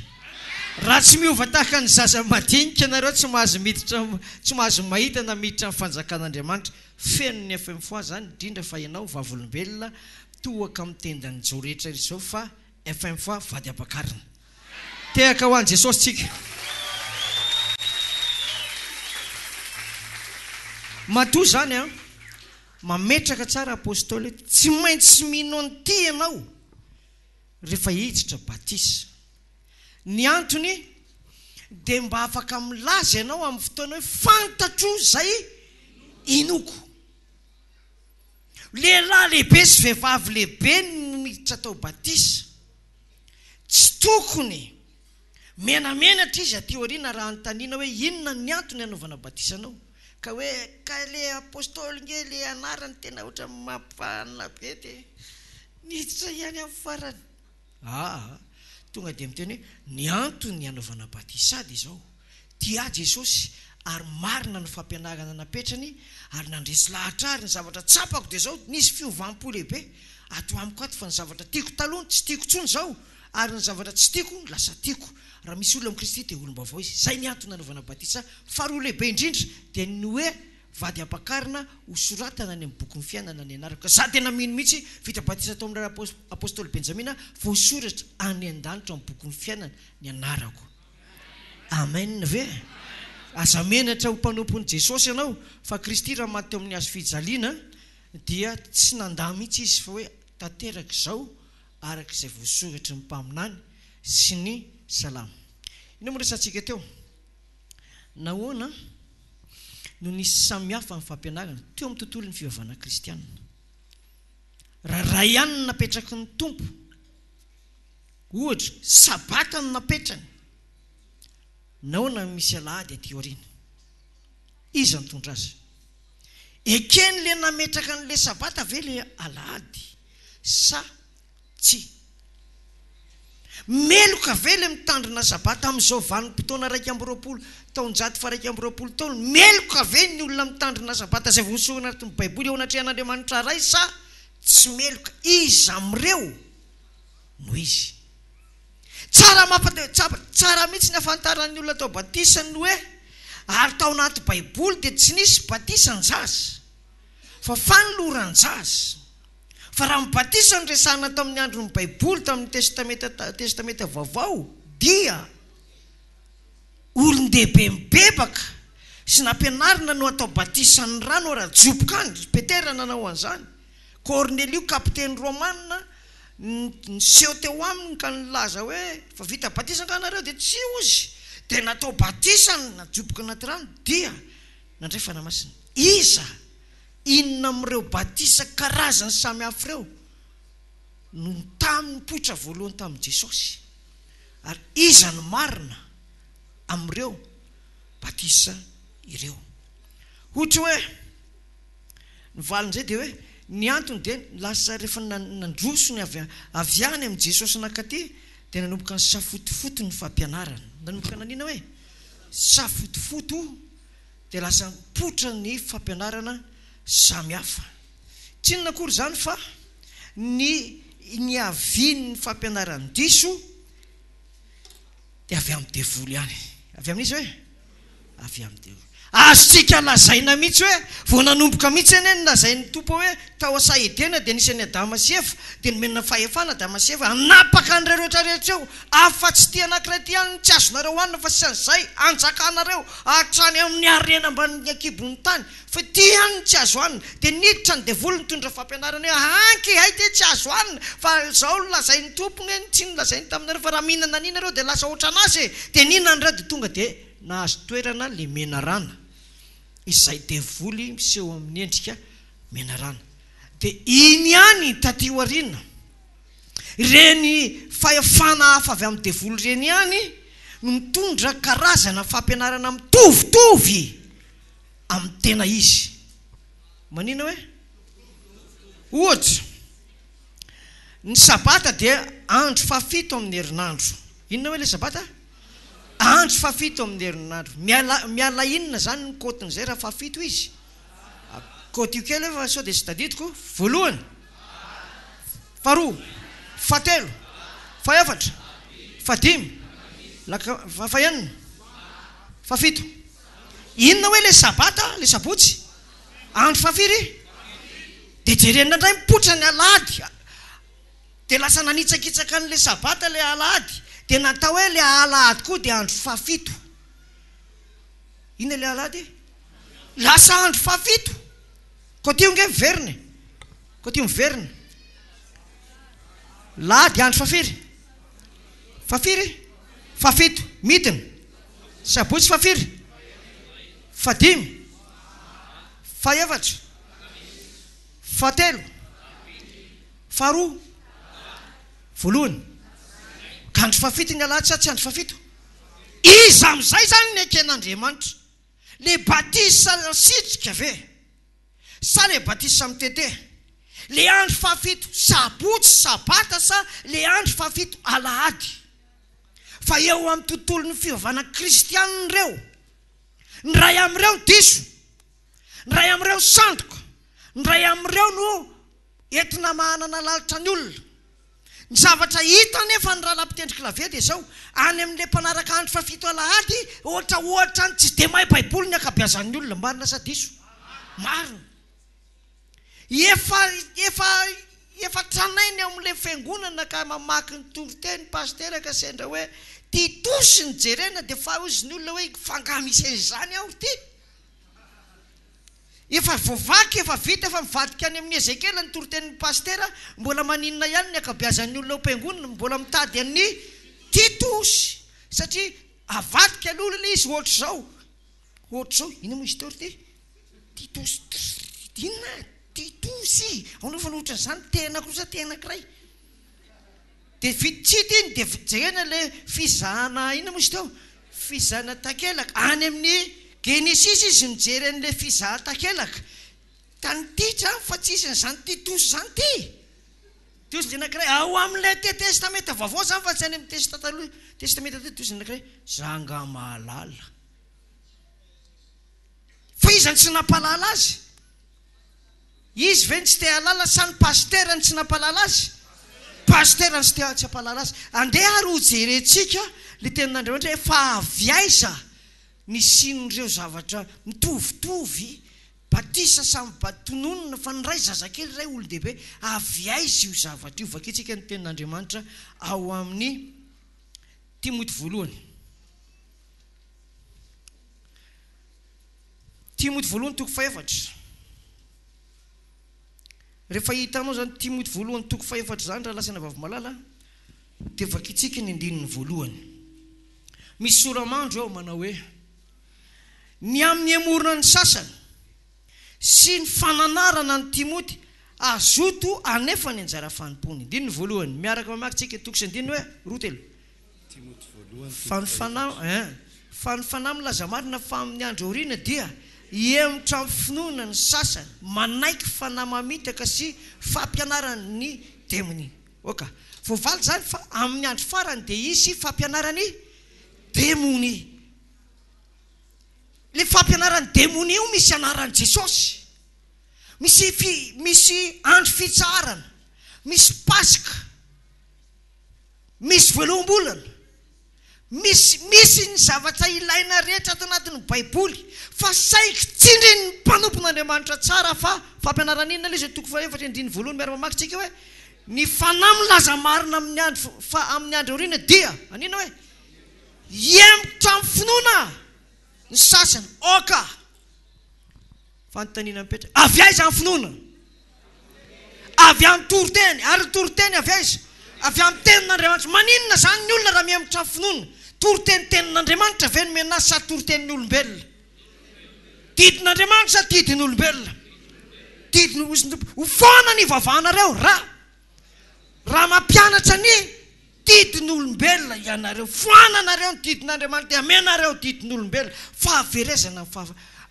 Raha tsy miova tahaka ny zaza madinika nareo tsy mahazo miditra tsy mahazo mahita na miditra amin'ny fanjakan'Andriamanitra. Feno ny FM zany indrindra fa ianao vavolombelona toaka amin'ny tendany zao rehetra izao fa FM vady ampakarina. Tehaka ho an'i Jesosy tsika. Matoa zany mametraka tsara apôstôly tsy maintsy mino an'ity ianao rehefa hiditra batisa. Ny antony dia mba afaka milaza ianao amin'ny fotoana hoe fantatro zay inoko. Lehilahy lehibe sy vehivavy lehibe no miditra atao batisa tsy tokony menamenatra izy aty aoriana raha anontaniana hoe inona ny antony anaovana batisa anao ka hoe ka le apôstôly nge le anarany tena ohatra mampanina be dia niditra ihany amin'ny farany. Tonga dia miteny hoe ny antony anaovana batisa dia izao tia Jesosy ary marina no fampianarana napetrany ary nandresy lahatra ary ny zavatra tsapako dia izao nisy fiovampo lehibe ato amiko ato fa ny zavatra tiako taloha tsy tiako tsony zao ary ny zavatra tsy tiako lasa tiako. Raha misy olona amin'ny Kristy dia olom-baovao izy. Zay ny antony anaovana batisa. Faharoa lehibe indrindra dia ny hoe vady ampakarina hosoratana any amin'ny boky ny fiainana ny anarako. Za tena mino mihitsy vita batisa tao amin'ny apôstôly Benjamina voasoratra any an-danitra amin'ny boky ny fiainana ny anarako. Amen ve? Aza menatra ho mpanompon'i Jesosy ianao fa Kristy raha maty teo amin'ny hazo fijaliana dia tsy nandà mihitsy izy fa hoe tanteraka izao araka izay voasoratra ny mpaminany sy ny salama. Ino mo resantsika teo? Nahoana no nisy samihafa amin'ny fampianarana teo amin'ny tontolon'ny fivavahana kristianina. Raha ihany no napetraky ny tompo ohatra sabata no napetrany nahoana misy alahady aty aoriana iza nitondra azy? Ekeny le nametraka an'le sabata ve le alahady sa tsy? Meloka ve le mitandrina sabata amin'izao vanim-potoana 220 taonjato fa 220 taona? Meloka ve ny olona mitandrina sabata izay voasorana anatin'ny Baiboly eo anatrehan'Andriamanitra ray sa tsy meloka? Iza amin'ireo no izy. Tsara mihitsy ny afantaran'ny olona atao batisa ny hoe ary tao anaty Baiboly dia tsy nisy batisa ny-jaza fa fanoloran-jaza. Fa raha mibatisa ny resahana tamin'ny andron'ny Baiboly tamin'ny testamenta vaovao dia olon-dehibe mibebaka sy nampianarina no atao batisa ny rano raha joboka any. Petera nanao an'izany Cornelio kapiteny Romanina niseho teo aminy ka nilaza hoe fa vita batisa kanareo dia tsy ozy dia natao batisany najoboka anaty rano dia nandray fanamasina iza inona amin'ireo batisa karazany samy hafa ireo no tamin'ny potra voalohany tamin'i Jesosy ary iza no marina amin'ireo batisa ireo ohatra hoe ny valin'izay dia hoe ny antony dia lasa rehefa nandroso ny avy any amin'i Jesosy nakaty dia nanomboka ny safotofoto ny fampianarana nanomboka nanina hoe safotofoto dia lasa mipotra ny fampianarana samy hafa tsy inona akory zany fa ny aviany fampianarany diso dia avy amin'ny devoly ihany avy amin'izy hoe avy amin'ny devoly azontsika lazaina mihitsy hoe vao nanomboka mihitsy eny nolazain'ny tompo hoe tao asaidena dia nisy any Adama sy Eva dia nomenina fahefana Adama sy Eva hanapaka an'ireo rehetrarehetra eo afa-tsy tia anankiray ty ihany tsy azonareo hanina fa sy an'izay anjakanareo hatrany amin'ny harena ambanin'ny akibon'ny tany fa ty ihany tsy azo hanina dia niditra ny devoly nitondra fampianarana hoe anky hay ty tsy azo hanina fa zao lazain'ny tompony eny tsy nolazainy taminareo fa raha mihinana ninareo dia lasa oatra anazy dia ninanareo dia tonga dia nahazo toerana le menarana izay devoly miseho amin'ny endrika menarana dia iny ihany taty aoriana reny fahefana hafa avy amin'ny devoly reny ihany no mitondra karazana fampianarana mitovitovy amin'ny tena izy manina hoe ohatra ny sabata dia andro fafito amin'ny herinandro inona hoe le sabata andro fafito amin'ny herinandro miala inona zany ny kotin'izay raha fafito izy koty io kely efa sao dia tsy tadidiko voalohany faharoa fahatelo fahaefatra fahadimy fahaenina fahafito inona hoe le sabata le sabotsy andro fafiry dia jerena indray mipotra ny alahady dia lasa nanitsakitsaka n'le sabata le alahady dia natao hoe le alahady koa dia andro fafito inona le alahady lasa andro fafito koty nge miverina koty miverina lahady andro fafiry fafito midina sabotsy fafiry fadimy fahaefatra fahatelo faharoa voalohany ka andro fafito ny alahady sa tsy andro fafito iza amin'izay zany ny eken'Andriamanitra le batisa sitrika ve sa le batisa mitete le andro fafito sabotsy sabata sa le andro fafito alahady fa eo amin'ny tontolo ny fivavahana kristianina ireo ny ray amin'ireo diso ny ray amin'ireo sandoka ny ray amin'ireo no entina mahanana lalitra ny olona ny zavatra hita nefa ny rahalam-pitendry klavia dia zao any amin'le mpanaraka andro fafito alahady ohatra ny tsy dia mahay baiboly ny akabeazan'ny olona marina sa diso marina efa tranainy amin'le fiangonana ka mamaky ny toriteny pastera ka sendra hoe titosy ny jerena dia fa ozy ny olona hoe fangamisenzany aho ty efa voavaky efa vita efa mivadika any amin'ny Ezekela ny toritenin'ny pastera mbola maninona ihany ny akabeazan'ny olona mpiangonana mbola mitady amin'ny titosy satria avadika aloha le izy ohatra zao ina moa izy tory ty titosy inona titosy aonafa nohatra n'izany tena kosa tenakiray dia vitsity iny dia jerena le fizahana ina moa izy teo fizahana takelaka any amin'ny Genesis izy mijery an'le fizaha takelaka tanititra fa tsy isy n'izany titosy zany ty titosy anankiray ao amin'ilay testamenta vaovao zany fa tsy any amin'ny testamenta titosy anankiray zanga mahalala fa izy ny tsy nampalala azy izy ve ny tsy te halala sa ny pastera ny tsy nampalala azy pastera ny tsy hampalala azy andeha ary ho jerentsika le tenin'Andriamanitra efa aviaiza ny sinon'ireo zavatra mitovitovy batisa samy batononona fa ny ray zazakely ray olon-dehibe aviaiza io zavatra io vakitsika ny tenin'Andriamanitra ao amin'ny Timoty voalohany Timoty voalohany toko faefatra rehefa hitanao zany Timoty voalohany toko 4 zany raha lasana vavy-malala dia vakitsika ny andininy voalohany. Misy soramandro ao manao hoe ny amin'ny amorona ny sasany sy ny fananarana ny Timoty azoto anefa ny anjara fanompony. Andininy voalohany miaraka mamakytsika toko sy andininy hoe rotelo fanofana milaza marina fa amin'ny andro aoriana dia hemotra amin'ny finoana ny sasany manaiky fanamamitaka sy fampianarany demony. Oka voavaly zany fa amin'ny andro farany dia isy fampianarany demony. Le fampianarany demony io misy anarany Jesosy, misy andro fitsarana, misy pasika, misy voaloham-bolana, misy ny zavatra ilaina rehetra ato anatin'ny baiboly fa saika tsindrin'ny mpanompon'Andriamanitra tsara fa fampianarana inona ilay izy toko 4 andininy voalohany miara mamakytsika hoe ny fanahy milaza marina amin'ny andro aoriana dia anina hoe hemotra amin'ny finoana ny sasany. Oka fanontaniana mipetra avy aiza amin'ny finoana? Avy amin'ny toroteny. Ary toroteny avy aiza? Avy amin'ny tenin'Andriamanitra. Maninona zany ny olona raha mihemotra amin'ny finoana? Toroteny tenin'Andriamanitra ve no mena sa toroteny olombelona? Didin'Andriamanitra sa didiny olombelona? Ho foana ny vavanareo raha mampianatra ny didiny olombelona ianareo. Foana nareo ny didin'Andriamanitra dia amenareo didiny olombelona. Fahaverezana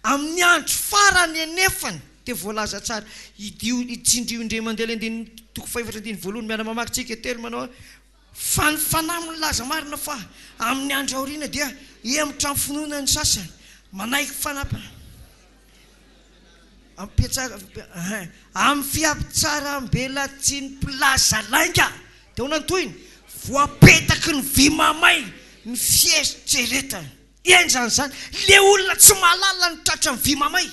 amin'ny andro farany anefany dia voalaza tsara itsindrio indray mandeha andininy toko 4 andininy voalohany miara mamakytsika telo manao fanahy milaza marina fa amin'ny andro aoriana dia hemotra amin'ny finoana ny sasany manaiky amin'ny fiampitsaram-bela tsy ny mpilaza lainga dia honantoiny voapetaky ny vy mamay ny fieritreretany. Enjany zany le olona tsy mahalala ny tratra ny vy mamay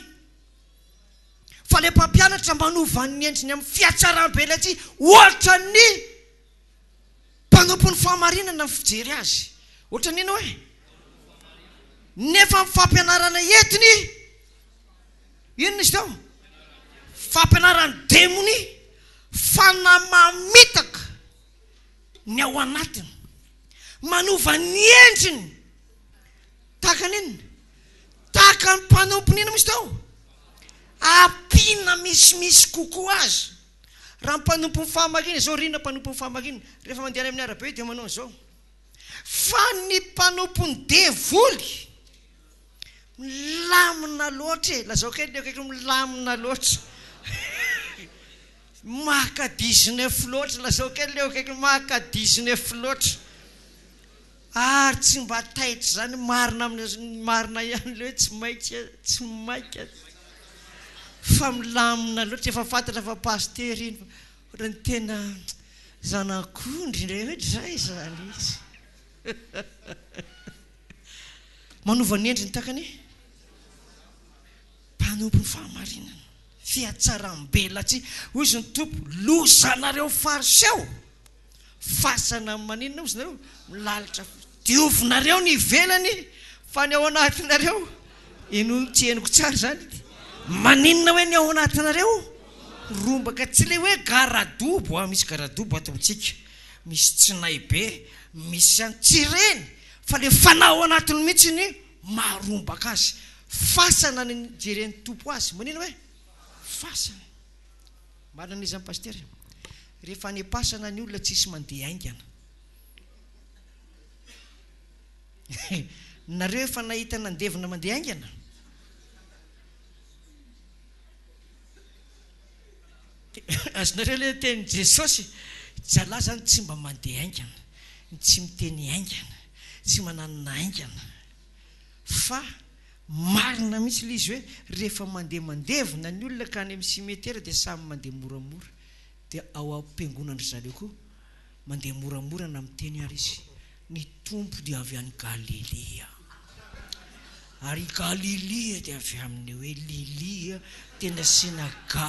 fa le mpampianatra manova ny endriny amin'ny fiatsaram-bela tsy ohatra ny mpanompon'ny fahamarinana ny fijery azy. Ohatra nina hoe nefa amin'ny fampianarana entiny inona izy tao? Fampianarany demony fanamamitaka ny ao anatiny manova ny endriny tahaka ninona? Tahaka ny mpanompony inona misy tao? Ampiana misimisy kokoa azy. Raha mpanompony fahamarinana zao rina mpanompony fahamarinana rehefa mandeha amin'ny arabe dia manao an'izao. Fa ny mpanompony devoly milamina loatra lazao kely akaiky milamina loatra maka 19 loatra lazao kely akaiky maka 19 loatra ary tsy mba taitra zany marina ihany le hoe tsy maika fa milamina loatra efa fantatra fa paster iny ohatra ny tena zanak'ondry indray hoe zay zany izy manova ny endriny takany mpanompony fahamarinana fiatsaram-bela tsy hoy izy ny tompo lozanareo fariseo fasana maninona ozy nareo milalitra diovinareo ny ivelany fa ny ao anatinareo ino tsy henoko tsara zany maninona hoe ny ao anatinareo rombaka tsy le hoe garadobo misy garadobo ataotsika misy tsinay be misy any tsy reny fa le fanao anatiny mihitsy ny marombaka azy fasana ny jeren'ny tompo azy manina hoe fasana marina n'izy amin'ny paster rehefa ny pasana ny olona tsisy mandeha aingana nareo efa nahita nandevina mandeha aingana azonareo le teny Jesosy jala zany tsy mba mandeha aingana tsy miteny aingana tsy mananona aingana fa marina mihitsy le izy hoe rehefa mandeha mandevina ny olona ka any amin'ny simetera dia samy mandeha moramora dia ao am-piangonandry zareo koa mandeha moramora na miteny ary izy ny tompo dia avy any Galilea ary Galilea dia avy amin'ny hoe Lilia tena Senaga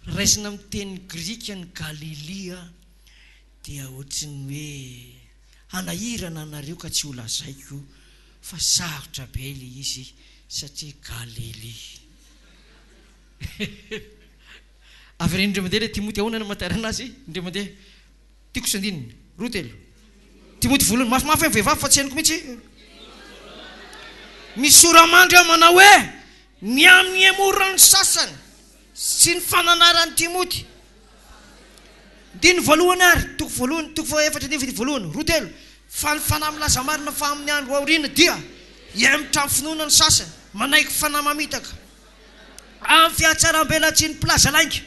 raisina miteny grika ny Galilea dia ohatrany hoe anahirana anareo ka tsy ho lazaiko fa sarotra be le izy satria Galily. Avy reny indray mandeha le Timoty ahoana no matarana azy indray mandeha tiako sandininy roa telo Timoty volony mafimafy amin'ny vehivavy fa tsy henoko mihitsy misy soramandry aho manao hoe ny amin'ny emorany sasany sy ny fananarany Timoty diny voalohany ary toko efatra ny voalohany roa telo fa ny fanahy milaza marina fa amin'ny andro aoriana dia hiaimitra amin'ny finoana ny sasany manaiky fanahy mamitaka amin'ny fiatsaram-belatsy ny plaza lainga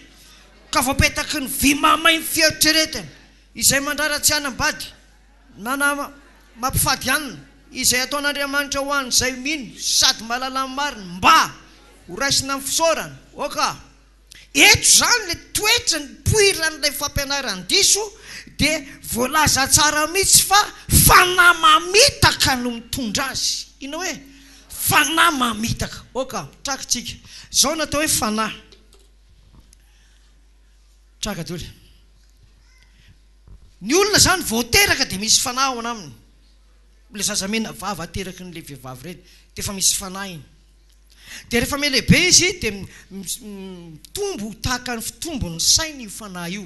ka voapetaky ny vy mamay ny fieritreretana izay mandraratsy any ambady nana mampifady anina izay ataon'Andriamanitra ho an'ny izay mino sady mahalala marina mba ho raisina amin'ny fisaorana oka eto zany le toetra ny poiran'ilay fampianarany diso dia voalaza tsara mihitsy fa fanahy mamitaka no mitondra azy ina hoe fanahy mamitaka oka trakitsika zao natao hoe fanahy traka doly ny olona zany voateraka dia misy fanahy ao anaminy le zazamena vava ateraky n'le vehivavy reny dia efa misy fanahy iny dia rehefa melehibe izy dia mitombo tahaka ny fitombon'ny sainy io fanahy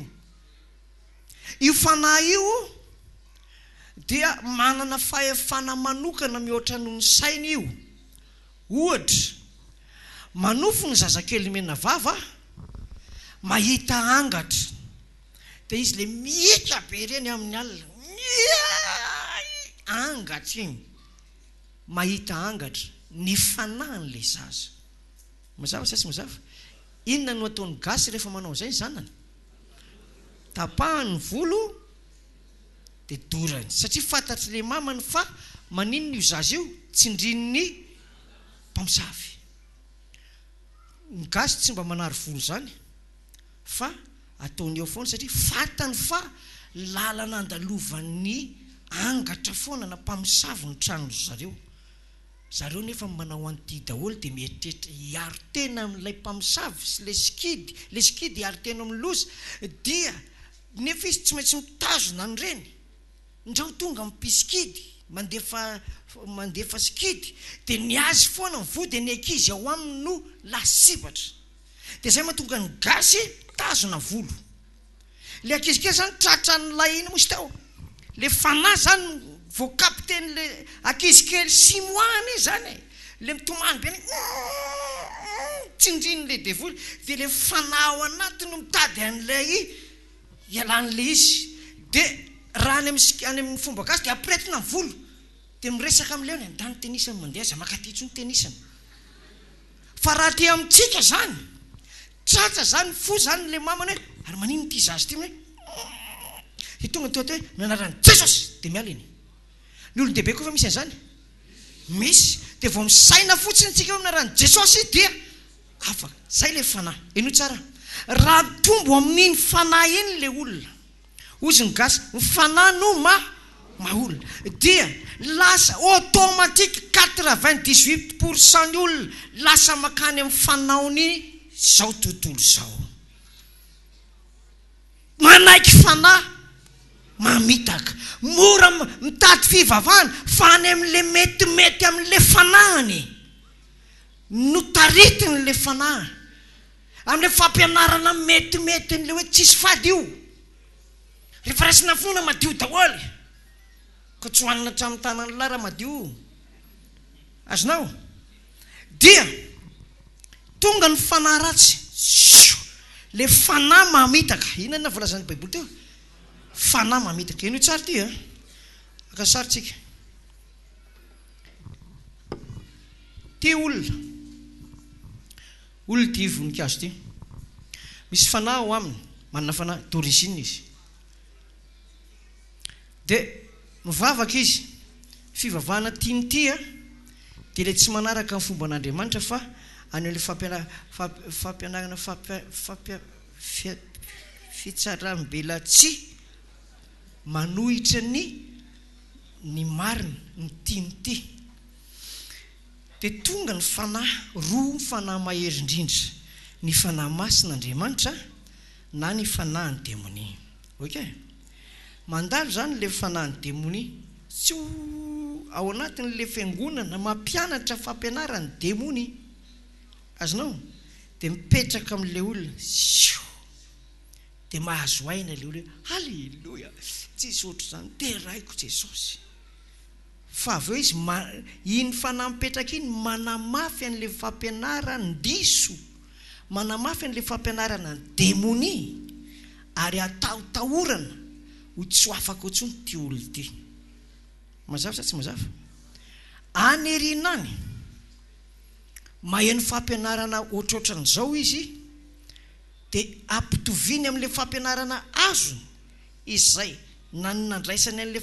io fanahy io dia manana fahefana manokana mihoatra noho ny sainy io ohatra manofo ny zazakely mena vava mahita angatra dia izy le mihika be reny amin'ny alina angatra iny mahita angatra ny fanahyn'le zaza mazava sy mazava inona no ataony gasy rehefa manao izay ny zanany tapahany volo dia dorany satria fantatry le mamany fa maninona io zaza io tsindrin'ny mpamosavy ny gasy tsy mba manary volo zany fa ataony eo foana satria fantany fa lalana andalovan'ny angatra foana na mpamosavy ny trano zareo nefa manao an'ity daholo dia mieritreritra hiaro tena amin'ilay mpamosavy sy le skidy hiaro tena amin'ny loza dia nefa izy tsy maintsy mitazona ny reny ndrao tonga mpiskidy mandefa skidy dia ny azy foana ny vody ny ankizy ao aminy no lasibatra dia zay mahatonga ny gasy tazona volo le ankizy kely zany tratran'ilay iny mosy tao le fanahy zany voakapiteny le ankizy kely simoany zany le mitomany be tsindriny le devoly dia le fanahy ao anatiny mitady an'ilay ialan'le izy dia raha any amin'ny fomba gasy dia apiretina ny volo dia miresaka amin'ilay ny andany tenisany mandeha za makatitso ny tenisany fa raha ty amintsika zany tratsa zany fo zany le mamany hoe ary manino ty zazy ty hoe tonga teo hoe mianarany Jesosy dia miala iny ny olon-dehibe koa fa misy an'izany misy dia vao misaina fotsiny tsika mianarany Jesosy dia afaka zay le fanahy eno tsara raha tombo amin'iny fanahy iny le olona ozy ny gasy ny fanahy no maolona dia lasa automatique 98% ny olona lasa makany amin'ny fanaony zao tontolo zao manaiky fanahy mamitaka mora mitady fivavahana fa any amin'le metimety amin'le fanahiny no taritiny le fanahy amin'le fampianarana metimety n'le hoe tsisy fady io rehefa raisina fonona madio daholy ka tsy hoanina hatramin'ny tanany lara madio azonao dia tonga ny fanahy ratsy le fanahy mamitaka inona na volazan'ny baiboly teo fanahy mamitaka ino tsara ty aka saritsika ty olona ty voninkazo ty misy fanahy ao aminy manana fanahy d'origine izy dia mivavaka izy fivavahana tiany ty dia le tsy manaraka ny fomba an'Andriamanitra fa any amin'le fampianarana fitsaram-belatsy manohitra ny marina ny tiany ty dia tonga ny fanahy roa ny fanahy mahery indrindra ny fanahy masin'Andriamanitra na ny fanahy ny demonia ok mandalo zany le fanahy ny demonia tsy ao anatin'le fiangonana mampianatra fampianarany demony azonao dia mipetraka amin'le olona dia mahazo aina le olona halleloia tsisy ohatr' izany teraiko Jesosy fa avy eo izy iny fanahy mipetraka iny manamafy an'le fampianarany diso manamafy an'le fampianarana ny demony ary ataotahorana ho tsy afaka otsony ty olona ty mazava sa tsy mazava anyerina any maheno fampianarana ohatrohatran'izao izy dia ampitoviany amin'le fampianarana azo izay nandraisany an'le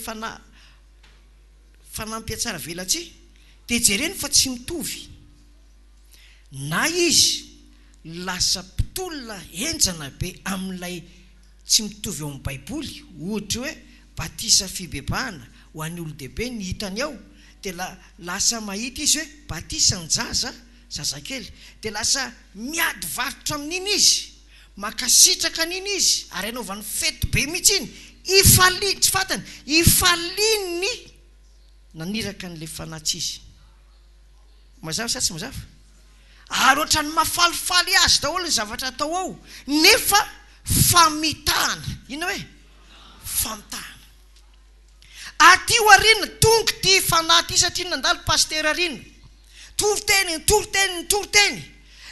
fanampiatsara velatsy dia jereny fa tsy mitovy na izy lasa mpitolona enjana be amin'ilay tsy mitovy eo amin'ny baiboly ohatra hoe batisa fibebahana ho an'ny olo-dehibe ny hitany ao dia lasa mahita izy hoe batisa ny zazakely dia lasa miady varotra amin'iny izy makasitraka an'iny izy ary anaovany fety be mihitsy iny tsy fatany ifalininy naniraka n'le fanatsy izy mazava sa tsy mazava ary ohatrany mafalifaly azy daholo ny zavatra atao ao nefa famitahana ina hoe famitahana aty arinona tonga ty fanahy ty satria nandalo pastera arina toriteny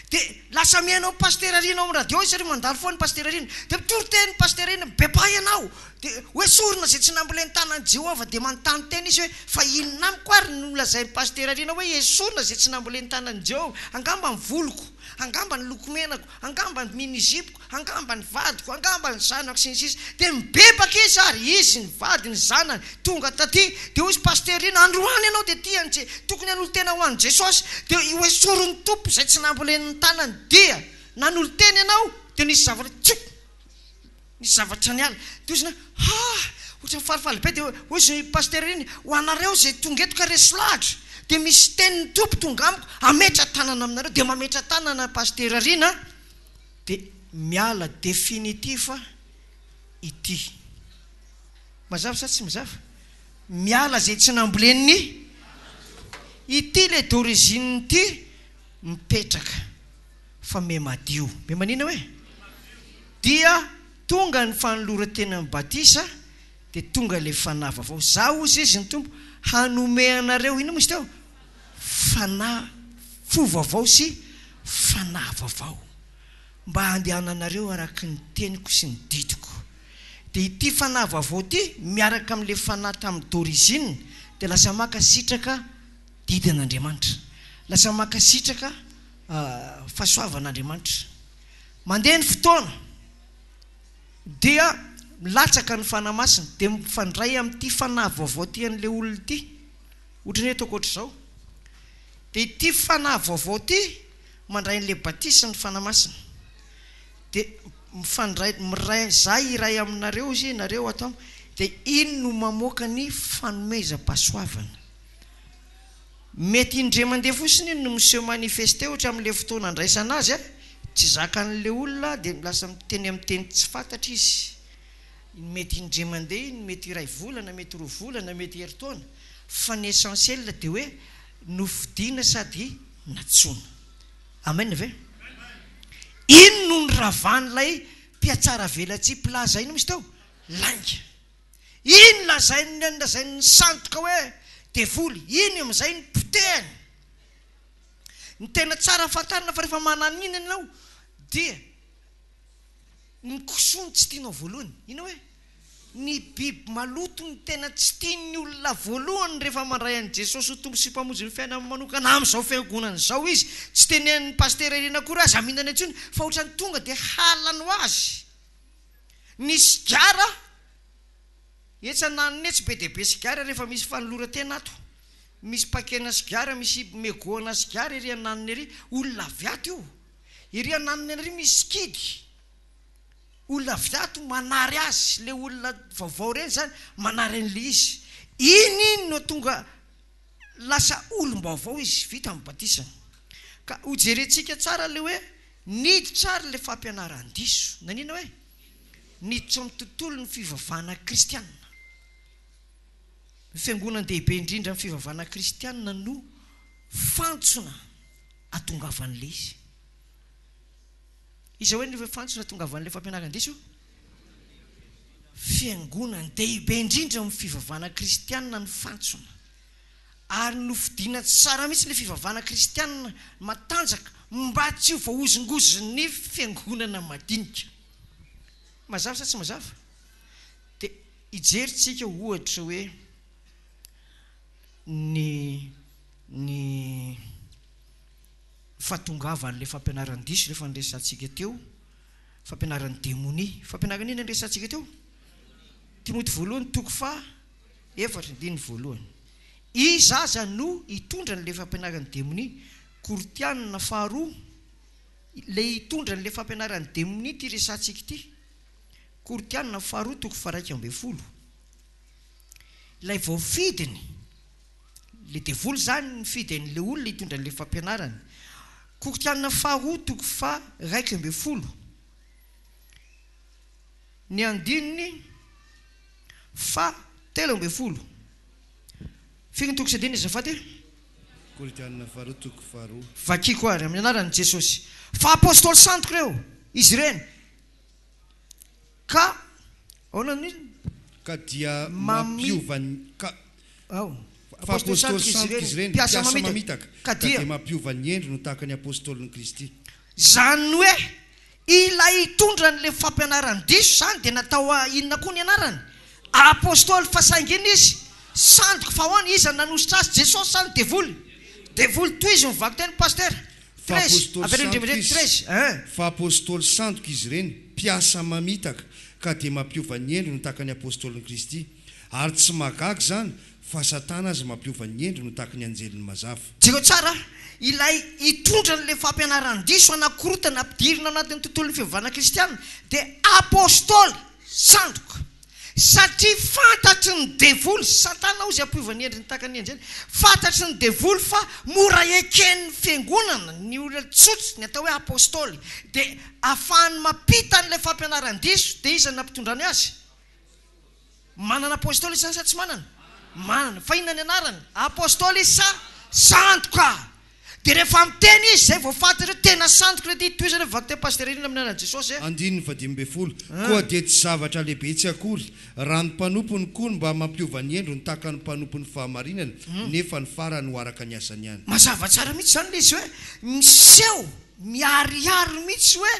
dia lasa mihainao pastera arina ao amin'ny radio izy satria mandalo foa ny pastera arina dia mitoriteny pastera arina bepa ianao dia hoe sorona zay tsy namboleny tanany Jehovah dia manontany teny izy hoe fa inona amiko ary nolazain'ny pastera arina hoe esorona zay tsy namboleny tanany Jehovah angamba ny voloko angamba ny lokomenako angamba ny minizipiko angamba ny vadiko angamba ny zanako sy ny sisa dia mibebaka izy ary izy ny vady ny zanany tonga taty dia hozy pastera ina androany ianao dia tiany tokony an'olo tena ho an'i Jesosy dia hoe sorony tompo zay tsy namboleny ny tanany dia nan'olo teny ianao dia nisy zavatra ny ala dia ozy ohatra falifaly be dia ozy pastera iny ho anareo zay tonga eto ka resy lahatra dia misy tenin'ny tompo tonga amiko ametra tanana aminareo dia mametra tanana pastera rina dia miala definitiva ity mazava sa tsy mazava miala zay tsy namboleniny ity le d'origine ity mipetraka fa memadio memanina hoe dia tonga ny fanolora-tena ny batisa dia tonga le fanahy vaovao za ozy izy ny tompo hanome anareo ino misy teo fanahy fo vaovao sy fanahy vaovao mba handehananareo araka ny teniko sy ny didiko dia ity fanahy vaovao ity miaraka amin'le fanahy tamin'ny d'origine dia lasa makasitraka didin'Andriamanitra lasa makasitraka fahasoavan'Andriamanitra mandeha ny fotoana dia milatsaka ny fanahy masina dia mifandray amin'ity fanahy vaovao ty an'le olona ity ohatrany hoe ataoko ohatr'izao dia ity fanahy vaovao ty mandray n'le batisa ny fanahy masina dia miray zay iray aminareo izy nareo atao dia iny no mamoaka ny fanomezam-pahasoavana mety indre mandeha fosiny iny no miseho manifeste ohatra amin'le fotoana andraisana azy tsy zakan'le olona dia lasa miteny amin'ny teny tsy fantatra izy mety indre mandeha iny mety iray volana mety roa volana mety heritaona fa ny essentiel dia hoe nofidiana sady natsona amen ve iny no ny ravan'ilay mpiatsara velatsy plaza iny misy teo lainga iny lazainy sandoka hoe devoly iny amin'izay ny potehany ny tena tsara fantarina fa rehefa manana iny ianao dia ny kosony tsy tianao voalohany ina hoe ny biby maloto ny tena tsy tiany olona voalohany rehefa mandray an'i Jesosy ho tombo sy mpamonjy ny fiainana manokana amin'izao fiangonana izao izy tsy tenean'ny pastera irena kory azy aminana intsony fa ohatrany tonga dia halany ho azy ny sigara etsananiny etsy be dia be sigara rehefa misy fanolora-tena ato misy pakena sigara misy megoana sigara ery ananiny ery olona viato io ery ananiny ery misy skidy olona viato manary azy le olona vaovao reny zany manary an'le izy iny no tonga lasa olom-baovao izy vita amin'ny batisana ka hojerentsika tsara le hoe niditra tsara le fampianaran-diso nanina hoe niditra amin'ny tontolo ny fivavahana kristianina fiangonana dehibe indrindra amin'ny fivavahana kristianina no fantsona atongavan'ilay izy. Iza hoe ny fantsona atongavan'ilay fampianarana diso? Fiangonana dehibe indrindra amin'ny fivavahana kristianina no fantsona. Ary nofidiana tsara mihitsy ilay fivavahana kristianina matanjaka mba tsy ho voahozongozon'ny fiangonana madinika. Mazava sa tsy mazava? Dia ijeritsika ohatra hoe ny fahatongavan'ilay fampianaran-diso rehefa nresantsika teo, fampianaran'ny démonie, fampianarana iny nresantsika teo? Timoty voalohany toko 4:4. Izaza no hitondra n'ilay fampianaran'ny démonie. Kortianina 2 ilay hitondra n'ilay fampianaran'ny démonie ty resantsika ity. Kortianina 2 toko 1:10. Ilay voafidiny, le devoly zany ny fidin'ilay olona hitondra n'ilay fampianarana. Kortianina 2 toko 1:10. Ny andininy 13:10. Firy toko sadiny zafady? Kortianina 2 toko 2. Vakiko ary amin'ny anaran'i Jesosy. Fa apôstôly santo ireo izy ireny. Ka ahoana ny ka dia mampiovany fa apôstôly santo izy ireny piasa mamitaka ka dia mampiovany endro no tahaka ny apôstôlin'i Kristy. Zany hoe ilay hitondra n'ilay fampianaran-diso zany dia natao inona koa ny anarany? Apôstôly fa saingina izy sandoka fa hoany izy nanositra azy Jesosy zany devoly. Devoly toy izy mivaky teny paster. Fa apôstôly sandoka izy ireny piasa mamitaka ka dia mampiovany endro no tahaka ny apôstôlin'i Kristy. Ary tsy magaga zany fa Satana azy mampiovany endro no tahaka ny anjeliny mazava. Jeko tsara, ilay hitondra n'ilay fampianaran-diso anakorotana ampidirina anatin'ny tontolon'ny fivavahana kristianina dia apôstôly sandoka. Satria fantatry ny devoly, Satana ozy ampiovany endriny tahaka ny anjely. Fantatry ny devoly fa mora eken'ny fiangonana ny olona tsotra ny atao hoe apôstôly dia ahafahany mampita n'ilay fampianaran-diso dia iza nampitondrany azy? Manana apôstôly izany sa tsy manana? Manana. Fa inona ny anarany? Apôstôly sa sandoka. Dia rehefa miteny izy zay vao fantatra tena sandoka ilay ty toizana vaky te paster iny amin'ny anaran'i Jesosy. Andininy 12. Koa dia tsy zavatra lehibe tsy akory raha ny mpanompony koa mba mampiovany endro ny tahaka ny mpanompony fahamarinana nefa ny farany ho araka ny asany ihany. Mazava tsara mihitsy zany ilay izy hoe miseho miariary mihitsy hoe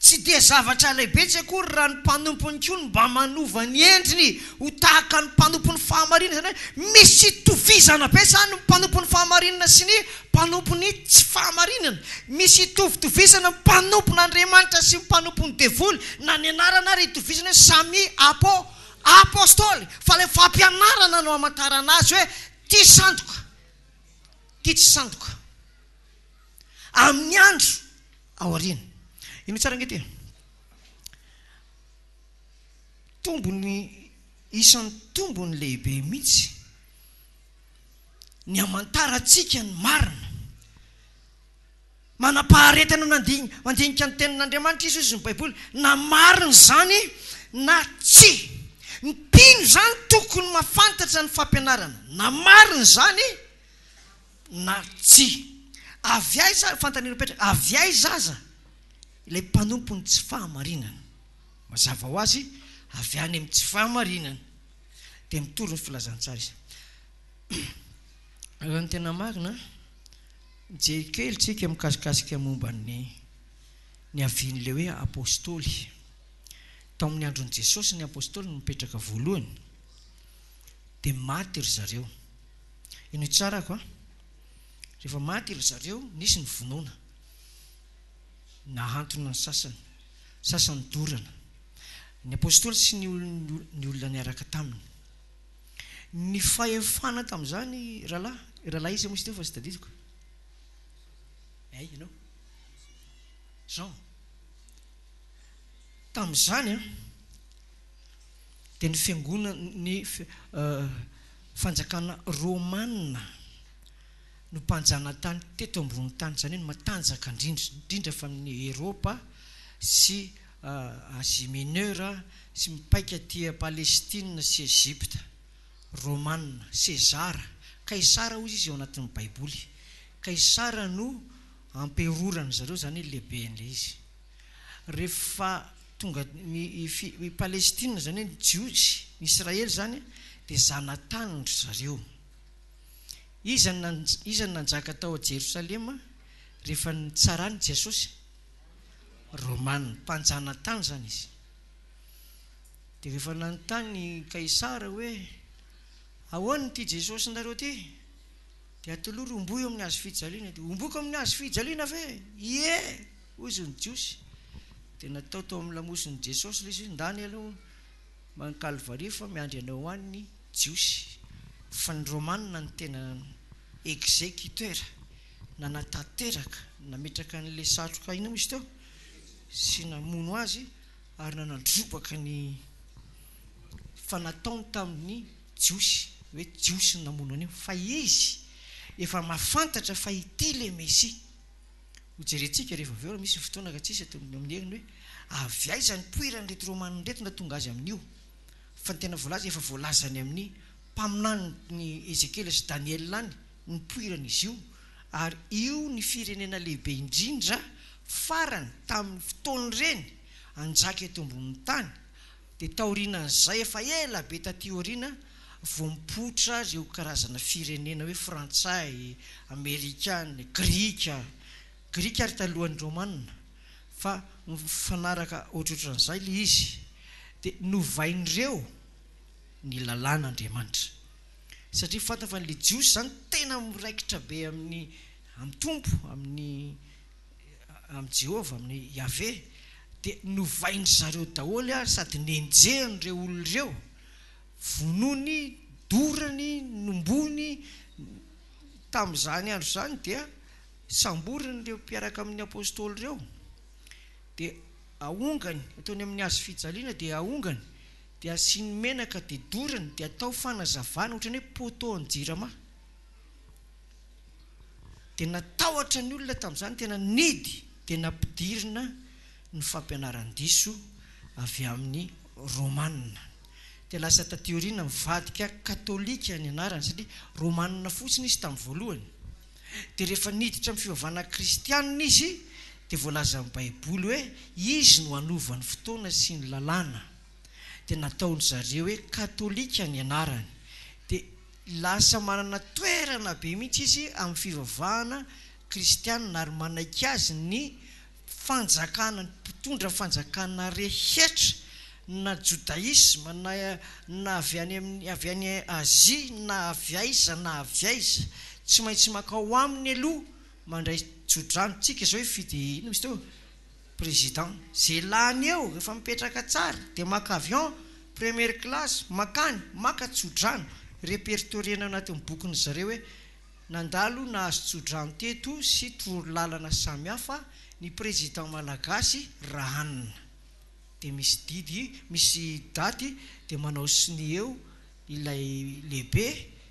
tsy dia zavatra lehibe tsy akory raha ny mpanompony koa mba manovany endriny ho tahaka ny mpanompony fahamarinana. Zany hoe misy tovizana be zany ny mpanompony fahamarinana sy ny mpanompony tsy fahamarinana. Misy tovizana mpanompony Andriamanitra sy mpanompony devoly na ny anarana ary tovizana samy apôstôly. Fa le fampianarana no amantarana azy hoe ty sandoka, ty tsy sandoka amin'ny andro aoriana. Ino tsara ngety? Tombony isan'ny tombony lehibe mihitsy ny amantarantsika ny marina. Manapaharetana mandinika ny tenin'Andriamanitra izy ny Baiboly na marina zany na tsy. Mpino zany tokony mafantatra ny fampianarana na marina zany na tsy. Avy aiza fantanina petraka? Avy aiza zaza ilay mpanompony tsy fahamarinana? Mazava ho azy avy any amin'ny tsy fahamarinana dia mitory ny filazantsara izy. Raha ny tena marina jery kely tsika mikasikasika momba ny avian'ilay hoe apôstôly. Tao amin'ny andron'i Jesosy ny apôstôly mipetraka voalohany dia maty ry zareo. Ino tsara ko? Rehefa maty ry zareo nisy ny vonoana. Nahantona ny sasany dorana. Ny apôstôly sy ny olona niaraka taminy. Ny fahefana tamin'izany rahalahy izy moa sy teo fa sy tadidiko. Ianao? Jean. Tamin'izany dia ny fiangonana ny fanjakana Romanina no mpanjana tany teto ambony tany, zany hoe matanjaka indrindra fa amin'ny Eropa sy Asie Mineura sy mipaika tia Palestina sy Egypta. Romanina, Sezara, Kaisara ozy izy eo anatin'ny Baiboly. Kaisara no amperorana zareo zany lehiben'ilay izy. Rehefa tonga ny Palestina zany ny Jiosy, ny Israely zany dia zanatany zareo. Iza nanjaka tao a Jerosalema rehefa nitsarany Jesosy? Romanina, mpanjanatany zany izy. Dia rehefa nanontany Kaisara hoe ahoana ty Jesosy nareo ty? Dia atolory omboy eo amin'ny hazo fijaliana. Dia omboko amin'ny hazo fijaliana ve? Ie, hoy izy ny Jiosy. Dia natao tao amin'ny lamosiny Jesosy ilay izy, ndany aloha mankalvaria fa miandry anao any Jiosy. Fa ny Romanina ny tena exécuteur, nanatanteraka, nametraka an'ilay satroka ina misy teo sy namono azy ary nanandrobaka ny fanataony tamin'ny Jiosy, hoe Jiosy namono an'io. Fa izy efa mahafantatra fa ity le Mesia. Hojerentsika rehefa avy misy fotoana ka tsisy atao amin'ny heriny hoe avy aiza ny poirany reto Romanina reto natonga azy amin'io. Fa ny tena voalaza efa voalazany amin'ny mpaminany ny Ezekela sy Daniela any ny poirany izy io, ary io ny firenena lehibe indrindra farany tamin'ny fotoany reny anjaka eto ambonin'ny tany. Dia taorinan'izay efa ela be taty aoriana vao mipoitra ireo karazana firenena hoe frantsay, amerikana, grika ary talohan'ny Romanina, fa mifanaraka ohatrohatran'izay le izy. Dia novain'ireo ny lalàn'Andriamanitra, satria fantany fa n'ilay Jiosy zany tena miraikitra be amin'ny tompo, amin'ny Jehovah, amin'ny Yahvé. Dia novainy zareo daholo sady nenjehan'ireo olon'ireo, vonony, dorany, nombony tamin'izany andro zany. Dia samboriny ireo mpiaraka amin'ny apôstôly ireo, dia aongany ataony amin'ny hazo fijaliana, dia aongany dia asiany menaka, dia dorany, dia atao fanazavana ohatrany hoe poteau jirama. Dia natahotra ny olona tamin'izany, tena nidy, dia nampidirina ny fampianaran-diso avy amin'ny Romanina. Dia lasa taty aoriana mivadika katolika ny anarany, satria Romanina fotsiny izy tamin'ny voalohany. Dia rehefa niditra amin'ny fivavahana kristianina izy, dia voalaza amin'ny Baiboly hoe izy no hanovany fotoana sy ny lalàna. Dia nataony zareo hoe katolika ny anarany. Dia lasa manana toerana be mihitsy izy amin'ny fivavahana kristianina, ary manaiky azy ny fanjakana, ny mpitondra fanjakana rehetra, na judaisme na avy any Azia, na avy aiza na avy aiza, tsy maintsy makao aminy aloha mandray tsodrano. Tsika zao hoe fidy ino misy teo président, zay lany eo rehefa mipetraka tsara dia maka avion première classe, makany maka tsodrano, répertoriena anatin'ny bokiny zareo hoe nandalo nahazo tsodrano teto sy torolalana samihafa ny président malagasy Rahanina. Dia misy didy, misy daty, dia manao siny eo ilay lehibe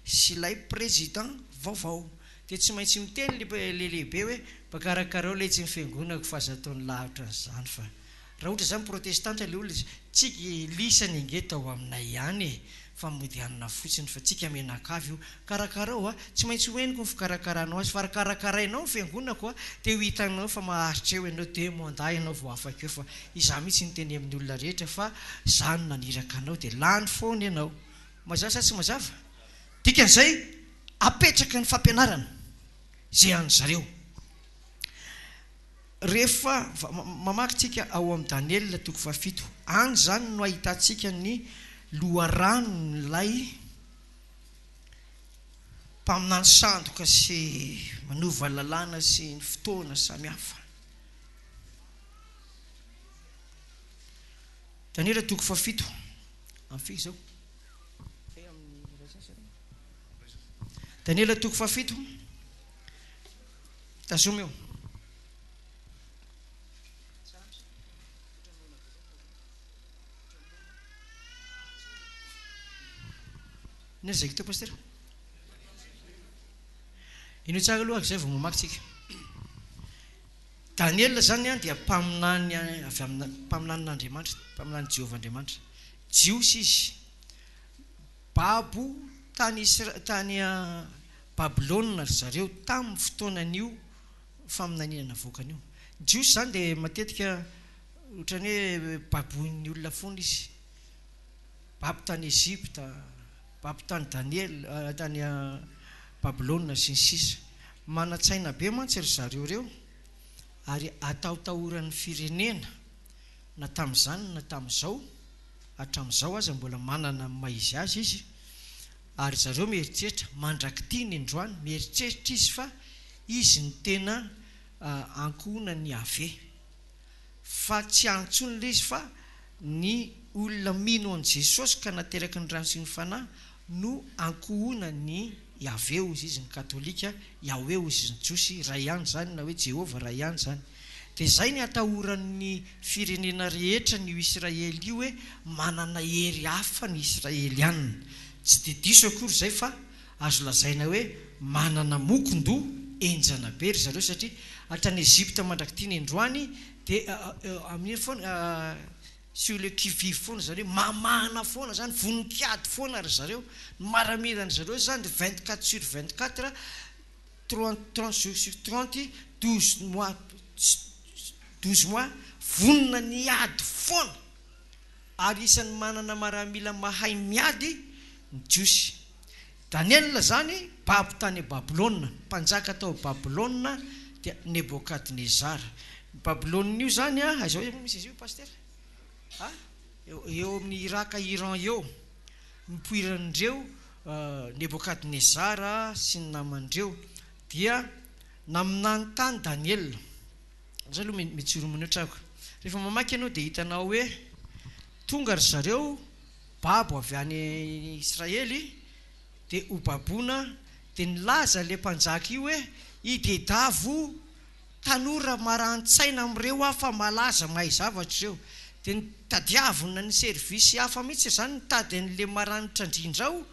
sy ilay président vaovao. Dia tsy maintsy miteny le lehibe hoe mpakarakarao ilay tsy ny fiangonako fa aza ataony lahatra n'izany. Fa raha ohatra zany protestanta le olona, tsika lisany angeta ao aminay ihany fa modianina fotsiny, fa tsika menakavy io karakarao tsy maintsy hoeniko ny fikarakaranao azy, fa raha karakarainao ny fiangonako dia ho hitanao fa maharitra eo ianao, dia mandaa ianao vao afaka eo. Fa izaho mihitsy niteny amin'ny olona rehetra fa zany naniraka anao dia lany foana ianao. Mazava sa tsy mazava? Dikan'izay apetraka ny fampianarana zay any zareo. Rehefa mamaky tsika ao amin'ny Daniel toko 7, any zany no ahitantsika ny loharanon'ilay mpaminany sandoka sy manova lalàna sy ny fotoana samihafa. Daniel toko 7 am'fiky zao. Daniel toko 7 tazoma eo. Ina zay kitao pasteur? Ino tsara aloha zay vao mamaky tsika. Daniel zany dia mpaminany avy amin'ny mpaminan'Andriamanitra, mpaminany Jehovah Andriamanitra. Jiosy izy, babo tany Babilôna ry zareo tamin'ny fotoanan'io faminaniana voakan'io. Jiosy zany dia matetika ohatrany hoe baboin'ny olona foana izy. Babo tany Ezipta, babo tany Daniel, tany Babilôna sy ny sisa. Manan-tsaina be mantsy ry zareo reo ary atahotahoran'ny firenena na tamin'izany na tamin'izao, hatramin'izao aza mbola manana maizy azy izy. Ary zareo mieritreritra mandrakity ny androany, mieritreritra izy fa izy ny tena ankohona ny ave, fa tsy antsony le izy fa ny olona mino an' Jesosy ka nateraka ny rano sy ny fanahy no ankohona ny Yahvé izy ny katolika, Yahvé izy ny Jiosy, ray ihany zany na hoe Jehova ray ihany zany. Dia zay ny atahoran'ny firenena rehetra ny Israely io hoe manana hery hafa ny Israelianina. Tsy dia diso akory zay fa azo lazaina hoe manana mokondo enjana be ry zareo, satria hatrany Ezipta mandrakity ny androany dia amin'ny foana sur le qui-vive foana zareo, mamana foana zany, voninkiady foana ry zareo. Maramirany zareo zany de 24 sur 24, 30 jours sur 30, 12 mois vonina ny ady foana. Ary isan'ny manana maramila mahay miady ny Jiosy. Daniel zany babo tany Babilôna, mpanjaka tao Babilôna dia Nebokadnezara. Babilôna io zany azo hoe misy izy io pasteur? Eo amin'ny Iraka, Iran eo mipoiran'ireo Nebokadnezara sy ny namandreo dia naminany tany Daniel. Zay aloha mitsiromony trako. Rehefa mamaky ianao dia hitanao hoe tonga ry zareo babo avy any Israely dia ho baboina, dia nilaza le mpanjaka io hoe idedavo tanora marantsaina amin'ireo hafa malaza mahay zavatra ireo. Dia nitadiavina ny servisy hafa mihitsy zany, nitady an'le maranitra indrindrao.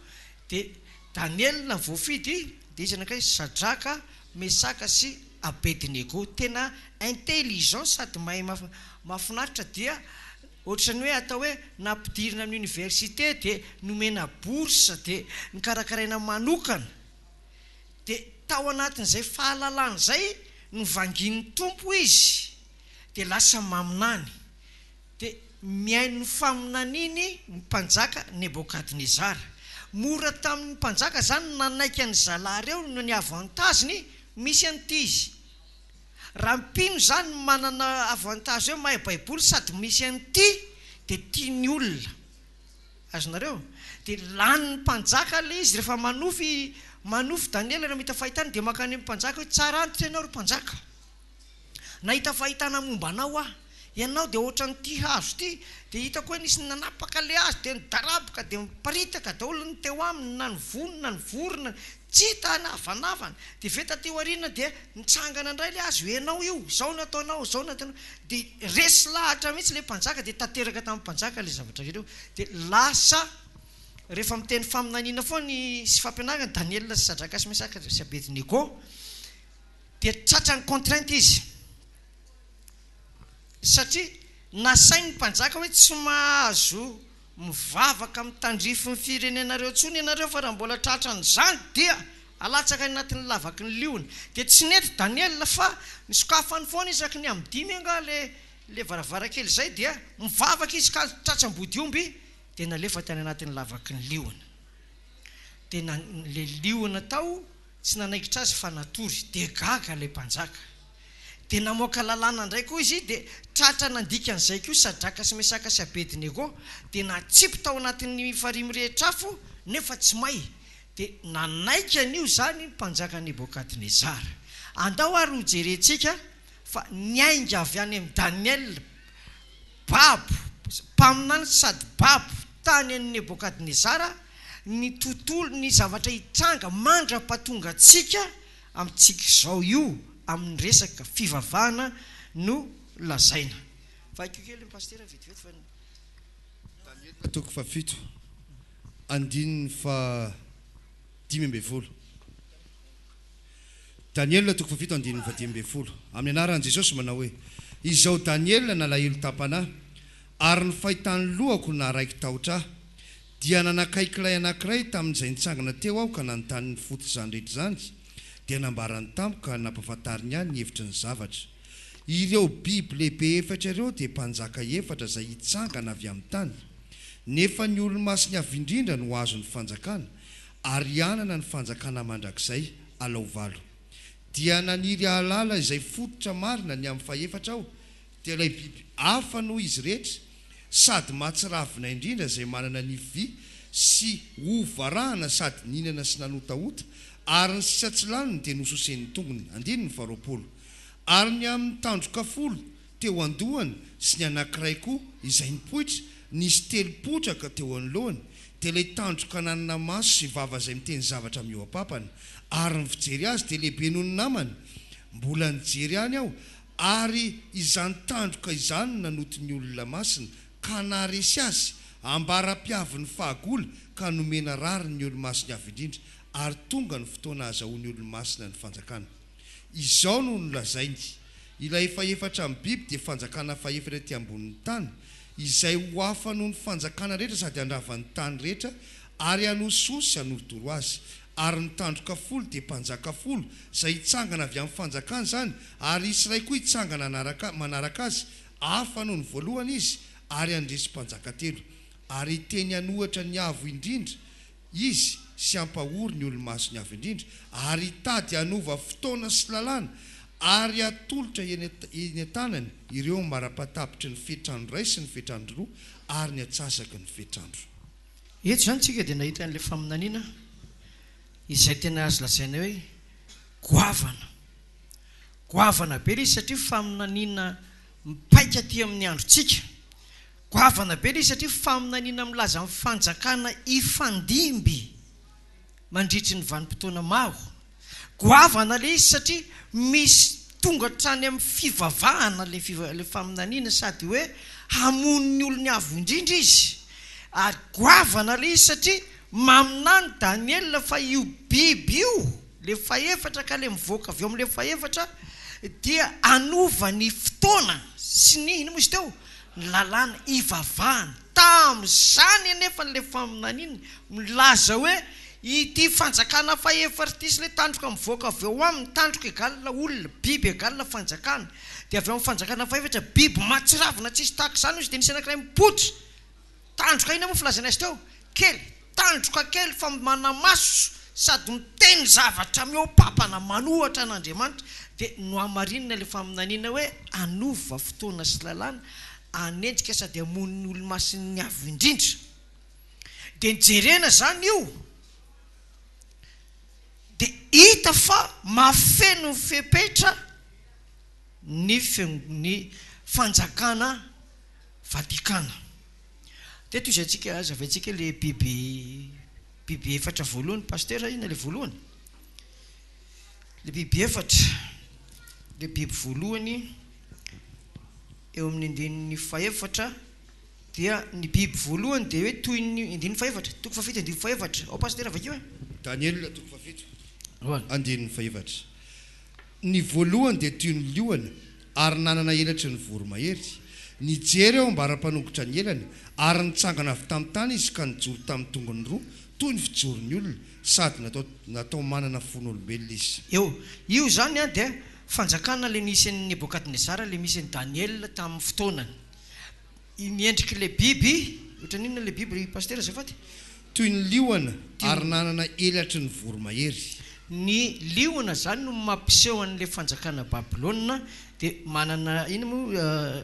Dia Daniel voafidy dia izy anakay Sadraka, Mesaka sy Abednego, tena intelligent sady mahay mahafinaritra. Dia ohatrany hoe atao hoe nampidirina amin'ny université dia nomena bourse dia nikarakaraina manokana. Dia tao anatin'izay fahalalana zay no vangin'ny tompo izy dia lasa maminany. Dia miaino faminaniny ny mpanjaka Nebokadnezara. Mora tamin'ny mpanjaka zany nanaiky ny zalareo no ny avantageny misy an'ity izy. Raha mpino zany manana avantage hoe mahay baiboly sady misy an'ity dia tiany olona. Azonareo? Dia lanin'ny mpanjaka le izy rehefa manofy Daniel raha mahita fahitana dia makany mpanjaka hoe tsara antitra ianao ry mpanjaka, nahita fahitana momba anao ianao dia ohatran'ity hazo ity, dia hitako hoe nisy nanapaka le azy dia nidarabaka dia miparitaka daholo ny teo aminy, na ny vonona ny vorona, tsy hita navanavana. Dia veta teo aoriana dia nitsangana indray le azy, ianao io zao nataonao, zao nataonao. Dia resy lahatra mihitsy le mpanjaka dia tanteraka tamin'ny mpanjaka le zavatra ireo. Dia lasa rehefa miteny faminaniana foana sy fampianarana Daniel sy Sadraka sy Mesaka sy Abednego dia tratrany contrainte izy, satria nasainy mpanjaka hoe tsy mahazo mivavaka amin'ny tandrifin'ny firenenareo tsony ianareo, fa raha mbola tratran'izany dia alatsaka anatin'ny lavaky ny liona. Dia tsy nety Daniel fa nisokafany foana izy raky ny amin'ny 5 anga le varavarakely zay, dia mivavaka izy ka tratrambody omby dia nalefa tany anatin'ny lavaky ny liona. Dia le liona tao tsy nanaikitra azy fa natory, dia gaga le mpanjaka. Dia namoaka lalàna indray koa izy dia tratra nandika an'izay koa Sadraka sy Mesaka sy Abednego, dia natsipy tao anatin'ny farimy rehetra afo nefa tsy may. Dia nanaika an'io zany mpanjaka Nebokadnezara. Andao ary ho jerentsika fa niainga avy any amin'ny Daniel, babo mpaminany sady babo tany an'ny Nebokadnezara, ny tontolo ny zavatra hitranga mandra-pahatongatsika amintsika izao io amin'ny resaka fivavahana no lazaina. Fa kely pasteur vetivety fa Daniel toko fa 7 andininy fa 10 Daniel toko fa 7 andininy fa 10 amin'ny anaran'i Jesosy manao hoe izao Daniel nalahelo tapana ary ny fahitany lohako na raiky tahotra dia nanakaikilay anankiray tamin'izay nitsangana teo aho ka nanontany ny foto izany rehetra izany dia nambarany tamiko ka nampahafantariny ihany ny hevitry ny zavatra. Ireo biby lehibe efatra ireo dia mpanjaka efatra izay hitsangana avy amin'ny tany. Nefa ny olo-masiny avy indrindra no azo ny fanjakana, ary anana ny fanjakana mandrakizay alao valo. Dia naniry ahalala izay fototra marina ny amin'ny faefatra aho, dia ilay biby hafa noho izy rehetra, sady matsiravina indrindra izay manana ny vy sy hovarahana sady ninana sy nanotaota, ary ny sisa tsy laniny dia nososen'ny tongony. 12. Ary ny amin'ny tandroka folo teo andohany sy ny anankiray koa izay nipoitra, nisy 3 potraka teo anoloany, dia ilay tandroka nanana maso sy vava izay miteny zavatra amin'ny eo ampapany, ary ny fijery azy dia lehibe noho ny namany. Mbola nijery any aho, ary izany tandroka izany nanoto ny olona masina ka naharesy azy ambara-piavy ny fahagola ka nomena rary ny olo-masina avy indrindra, ary tonga ny fotoana azahoany olo-masina ny fanjakana. Izao no nolazainy ilay faefatra amin'ny biby dia fanjakana faefatra ety ambonin'ny tany, izay ho hafa noho ny fanjakana rehetra sady andravan'ny tany rehetra, ary hanososy hanorotoro azy. Ary ny tandroka folo dia mpanjaka folo izay hitsangana avy amin'ny fanjakana izany, ary isy iray koa hitsangana manaraka azy, hafa noho ny voalohany izy, ary andresy mpanjaka 3. Ary teny hanohatra ny avo indrindra izy sy hampahory ny olo-maso ny avo indrindra, ary tady hanova fotoana sy lalàna, ary atolotra eny an-tanany ireo mara-patapitra ny fetrandro ray sy ny fetrandro roa, ary ny atsasaky ny fetrandro. Eto zany tsika dia nahita n'ilay faminaniana izay tena azo lazaina hoe goavana be ilay izy satria faminaniana mipaika aty amin'ny androntsika. Goavana be ilay izy satria faminaniana milaza amin'ny fanjakana ifandimby mandritry ny vanim-potoana maro. Goavana ilay izy satria misy tonga trany amin'ny fivavahana ilay faminaniana, sady hoe hamono ny olony avo indrindra izy. Ary goavana ilay izy satria maminany Daniel fa io biby io le faefatra ka le mivoaka avy eo amin'le faefatra dia anova ny fotoana sy ny ino moa izy teo ny lalàna ivavahana tamin'izany anefa n'le faminaniana milaza hoe ity fanjakana faefatra ity sy le tandroka mivoaka avy eo amin'ny tandroka egalina olona, biby egalina fanjakana, dia avy eo amin'ny fanjakana faefatra biby matsiravina tsisy tahaka izany izy dia nisy anankiray mipotra. Tandroka ina moa filazana azy teo kely, tandroka kely fa manamaso sady miteny zavatra miopapana manohatra an'Andriamanitra, dia no amarinina le faminaniana hoe anova fotoana sy lalàna, anenjika sady hamono ny olo-masiny avo indrindra. Dia nijerena zany io dia hita fa mafeno fepetra ny fanjakana Vatikana. Teto izy antsika azavaintsika le biby efatra voalohany, pasteur ina le voalohany. Le biby efatra, le biby voalohany eo amin'ny andininy faefatra, dia ny biby voalohany dia hoe toy ny andininy faefatra, toko fafito andininy faefatra. Ao pasteur avakeo Daniel toko fafito andininy faefatra. Ny voalohany dia toy ny liona ary nanana elatry ny voromahery. Nijery eo ambara-panongotra ny elany, ary nitsangana avy tamin'ny tany izy ka nijoro tamin'ny tongony roa toy ny fijoron'ny olona, sady natao manana fon'olombelona izy. Io zany a dia fanjakana le nisy an'ny Nebukadnezara, le misy an'ny Daniel tamin'ny fotoanany. Miendriky le biby, ohatra n'inona le biby pasteur azafady? Toy ny liona ary nanana elatry ny voromahery. Ny liona zany no mampiseho an'le fanjakana Babilôna, dia manana ino moa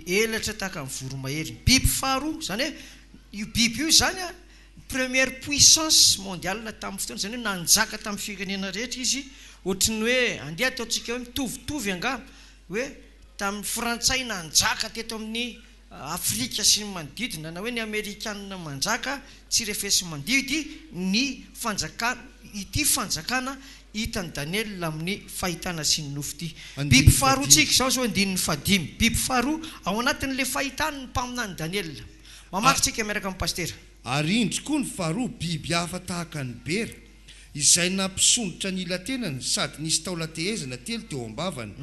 elatra tahaka amin'ny voromahery. Biby faharoa zany hoe io biby io zany a première puissance mondiale tamin'ny fotoana, zany hoe nanjaka tamin'ny firenena rehetra izy, ohatrany hoe andeha ataontsika hoe mitovitovy anga hoe tamin'ny Frantsay nanjaka teto amin'ny Afrika sy ny manodidina, na hoe ny Amerikanina manjaka tsy refesy mandidy ny fanjakana, ity fanjakana hitan'ny Daniel amin'ny fahitana sy ny nofo ity. Biby faharoa tsika zao zao andininy fadimy. Biby faharoa ao anatin'le fahitany ny mpaminany Daniel. Mamaky tsika miaraka amin'ny pasteur. Ary indro koa ny faharoa biby hafa tahaka ny bera, izay nampisondrotra ny ilatenany, sady nisy taolatehezana telo teo ambavany,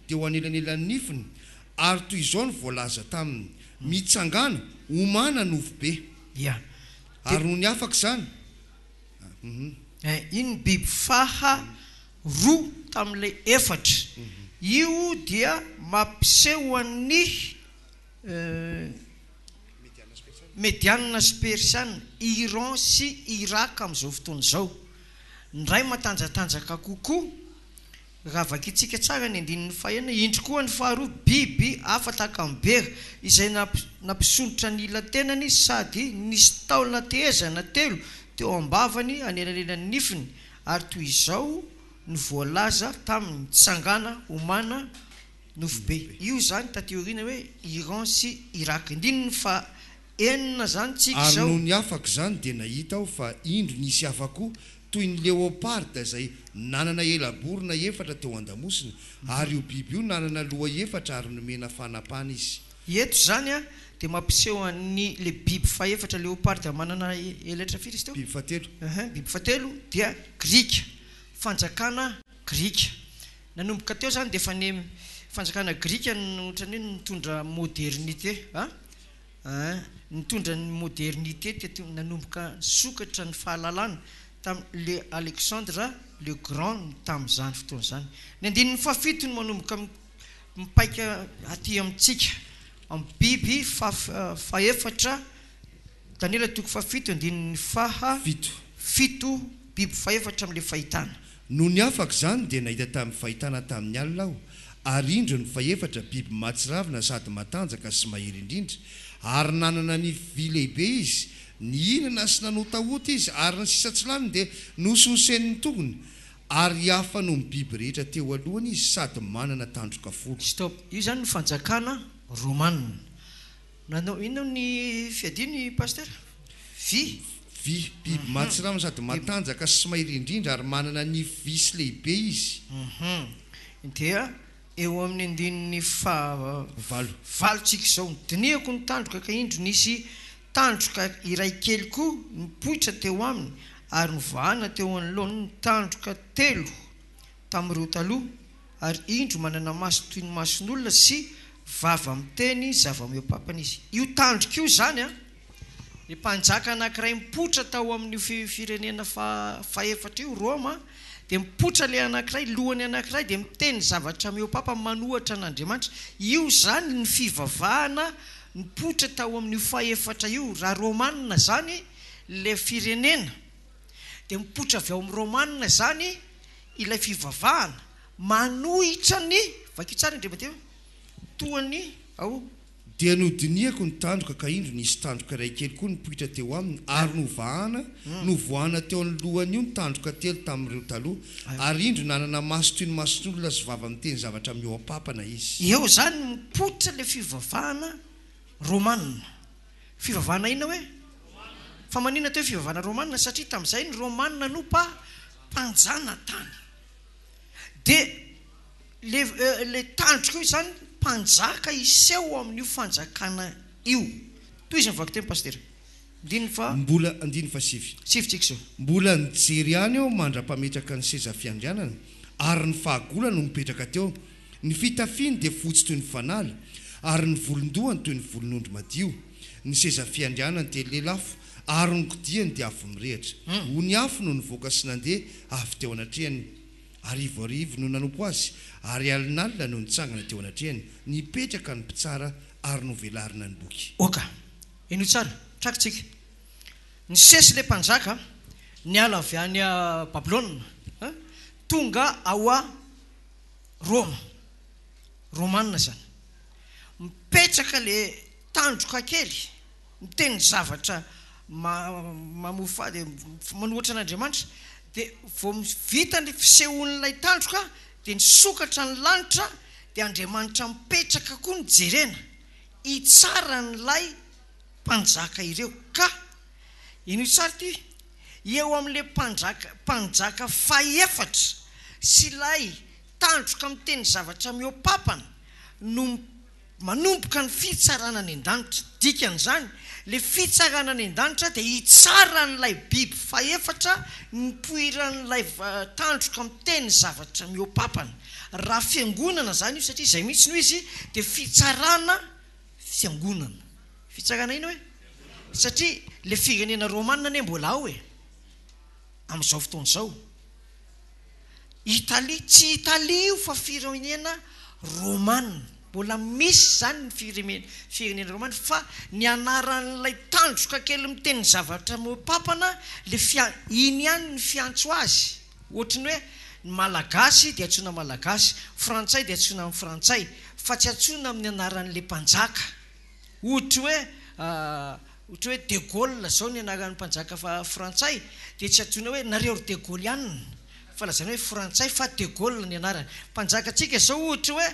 dia ho anelanelan'ny nifiny, ary toy izao ny voalaza taminy, mitsangana homana nofo be. ary noho ny afaka zany iny biby faha roa tamin'ilay efatra io dia mampiseho an'ny medianina sy persiana Iran sy Irak amin'izao fotoana izao ny ray matanjatanjaka kokoa raha vakitsika tsara ny andininy fahaenina indro koa ny faharoa biby hafa tahaka ny bera izay nampisonitra ny ila-tenany sady nisy taolana tehezana telo teo ambavany anelanelan'ny nifiny ary toy izao ny voalaza tamin'ny tsangana omana nofobe io zany tateoriana hoe Iran sy Irak indininy fa enina zany tsika ary izao noho ny afaka zany dia nahita aho fa indro nisy afako toy ny léoparde zay nanana elaborona efatra teo an-damosina ary io biby io nanana loha efatra ary nomena fanapana izy eto zany a dia mampiseho an'ny le biby faefatra léoparde manana elatra firy izy teo biby fatelo biby fatelo dia grika fanjakana grika nanomboka teo zany dia efa ny fanjakana grika ohatrany hoe nitondra modernité nitondra ny modernité nanomboka sokatra ny fahalalana tamin'le Alexandre le Grand tamin'izany fotoana zany ny andininy fafito ny manomboka mipaika aty amintsika amin'ny biby faefatra Daniela toko fafito andininy fito biby faefatra amin'le fahitana noho ny afaka zany dia nahita tamin'ny fahitana tamin'ny alina aho ary indro ny faefatra biby matsiravina sady matanjaka sy mahery indrindra ary nanana ny vy lehibe izy ny inana sy nanotahoty izy ary ny sisa tsy laniny dia nososen'ny tongony ary hafa no ny biby rehetra teo alohany izy sady manana tandroka folo stop io zany ny fanjakana romanina nanao inona ny fiadiny paster vy biby matsiravina sady matanjaka sy mahery indrindra ary manana ny visy lehibe izy dia eo amin'ny andininy valotsika izao dinihako ny tandroka ka indro nisy tandroka iray kely koa nipoitra teo aminy ary nivahana teo anoloany ny tandroka telo tamin'ireo taloha ary indro manana maso toy ny mason'olona sy vava miteny zava-miopapana izy io tandroka io zany a ny mpanjaka anankiray mipoitra tao amin'ny firenena faefatra io Roma dia mipoitra le anankiray lohany anankiray dia miteny zavatra miopapa manohatra an'Andriamanitra io zany ny fivavahana nipoitra tao amin'ny faefatra io raha romanina zany le firenena dia mipoitra avy ao amin'ny romanina zany ilay fivavahana manohitra ny vakio tsara Andriamanitra toany ao dia nodinihako ny tandroka ka indro nisy tandroka iray kely koa nipoitra teo aminy ary novoahana teo amin'ny lohany io ny tandroka telo tamin'ireo taloha ary indro nanana maso toy ny mason'olona sy vava miteny zavatra mioapapana izy eo zany mipoitra le fivavahana romanina fivavahana ina hoe fa manina teo fivavahana romanina satria tamin'izay ny romanina no mpanjana tany dia le tandroka io zany mpanjaka iseho amin'io fanjakana io toy izy mivako teny paster mbola andiny fa sivitsika zao mbola nijery any eo mandra-pametraka ny seza fiandrianana ary ny fahagola no mipetraka teo ny fitafiny dia fotsy toy ny fanala ary ny volondohany toy ny volon'ondry madio ny seza fiandrianana dia lelafo ary ny kodiany dia afo mirehitra ho ny afo no nivoaka sy nandeha avy teo anatrehany arivoarivo no nanompo azy ary alinalina no nitsangana teo anatrehany nipetraka ny mpitsara ary no velarina ny boky oka eno tsara trakitsika ny sesy le mpanjaka ny ala avy any a Babilôna tonga ao a romanina zany mipetraka le tandroka kely miteny zavatra mamofady manohatra an'Andriamanitra dia vao vita ny fisehoan'ilay tandroka dia nisokatra ny lanitra dia Andriamanitra mipetraka koa ny jerena hitsara n'ilay mpanjaka ireo ka ino tsara ty eo amin'le mpanjaka faefatra sy ilay tandroka miteny zavatra miopapana no manomboka ny fitsarana any an-danitra dikan'izany le fitsarana any an-danitra dia hitsara n'ilay biby faefatra nipoiran'ilay tandroka miteny zavatra miopapana raha fiangonana zany io satria izay mihitsy no izy dia fitsarana fiangonana fitsarana ina hoe satria le firenena romanina ne mbola ao amin'izao fotoana izao. Italia tsy Italia io fa firenena romanina. Mbola misy zany ny firenena romanina fa ny anaran'ilay tandroka kely miteny zavatra papana le iny ihany ny fiantso azy. Ohatry ny hoe malagasy dia antsoina malagasy, frantsay dia antsoina amin'ny frantsay, fa tsy antsoina amin'ny anaran'le mpanjaka. Ohatra hoe De Gaulle zao ny anaran'ny mpanjaka frantsay dia tsy antsoina hoe nareo De Gauliana fa lazana hoe frantsay fa De Gaulle ny anarany. Mpanjakatsika zao ohatra hoe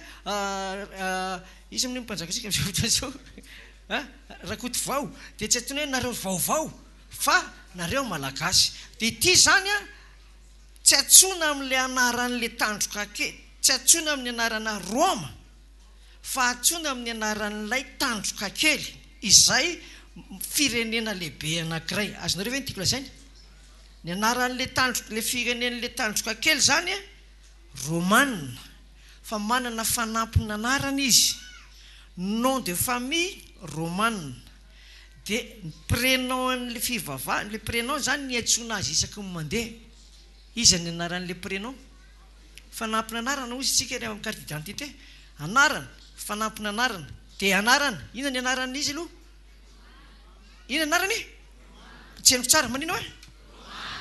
izy amin'ny mpanjakatsika zao Rakotovao dia tsy antsoina hoe nareo vaovao fa nareo malagasy. Dia ity zany tsy antsoina amin'le anaran'le tandroka kely, tsy antsoina amin'ny anarana Roma fa antsoina amin'ny anaran'ilay tandroka kely izay firenena lehibe anankiray. Azonareo ve ny tiako lazainy? Ny anaran'le tandroka, le firenen'le tandroka kely zany romanina, fa manana fanampina anarana izy, nom de famille romanina. Dia prénom an'le fivavahana, le prénom zany ny antsoina azy isaky ny mandeha. Izy ny anaran'le prénom, fanampina anarana ozy tsika rehefa amin'ny carte d'identité. Anarana, fanampina anarana, dia anarana, ina ny anaran'izy aloha? Ina anarany? Tsy hainiko tsara, manino hoe?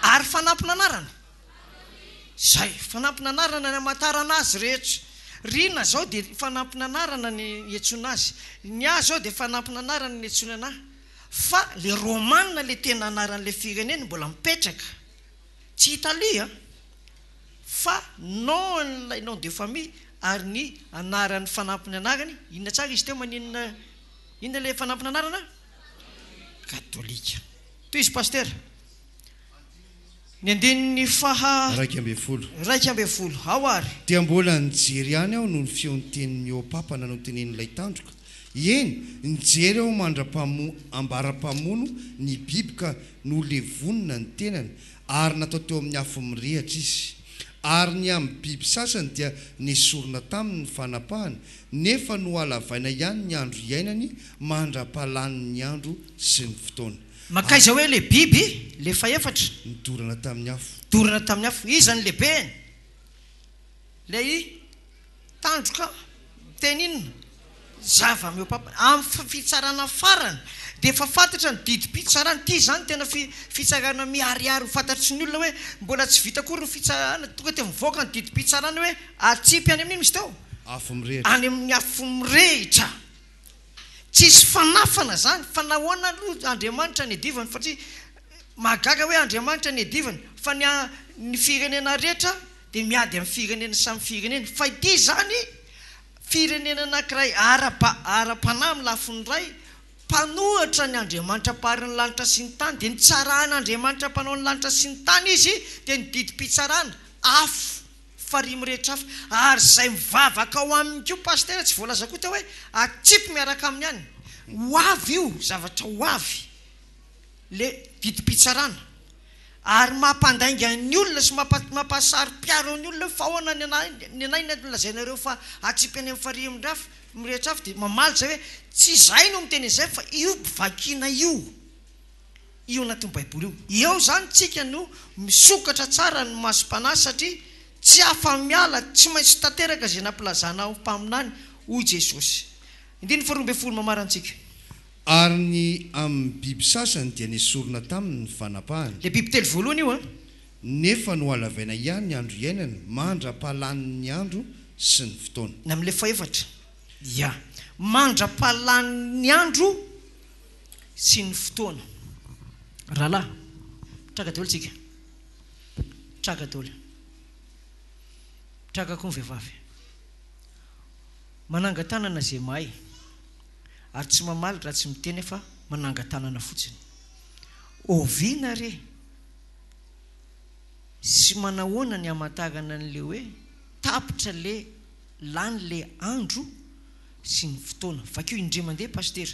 Ary fanampina anarana? Zay, fanampina anarana ny amatarana azy rehetra. Rina zao dia fanampina anarana ny antsoina azy. Ny A zao dia fanampina anarana ny antsoina anahy. Fa le romanina le tena anaran'le firenena mbola mipetraka. Tsy Italia fa non'ilay nom de famille ary ny anaran'ny fanampina anarany. Inona tsara izy teo maninona? Inona le fanampina anarana? Katolika. Toy izy paster. Ny andinin'ny Raika ambin'ny folo. Ao ary. Dia mbola nijery ihany aho noho ny feontenin'ny papana no tenen'ilay tandroka. Eny, nijery aho ambara-pamono ny biby ka nolevonina ny tenany ary natao teo amin'ny afo mirehatra izy. Ary ny amin'ny biby sasany dia nesorina tamin'ny fanapahany, nefa no alavaina ihany ny andro iainany mandra-palan'ny andro sy ny fotoana. Makaiza hoe le biby le faefatra nidorana tamin'ny afo. Dorana tamin'ny afo, iza ny lehibe? Lay tandroka teny inona? Zava-meo papa amin'ny fitsarana farany dia efa fantatra ny didim-pitsarana. Ity zany tena fitsarana miariary ho fantatry ny olona hoe mbola tsy vita kory ny fitsarana, tonga dia mivoaka ny didim-pitsarana hoe atsipy any amin'iny misy teo afo mirehitra, any amin'ny afo mirehitra. Tsisy fanafana zany, fa nahoana aloha Andriamanitra ny adivany, fa tsy mahagaga hoe Andriamanitra ny adivany, fa ny firenena rehetra dia miady amin'ny firenena samy firenena. Fa ity zany firenena anankiray ara-panahy amin'ny lafiny ray, mpanohatra ny Andriamanitra mpahary ny lanitra sy ny tany, dia nitsarahan'Andriamanitra mpanao ny lanitra sy ny tany izy, dia ny didim-pitsarana afo farimy rehetra hafa. Ary izay mivavaka ao aminy koa paster, tsy voalaza koa teo hoe atsipy miaraka amin'ny any. Ho avy io, zavatra ho avy le didim-pitsarana, ary mampandainga ny olona sy mampasary-piaro ny olona fa ahoana ny anay nolazainareo fa atsipy any amin'ny farimy rehetra hafa, dia mamaly zay hoe tsy zay no miteny izay fa io mpivakiana io anatin'ny baiboly io. Eo zany tsika no misokatra tsara ny masom-panahy, satria tsy afa-miala, tsy maintsy tanteraka izay nampilazana ao mpaminany hoy Jesosy. Indiny faharoa ambin'ny folo mamarantsika. Ary ny amin'ny biby sasany dia nesorina tamin'ny fanapahany. Le biby telo voalohany io nefa no alavaina ihany ny andro iainany mandra-palan'ny andro sy ny fotoana. Na amin'le faefatra mandra-palan'ny andro sy ny fotoana. Rahalahy, traka daholo tsika, traka daholo, traka koa ny vehivavy, manangan-tanana zay mahay, ary tsy mamaly raha tsy miteny fa manangan-tanana fotsiny. Oviana re sy manahoana ny hamantarana an'le hoe tapitra le lany le andro sy ny fotoana. Vakio indray mandeha paster.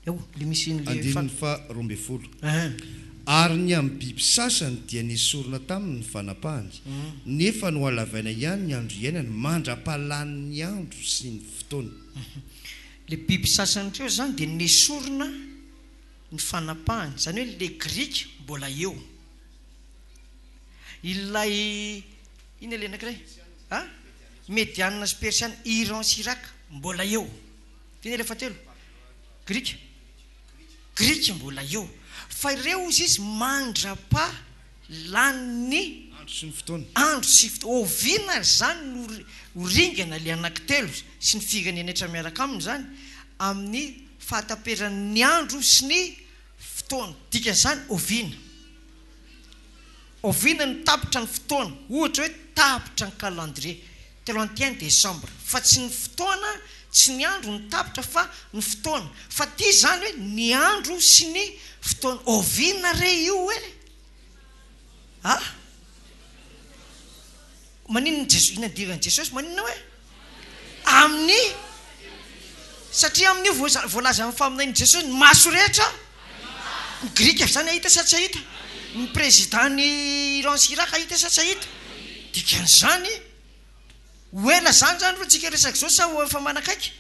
Le misy andininy faharoa ambin'ny folo. Ary ny amin'ny biby sasany dia nesorina tamin'ny fanapahany, nefa no alavaina ihany ny andro iainany mandra-palan'ny andro sy ny fotoana. le biby sasany reo zany dia nesorona ny fanapahany zany hoe le grika mbola eo ilay iny le anankiray médiane sy persiana Iran sy Irak mbola eo teny le fatelo grika mbola eo fa ireo izy mandrapa lany andro sy oviana zany oringana le anankitelo sy ny figanena etra miaraka aminy zany amin'ny fahataperan'ny andro sy ny fotoana dika zany oviana ny tapitra ny fotoana ohatra hoe tapitra ny calendrier 31 décembre fa tsy ny fotoana tsy ny andro ny tapitra fa ny fotoana fa ty zany hoe ny andro sy ny fotoana oviana re io hoe maninona Jesosy inadirany Jesosy maninona hoe amin'ny satria amin'io voalaza amin'ny faminainy Jesosy ny maso rehetra ny grika zany ahita sa tsy ahita ny président ny Iran sy Irak ahita sa tsy ahita dikan'izany hoela zany ro tsika resaka zao sa efa manakaiky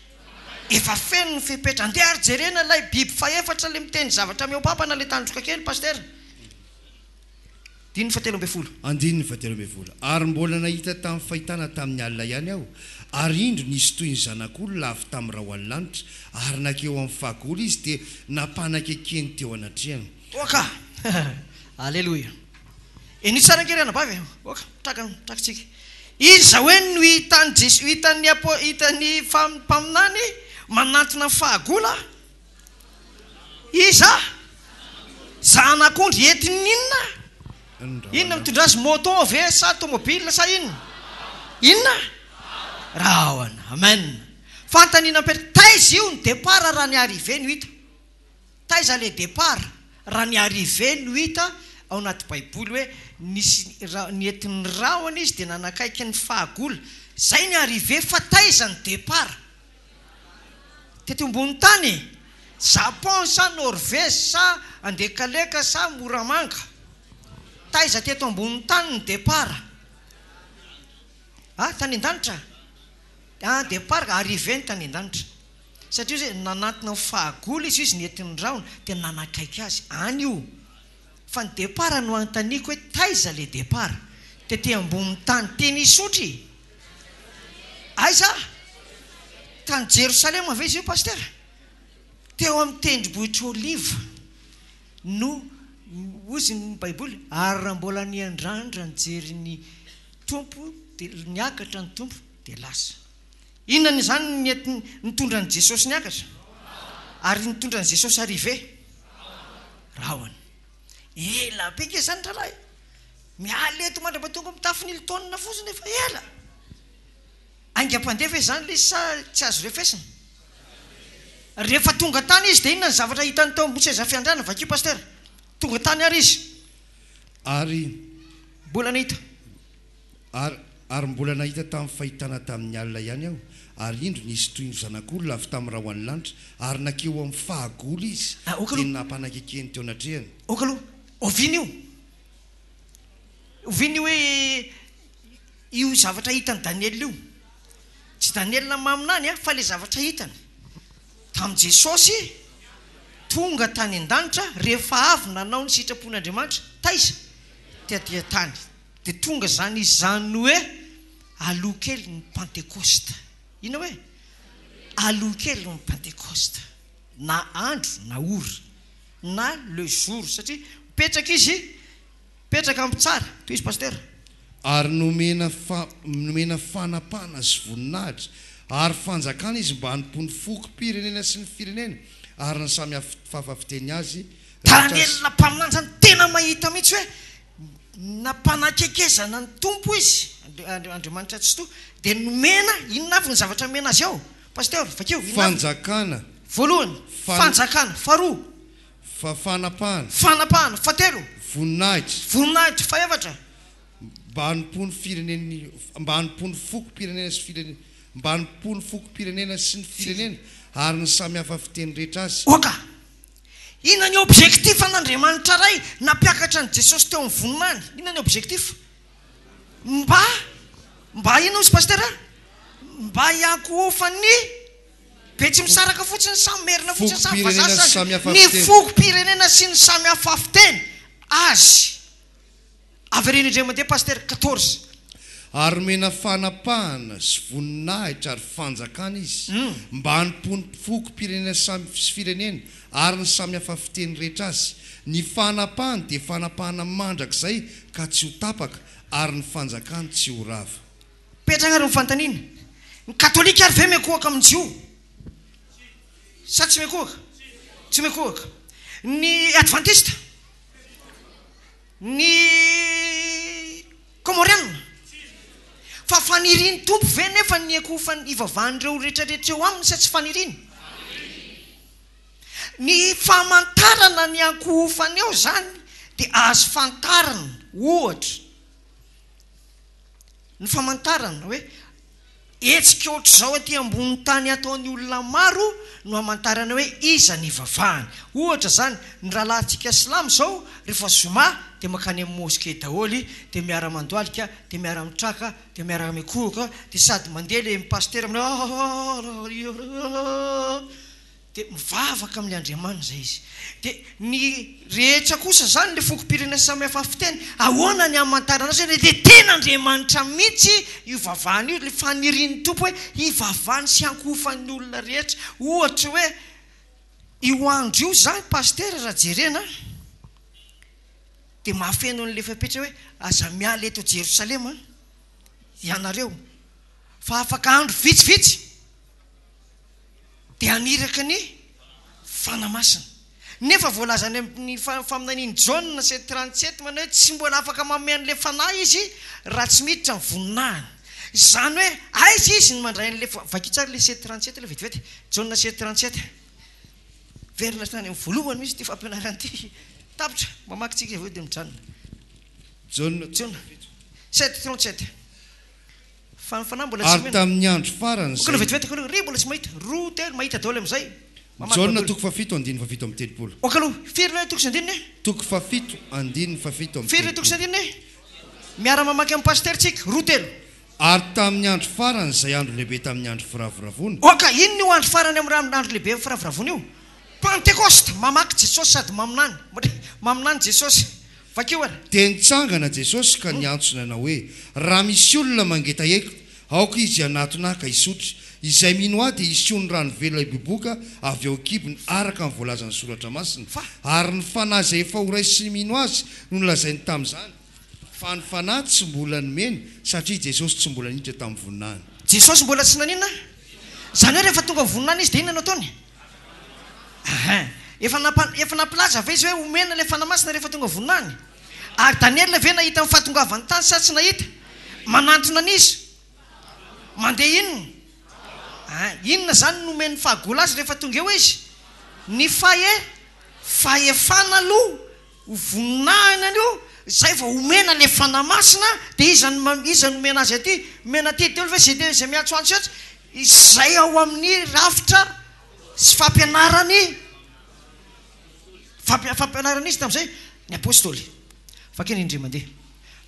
efa feno ny fepetra andeha ary jerena lay biby faefatra le miteny zavatra miopapana le tandroka kely paster diny 17 ary mbola nahita tamin'ny fahitana tamin'ny alina ihany aho ary indro nisy toy ny zanak'olona avy tamin'ny raha hoany lanitra ary nakeo amin'ny fahagola izy dia napanakekeny teo anatriany oka alleluia eny tsara ngerana bavy oka trakatsika iza hoe no hitany mpaminany manatona fahagola iza zanak'ondry entininna inona mitondra azy moto ve sa tomobile sa inona rahoana amen fantanina taiza io ny départ raha ny arrivé no hita taiza le départ raha ny arrivé no hita ao anaty baiboly hoe nisy ny entin'ny rahona izy dia nanakaiky ny fahagola zay ny arrivé fa taiza ny départ tety ambony tany Japon sa Norvège sa Andekaleka sa Moramanga taiza teto ambony tany ny départ tany an-danitra départ arrivé ny tany an-danitra satria zay nanatina fahagola izy ny entin'ny rahona dia nanakaiky azy any io fa ny départ no antaniko hoe taiza le départ tety ambony tany teny isotry aiza tany Jerosalema ve izy io paster teo amin'ny tendrombohitra oliva no ozy ny baiboly ary raha mbola ny andrandra nijery ny tompo dia niakatra ny tompo dia lasa inona zany nitondra ny Jesosy niakatra ary nitondra ny Jesosy arrivé rahona ela be ke zany ralahy miala eto mandrapatonga mitafiny ilitaonina fosiny efa ela aingam-pandefa zany le sa tsy azo refesina rehefa tonga tany izy dia inona ny zavatra hitany tao ambony seza fiandrana vakio paster tonga tany ary izy ary mbola nahita ary mbola nahita tamin'ny fahitana tamin'ny alina ihany aho ary indro nisy toy ny zanak'olona avy tamin'ny raha hoany lanitra ary nakeo amin'ny fahagola izy dia napanakekeny teo anatrehany okaloha oviny hoe io zavatra hitany Daniel io tsy Daniel maminany fa le zavatra hitany tamin'ny Jesosy tonga tany an-danitra rehefa avy nanao ny sitrapon'Andriamanitra taiza teatia tany dia tonga zany izany hoe aloha kely ny Pentecoste ina hoe aloha kely ny Pentecoste na andro na ora na le jour satria petraka izy petraka ampy tsara toy izy paster ary nomena fanapana sy voninahitra ary fanjakana izy mba hanompo ny foko pirenena sy ny firenena ary ny samy fafafiteny azy tanelina mpaminany zany tena mahita mihitsy hoe nampanakekezana ny tompo izy Andriamanitra tsy to dia nomena inona avy ny zavatra mena azy ao paster vakeo fanjakana voalohany fanjakana faharoa fanapahana fatelo voninahitra faefatra mba hanompo ny foko pirenena sy firenena mba hanompo ny foko pirenena sy ny firenena ary ny samy hafa fiteny rehetra azy oka inona ny objectif an'Andriamanitra ray nampiakatra ny Jesosy teo amin'ny voninany inona ny objectif mba inona ozy paster mba hiankofany Petsy misaraka fotsiny samy merina fotsiny samy Fokom-pirenena vazaza samy hafa ny fiteny. fokom-pirenena sy ny samy hafa fiteny azy avereny indray paster 14 ary mena fanapahana sy voninahitra ary fanjakana izy mba hanimpony fokom-pirenena samy sy firenena ary ny samy hafa fiteny rehetra azy ny fanapahana dia fanapahana mandrakizay ka tsy ho tapaka ary ny fanjakana tsy ho rava petrana ary mifantaniana ny katolika ary ve mekohaka amin'jio sa tsy mekohaka tsy mekohaka ny adventiste ny komoriana fa faniriny tompo ve nefa ny akofa ivavahan'ireo rehetrarehetra eo aminy sa tsy faniriny ny famantarana ny ankofany eo zany dia azo fantarana ohatra ny famantarana hoe etsika ohatr' zao aty ambony tany ataon'ny olona maro no hamantarana hoe iza ny vavahany ohatra zany ny rahalahintsika silamo zao rehefa zoma dia makany amin'ny moske daholy dia miara mandoalika dia miara mitraka dia miara mikohoka dia sady mandeha le mipastera dia mivavaka amin'ny andriamanina zay izy dia ny rehetra kosa zany le fokom-pirenena samy hafa fiteny ahoana ny hamantarana azy dia tena andriamanitra mihitsy io vavahany io le fanirian'ny tompo hoe ivavahany sy ankofan'ny olona rehetra ohatra hoe io andro io zany pastera raha jerena dia mahafeno n'le fapetra hoe aza miala eto Jerosalema ianareo fa afaka andro vitsivitsy dia aniraka ny fanamasina nefa voalazany amin'ny faminaniany Jaona 7:37 manao hoe tsy mbola afaka mamean'le fanahy izy raha tsy miditra ny voninahiny zany hoe aiza izy ny mandray an'le vaky tsara le 7:37 le vetivety Jaona 7:37 verina tany amin'ny voalohany misy ty fampianarana ty tapitra mamakitsika aveo dia mijanona Jaona 7:37 fanahy mbola tsy ary tamin'ny andro farany koa vetivety ry mbola tsy mahita roa telo mahita daholo amin'izay Jaona 7:7 okaloha firy le toko sy andininy 7:7 firy le toko sy andininy miara mamaky amin'ny pastertsika roa telo ary tamin'ny andro farany izay andro lehibe tamin'ny andro firavoravoana oka inona io andro farany amin'ny andro lehibe firavoravoana io pentecoste mamaky Jesosy sady maminany Jesosy vakeo ary dia nitsangana Jesosy ka niantsona na hoe raha misy olona mangeta eko aoka izy anatona ka isotra izay mino ahy dia isiony rano velona iboboka avy eo kibony araka ny voalazan'ny soratra masina ary ny fanahy izay efa ho ray sy mino azy no nolazainy tamin'izany fa ny fanahy tsy mbola nomeny satria Jesosy tsy mbola niditra tamin'ny voninahiny Jesosy mbola tsy naninona zany hoe rehefa tonga voninahiny izy dia inona no ataony efa napilaza ve izy hoe omena le fanamasina rehefa tonga voninahiny ary Daniel ve nahita amin'ny fahatongavany tany sa tsy nahita manantona an'izy mandeha inona zany nomeny fahagola azy rehefa tonga eo izy ny fahefana aloha voninahina io zay vao omena le fanamasina dia iza nomena azy aty mena ty telo ve zay miatsoantso eto izay ao amin'ny rafitra sy fampianarany izy tamin'izay ny apôstôly fakeny indray mandeha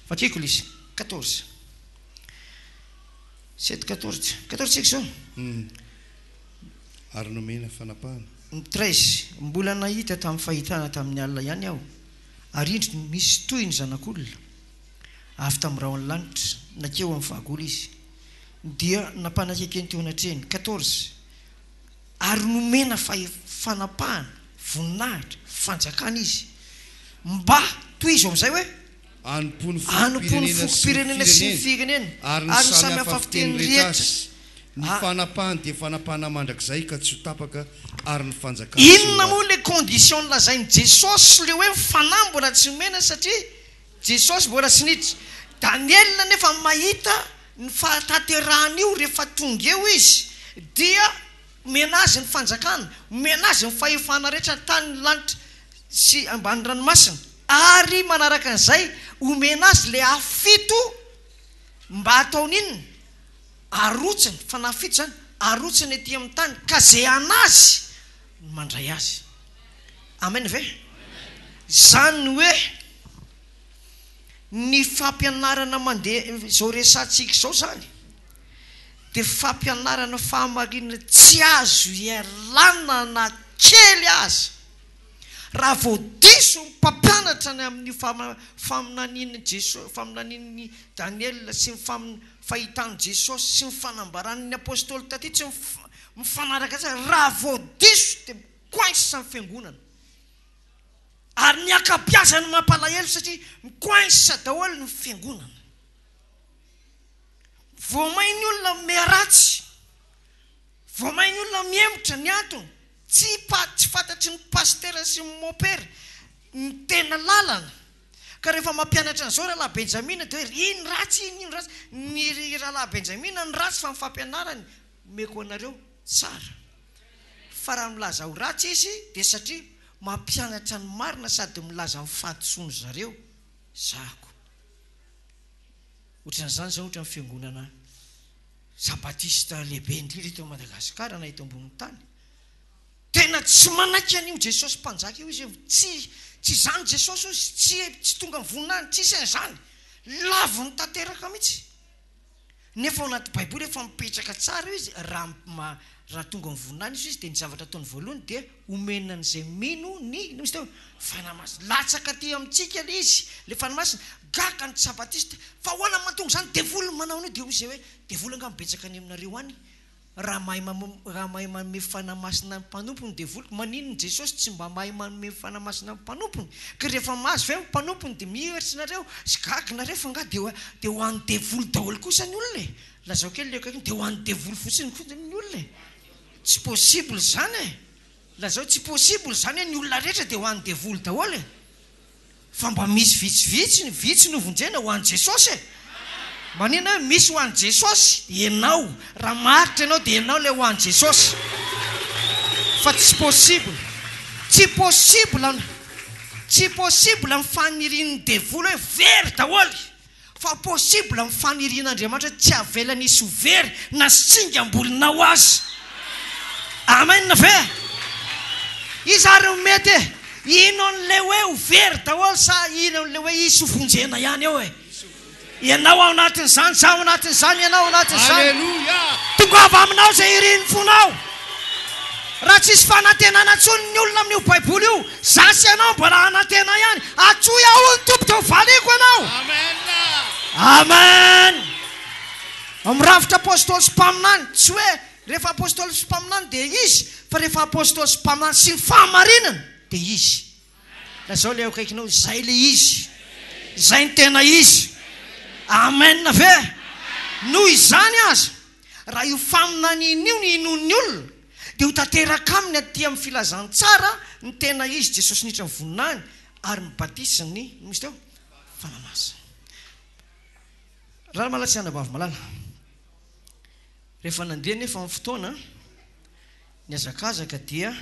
fakeko izy 14 7:14 zao ary nomena fanapahana 13 mbola nahita tamin'ny fahitana tamin'ny alina ihany aho ary indry misy toy ny zanak'olona avy tamin'ny raho ny lanitra nakeo amin'ny vahagola izy dia napanakekeny teo anatreny 14 ary nomena fanapahana voninahitra fanjakana izy mba toy izy amin'izay hoe anompony fokom-pirenena sy ny firenena ary ny samy hafa fiteny rehetra ny fanapahana dia fanapahana mandrakizay ka tsy ho tapaka ary ny fanjakana inona moa le condition lazainy Jesosy le hoe fanahy mbola tsy omena satria Jesosy mbola tsy niditra Daniel nefa mahita ny fahatanterahana io rehefa tonga eo izy dia omena azy ny fanjakana omena azy ny fahefana rehetra tany lanitra sy ambany ranomasina ary manaraka an'izay omena azy le afito mba ataony inona arotsiny fanafito zany arotsiny ety amin'ny tany ka zay anazy mandray azy amen ve zany hoe ny fampianarana mandeha zao resantsika zao zany dia fampianarana fahamarinana tsy azo ialana na kely aza raha vao diso mpampianatra ny amin'ny faminaniany Jesosy, faminaniany Daniel sy ny fahitany Jesosy sy ny fanambaran'ny apôstôly taty tsy mifanaraka tsara raha vao diso dia mikoainsa ny fiangonana ary ny akabiazany mampalahelo satria mikoainsa daholo ny fiangonana. Voamainy olona miaratsy, voamainy olona miemotra ny antony tsy fantatry ny pastera sy ny mopera ny tena lalana. Ka rehefa mampianatra an'izao rahalahy Benjamina dia hoe iny ratsy iny ratsy, ny rahalahy Benjamina ny ratsy fa ny fampianarany meko anareo tsara. Fa raha milaza ho ratsy izy dia satria mampianatra ny marina sady milaza ny fahantsoany zareo zako. Ohatran'izany zao ohatra ny fiangonana Sabatista lehibe indrindra eto Madagasikara na eto ambony tany. Tena tsy manaiky an'io Jesosy mpanjaka io izy, tsy zany Jesosy izy, tsy tonga ny voninahiny, tsy isan'izany. Lavo ny tanteraka mihitsy. Nefa ao anaty Baiboly efa mipetraka tsara izy, raha tonga ny voninahiny izy dia ny zavatra ataony voalohany dia omenan'izay mino ny misy teo fanamasina. Latsaka aty amintsika le izy, le fanamasina gaka ny Sabatista. Fa hoana mahatonga izany devoly manao an'io dia izay hoe devoly angamba betsaka any aminareo any. Raha mahay manome fanamasina ny mpanompony devoly, maninony Jesosy tsy mba mahay manome fanamasina ny mpanompony. Ka rehefa mahazo ve mpanompony dia miheritry nareo sy gaga nareo fa nga dia ho an'ny devoly daholo kosa ny olona e. Lazao kely leka dia ho an'ny devoly fotsiny kosa ny olona e. Tsy possible zany e. Lazao tsy possible zany hoe ny olona rehetra dia ho an'ny devoly daholo e. Fa mba misy vitsy novonjena ho an'ny Jesosy e. Manina hoe misy ho an'ny Jesosy, ianao raha maritra ianao dia ianao le ho an'ny Jesosy. Fa tsy possible amin'ny fanirian'ny devoly hoe very daholo. Fa possible amin'ny fanirian'Andriamanitra tsy avelany isy ho very na singam-bolinao azy. Amen na ve? Izy ary mety ino an'le hoe ho very daholo sa ino an'le hoe isy ho vonjena ihany eo e. Ianao ao anatin'izany, zaho ao anatin'izany, ianao ao anatin'izany. Alleluia. Tongava aminao izay iriny fonao. Raha tsisy fanantenana intsony ny olona amin'io Baiboly io, zasy ianao mbola anantena ihany. Atsoy ao ny tompo teo valiko ianao. Amen. Amen. Mirafitra apôstôly sy mpaminany, tsy hoe rehefa apôstôly sy mpaminany dia izy, fa rehefa apôstôly sy mpaminany sy ny fahamarinana dia izy. Lazao le akaikinao, izay le izy, izay ny tena izy. Amen na ve? Noho izany aza, raha io faminaniny io ny inon'ny olona dia ho tanteraka aminy aty amin'ny filazany tsara ny tena izy Jesosy niditra ny voninahiny ary mibatisa ny misy teo fanamasina. Raha malatsy anabavy malala, rehefa nandeha nefa amin'ny fotoana ny azakazaka dia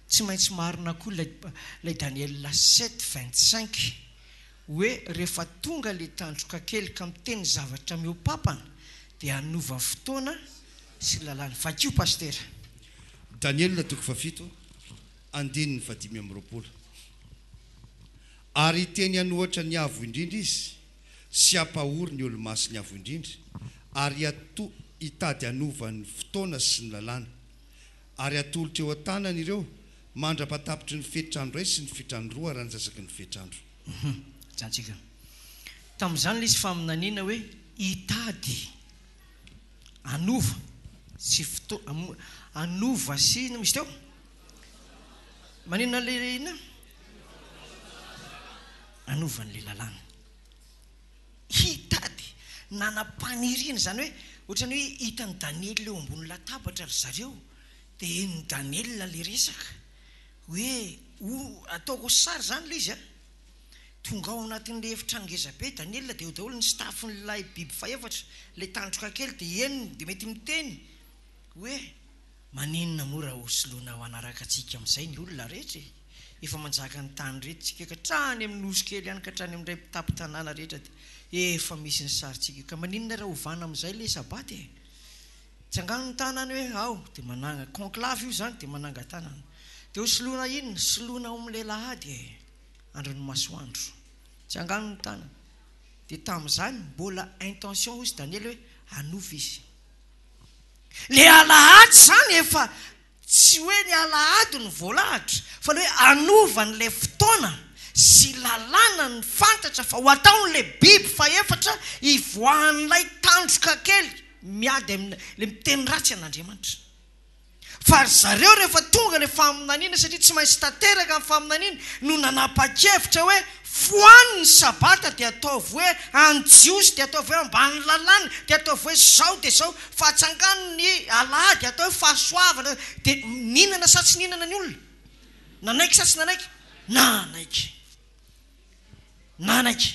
tsy maintsy marina koa ilay Daniel 7:25 hoe rehefa tonga le tandroka kely ka miteny zavatra miopapana dia hanova fotoana sy lalàna. Vakio pastera. Daniel 7:7 andininy 5:20. Ary teny anohatra ny avo indrindra izy sy ampahory ny olo-maso ny avo indrindra ary hitady hanova ny fotoana sy ny lalàna ary atolotra eo an-tanany ireo mandra-patapitry ny fetrandro ray sy ny fetrandro roa raha njasaky ny fetrandro. Jantsika. Tamin'izany izy faminaniana hoe hitady anova sy anova sy misy teo manina le ina anova n'le lalàna. Hitady nanam-paniriana zany hoe ohatrany hoe hitan'ny Daniel eo ambony latabatra ry zareo dia ny Daniel le resaka hoe ataoko sary zany le izy a. Tonga ao anatin'le efitra ngeza be Daniel dia daholo ny stafin'ilay biby faefatra le tandroka kely dia eniny dia mety miteny hoe maninona mora ho soloina ho anaraka antsika amin'izay ny olona rehetra efa manjaka ny tany rehetra ka trany amin'ny nosy kely ihany ka trany amin'ilay mpitapi-tanàna rehetra dia efa misy ny sarintsika ka maninona raha hovana amin'izay le sabaty e. Tsy angano ny tanany hoe ao dia mananga conclave io zany dia mananga tanana dia ho soloina inona soloina ao amin'ilay lahady e andron'ny masoandro. Tsy angano ny tanana dia tamin'izany mbola intention hozy Daniel hoe hanova izy le alahady zany efa tsy hoe ny alahady ny voalahatra fa le hoe anovan'lay fotoana sy lalàna ny fantatra fa ho ataon'le biby fa efatra ivoahan'ilay tandroka kely miady le miteny ratsy an'Andriamanitra. Fa zareo rehefa tonga le faminaniana satria tsy maintsy tanteraka amin'ny faminaniana no nanapa-kevitra hoe foany ny sabata dia ataovy hoe anjiosy dia ataovy hoe ambany lalàna dia ataovy hoe zao dia zao fa atsangano ny alahady atao hoe fahasoavana dia ninana sa tsy ninana ny olona nanaiky sa tsy nanaiky nanaiky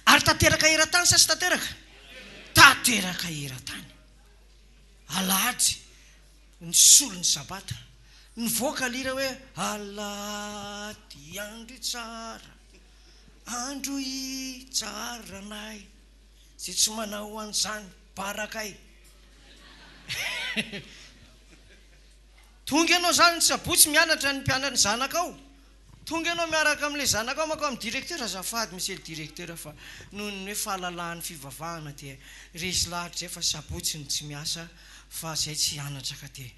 ary tanteraka eran-tany sa tsy tanteraka eran-tany alahady ny solo ny sabata ny voaka lira hoe alahady andro tsara andro itsaranay sy tsy manao an'izany barakay tonga ianao zany ny sabotsy mianatra ny mpianatra ny zanakao tonga ianao miaraka amin'ilay zanakao mako amin'ny directeur azafady misy le directeur fa noho ny hoe fahalalan'ny fivavahana dia resy lahatra zay fa sabotsy ny tsy miasa fa zay tsy anatra ka dia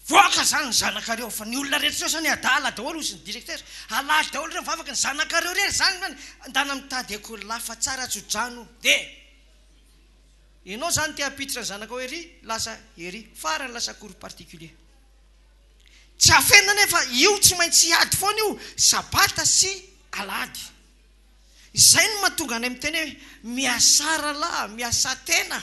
voaka zany ny zanakareo fa ny olona rehetra zany adala daholo sy ny directeur alahady daholo reo mivavaka ny zanakareo rery zany ndana mitady école fa tsara tsodrano dia ianao zany te hampititra ny zanakao ery lasa ery farany lasa cours particulier tsy afenina nefa io tsy maintsy hiady foana io sabata sy alahady izay no mahatonga anay miteny hoe miasara lahy miasa tena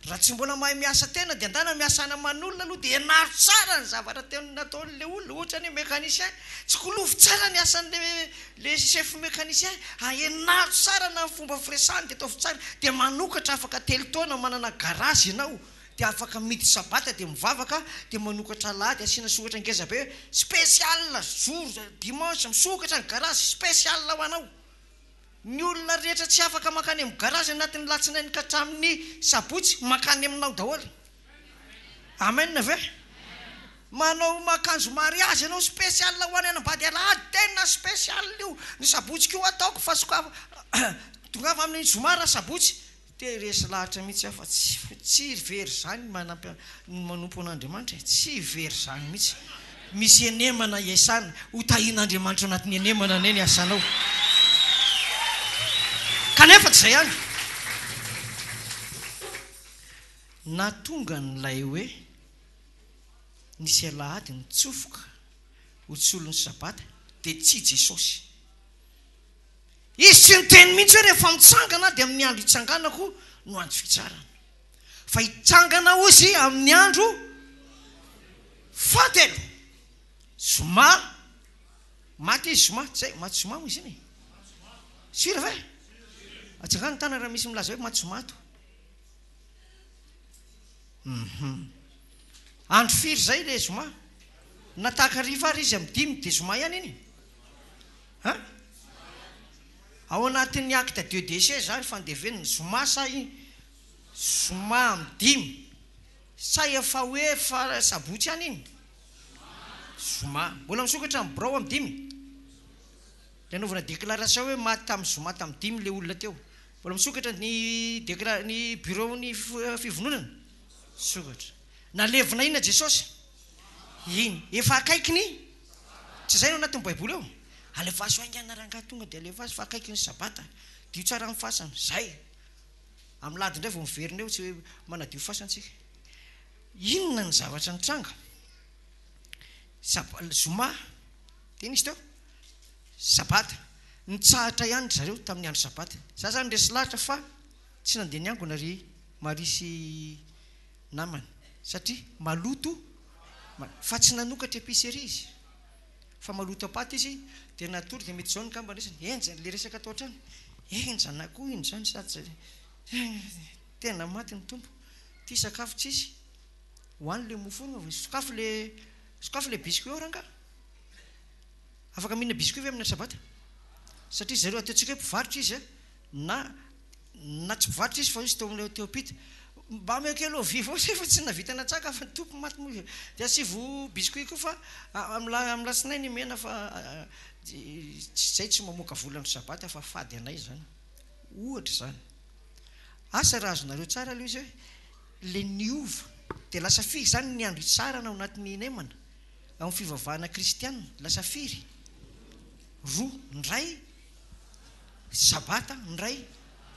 raha tsy mbola mahay miasa tena dia andana miasana aman'olona aloha dia enaro tsara ny zavatra nataon'le olona ohatra ny mécanicien tsy kolofo tsara ny asan'le chef mécanicien enaro tsara na fomba firesany dia ataovy tsara dia manokatra afaka telo taona manana garage ianao dia afaka midy sabata dia mivavaka dia manokatra alahady asiana sokatra ngeza be hoe spécial jour dimanche misokatra ny garage spécial ho anao ny olona rehetra tsy afaka makany amin'ny garage anatin'ny latsinainy ka hatramin'ny sabotsy makany aminao daholo amen ve manao makanjo mariage ianao spécial ho any anambady alahady tena spécial io ny sabotsy ko ataoko fa sokafa tongava amin'ny zomara sabotsy dia resy lahatra mihitsy fa tsy very zany manampy manompo an'Andriamanitra tsy very zany mihitsy misy enemana iasana ho tahin'Andriamanitra anatin'ny enemana neny asanao kanefa tsy zay ihany na tonga n'ilay hoe nisy alahady nitsofoka ho tsolo ny sabata dia tsy Jesosy izy tsy niteny mihitsy hoe rehefa mitsangana dia amin'ny andro hitsanganako no andro fitsarana fa hitsangana ozy amin'ny andro fahatelo zoma maty izy zoma zay maty zoma mo izy iny sira ve atsangana tana raha misy milaza hoe maty zomato andro firy zay le zoma nataka riva ary izy amin'ny dimy dia zoma ihany iny ao anatin'ny acte de décès zany fandeveniny zoma sa zoma amin'ny dimy sa efa hoe fa sabotsy ihany iny zoma mbola misokatra amin'ny brao amin'ny dimy le anaovana déclaration hoe maty tamin'ny zoma tamin'ny dimy le olona teo mbola misokatra ny bureau ny fivononana sokatra nalevina inona Jesosy iny efa akaikiny tsy zay no anatin'ny baiboly eo alefaso aingana rangahy tonga dia alefaso fa akaiky ny sabata dio tsara amin'ny fasana zay amin'ny lady indray vao miverina eo tsy hoe manadio fasantsika inona ny zavatra nitranga zoma tena izy teo sabata nitsahatra ihany zareo tamin'ny andro sabata za zany resy lahatra fa tsy nandeha ny angona ry marisy namany satria maloto fa tsy nanokatra épicerie izy fa maloto apaty izy dia natory dia mety zao ny kamba resany enjany le resaka atao trano enjanakoho iny zany sady tena maty ny tompo ty sakafo tsisy hoany le mofo sokafo le biscuit eo ranga afaka mihina biscuit ve amin'ny sabata satria zareo ataontsika hoe mpivarotra izy na tsy mpivarotra izy fa izy teo pita mba mekelo vivo fa tsy navita natsaka fa tompo maty mo dia asivo biscuit koa fa amin'ny latsinainy mena fa zay tsy mamoaka volany sabata fa fady anay zany ohatra zany asa raha azonareo tsara aloha izy hoe le niova dia lasa firy zany ny andro tsarana ao anatin'ny nemana ao amin'ny fivavahana kristianina lasa firy roa ndray sabata ndray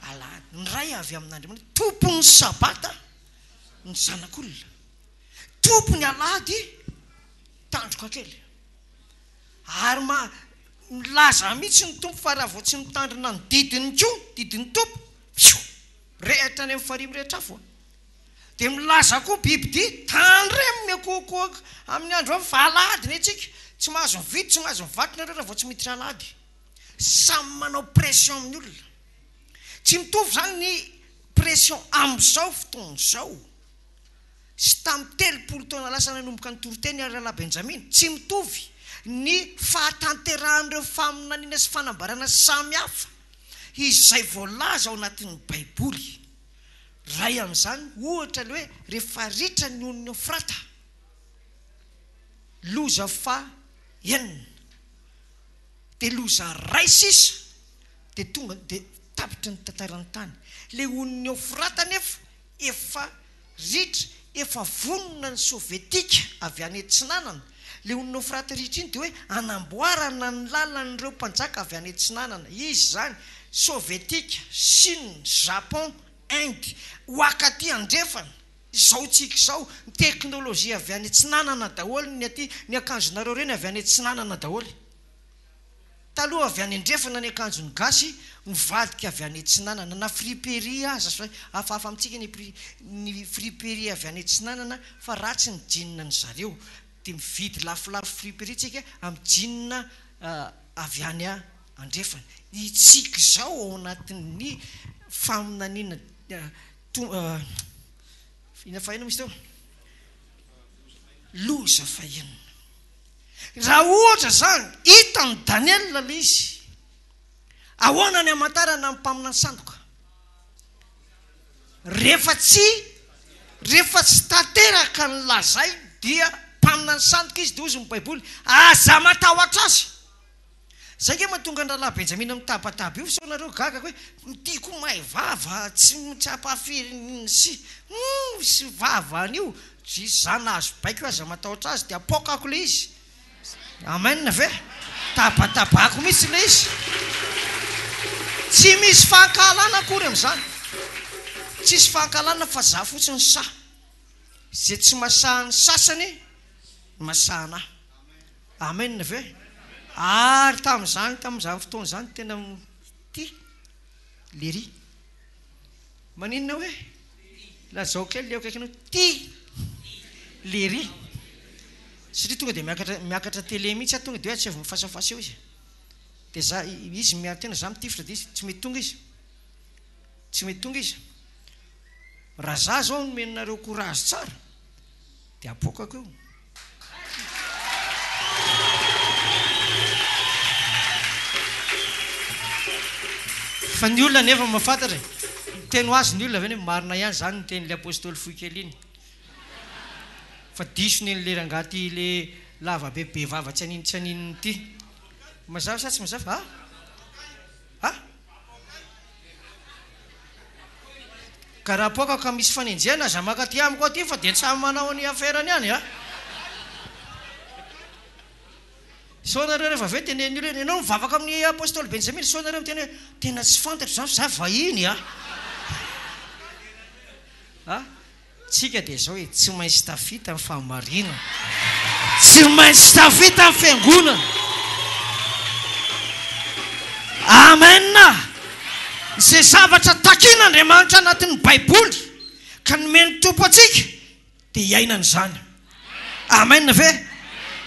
alahady ndray avy amin'Andriamanitra tompon'ny sabata ny zanak'olona tompony alahady tandroka kely ary milaza mihitsy ny tompo fa raha vao tsy mitandrina ny didiny koa didiny tompo rehatra any amin'ny farimy rehetra afo dia milaza koa bibidy tandreminy akoakoaka amin'ny andro ao fa alahady ny antsika tsy mahazo mividy tsy mahazo mivatrina raha vao tsy miditra alahady samy manao pression amin'ny olona tsy mitovy zany ny pression amin'izao fotoan'izao sy tamin'ny 30 taona lasa nanomboka ny toroteny Rala Benjamin tsy mitovy ny fahatanteran'ireo faminaniana sy fanambarana samihafa izay voalaza ao anatin'ny baiboly ray amin'izany ohatra le hoe rehefa ritra ny Union frata loza fa enina dia loza ray sisa dia tonga dia tapitra ny tantarany tany le Union frata nefa efa ritra efa vonona ny sovietika avy any Antsinanana le Union frata ritra iny dia hoe anamboarana ny lalan'ireo mpanjaka avy any Antsinanana izy zany sovietika Chine Japon Inde wakaty andrefana izao tsika izao ny teknôlôjia avy any Antsinanana daholo ny akanjonareo reny avy any Antsinanana daholo taloha avy any andrefana ny akanjony gasy mivadika avy any Antsinanana na friperie aza hafahafa amintsika ny friperie avy any Antsinanana fa ratsy ny jeans ny zareo dia mividy lafolafo friperie tsika amin'ny jeans avy any andrefana itsika izao ao anatin'ny faminaniana ina fahenina misy teo loza fahenina raha ohatra zany hitany Daniel le izy ahoana ny amantarana amin'ny mpaminany sandoka rehefa tsy tanteraka ny lazay dia mpaminany sandoka izy dia ozy ny baiboly aza matahotra azy zay ke mahatonga ny Rala Benjamin mitabataba io so nareo gaga hoe mitiako mahay vava tsy apafiry sy vava an'io zisy zana azo baiko aza matahotra azy dia apokako le izy amen ve tabatabako mihitsy le izy tsy misy fahankahalana akory amin'izany tsisy fahankahalana fa za fotsiny sa zay tsy masahany sasany masahana amen ve ary tamin'izany fotoana zany tena ty lery maninona hoe lazao kely le akaikinao ty lery satria tonga dia miakatra télé mihitsy tonga dia hoe tsy avy mifasafasa eo izy dia za izy miartena za mitifitra dia izy tsy mety tonga izy raha za zao nomenareo courage tsara dia apokako eo fa ny olona nefa mahafantatra teny ho azy ny olona avy ny marina ihany zany ny teny'le apôstôly fohy kely iny fa disony le rangaty le lava bebe vava tsy anininy ty mazava sa tsy mazava ka raha poka ka misy fanenjena za makaty amiko aty fa dia tsamy manao ny aferany ihany sonareo rehefa ve teneny io reny ianao mivavaka amin'ny apôstôly Benjamin sonareo miteny hoe tena tsy fantatro zany za vahiny tsika dia zao hoe tsy maintsy tafita amin'ny fahamarinana tsy maintsy tafita amin'ny fiangonana amena izay zavatra takian'Andriamanitra anatin'ny baiboly ka nomeny tompo atsika dia hiainana izany amena ve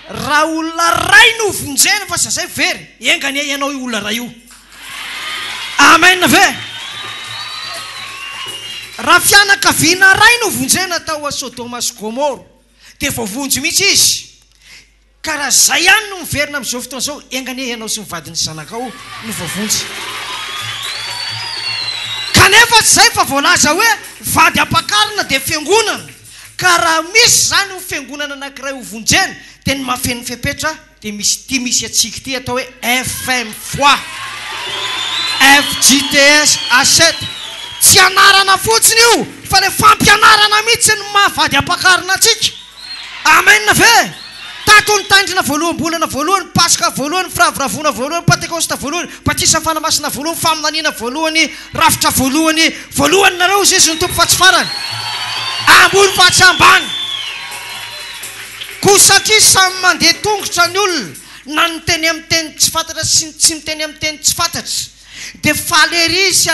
raha olona ray no vonjena fa zay very engany ianao io olona ray io amena ve raha fianakaviana ray no vonjena tao a Sodoma sy Gomora dia voavonjy mihitsy izy ka raha zay ihany no miverina amin'izao fotoana izao engany ianao sy mivadiny zanakao no voavonjy kanefa tsy zay fa voalaza hoe vady ampakarina dia fiangonana ka raha misy zany ho fiangonana anankiray ho vonjena dia ny mahafeny fepetra dia misy atsika ty atao hoe FM foi FJTS A7 tsy anarana fotsiny io fa le fampianarana mihitsy ny mahavady ampakarina atsika. Amen ve? Tato ny tandrina voaloham-bolana voalohany, Pasika voalohany, firavoravoana voalohany, Pentekosta voalohany, batisa fanamasina voalohany, faminaniana voalohany, rafitra voalohany, voalohany nareo Jesu ny tompo fatsy farany. Ambony fatsy ambany. Kosakisy samy mandeha tongotra ny olona, na ny teny amin'ny teny tsy fantatra sy tsy miteny amin'ny teny tsy fantatra. Dia falery izy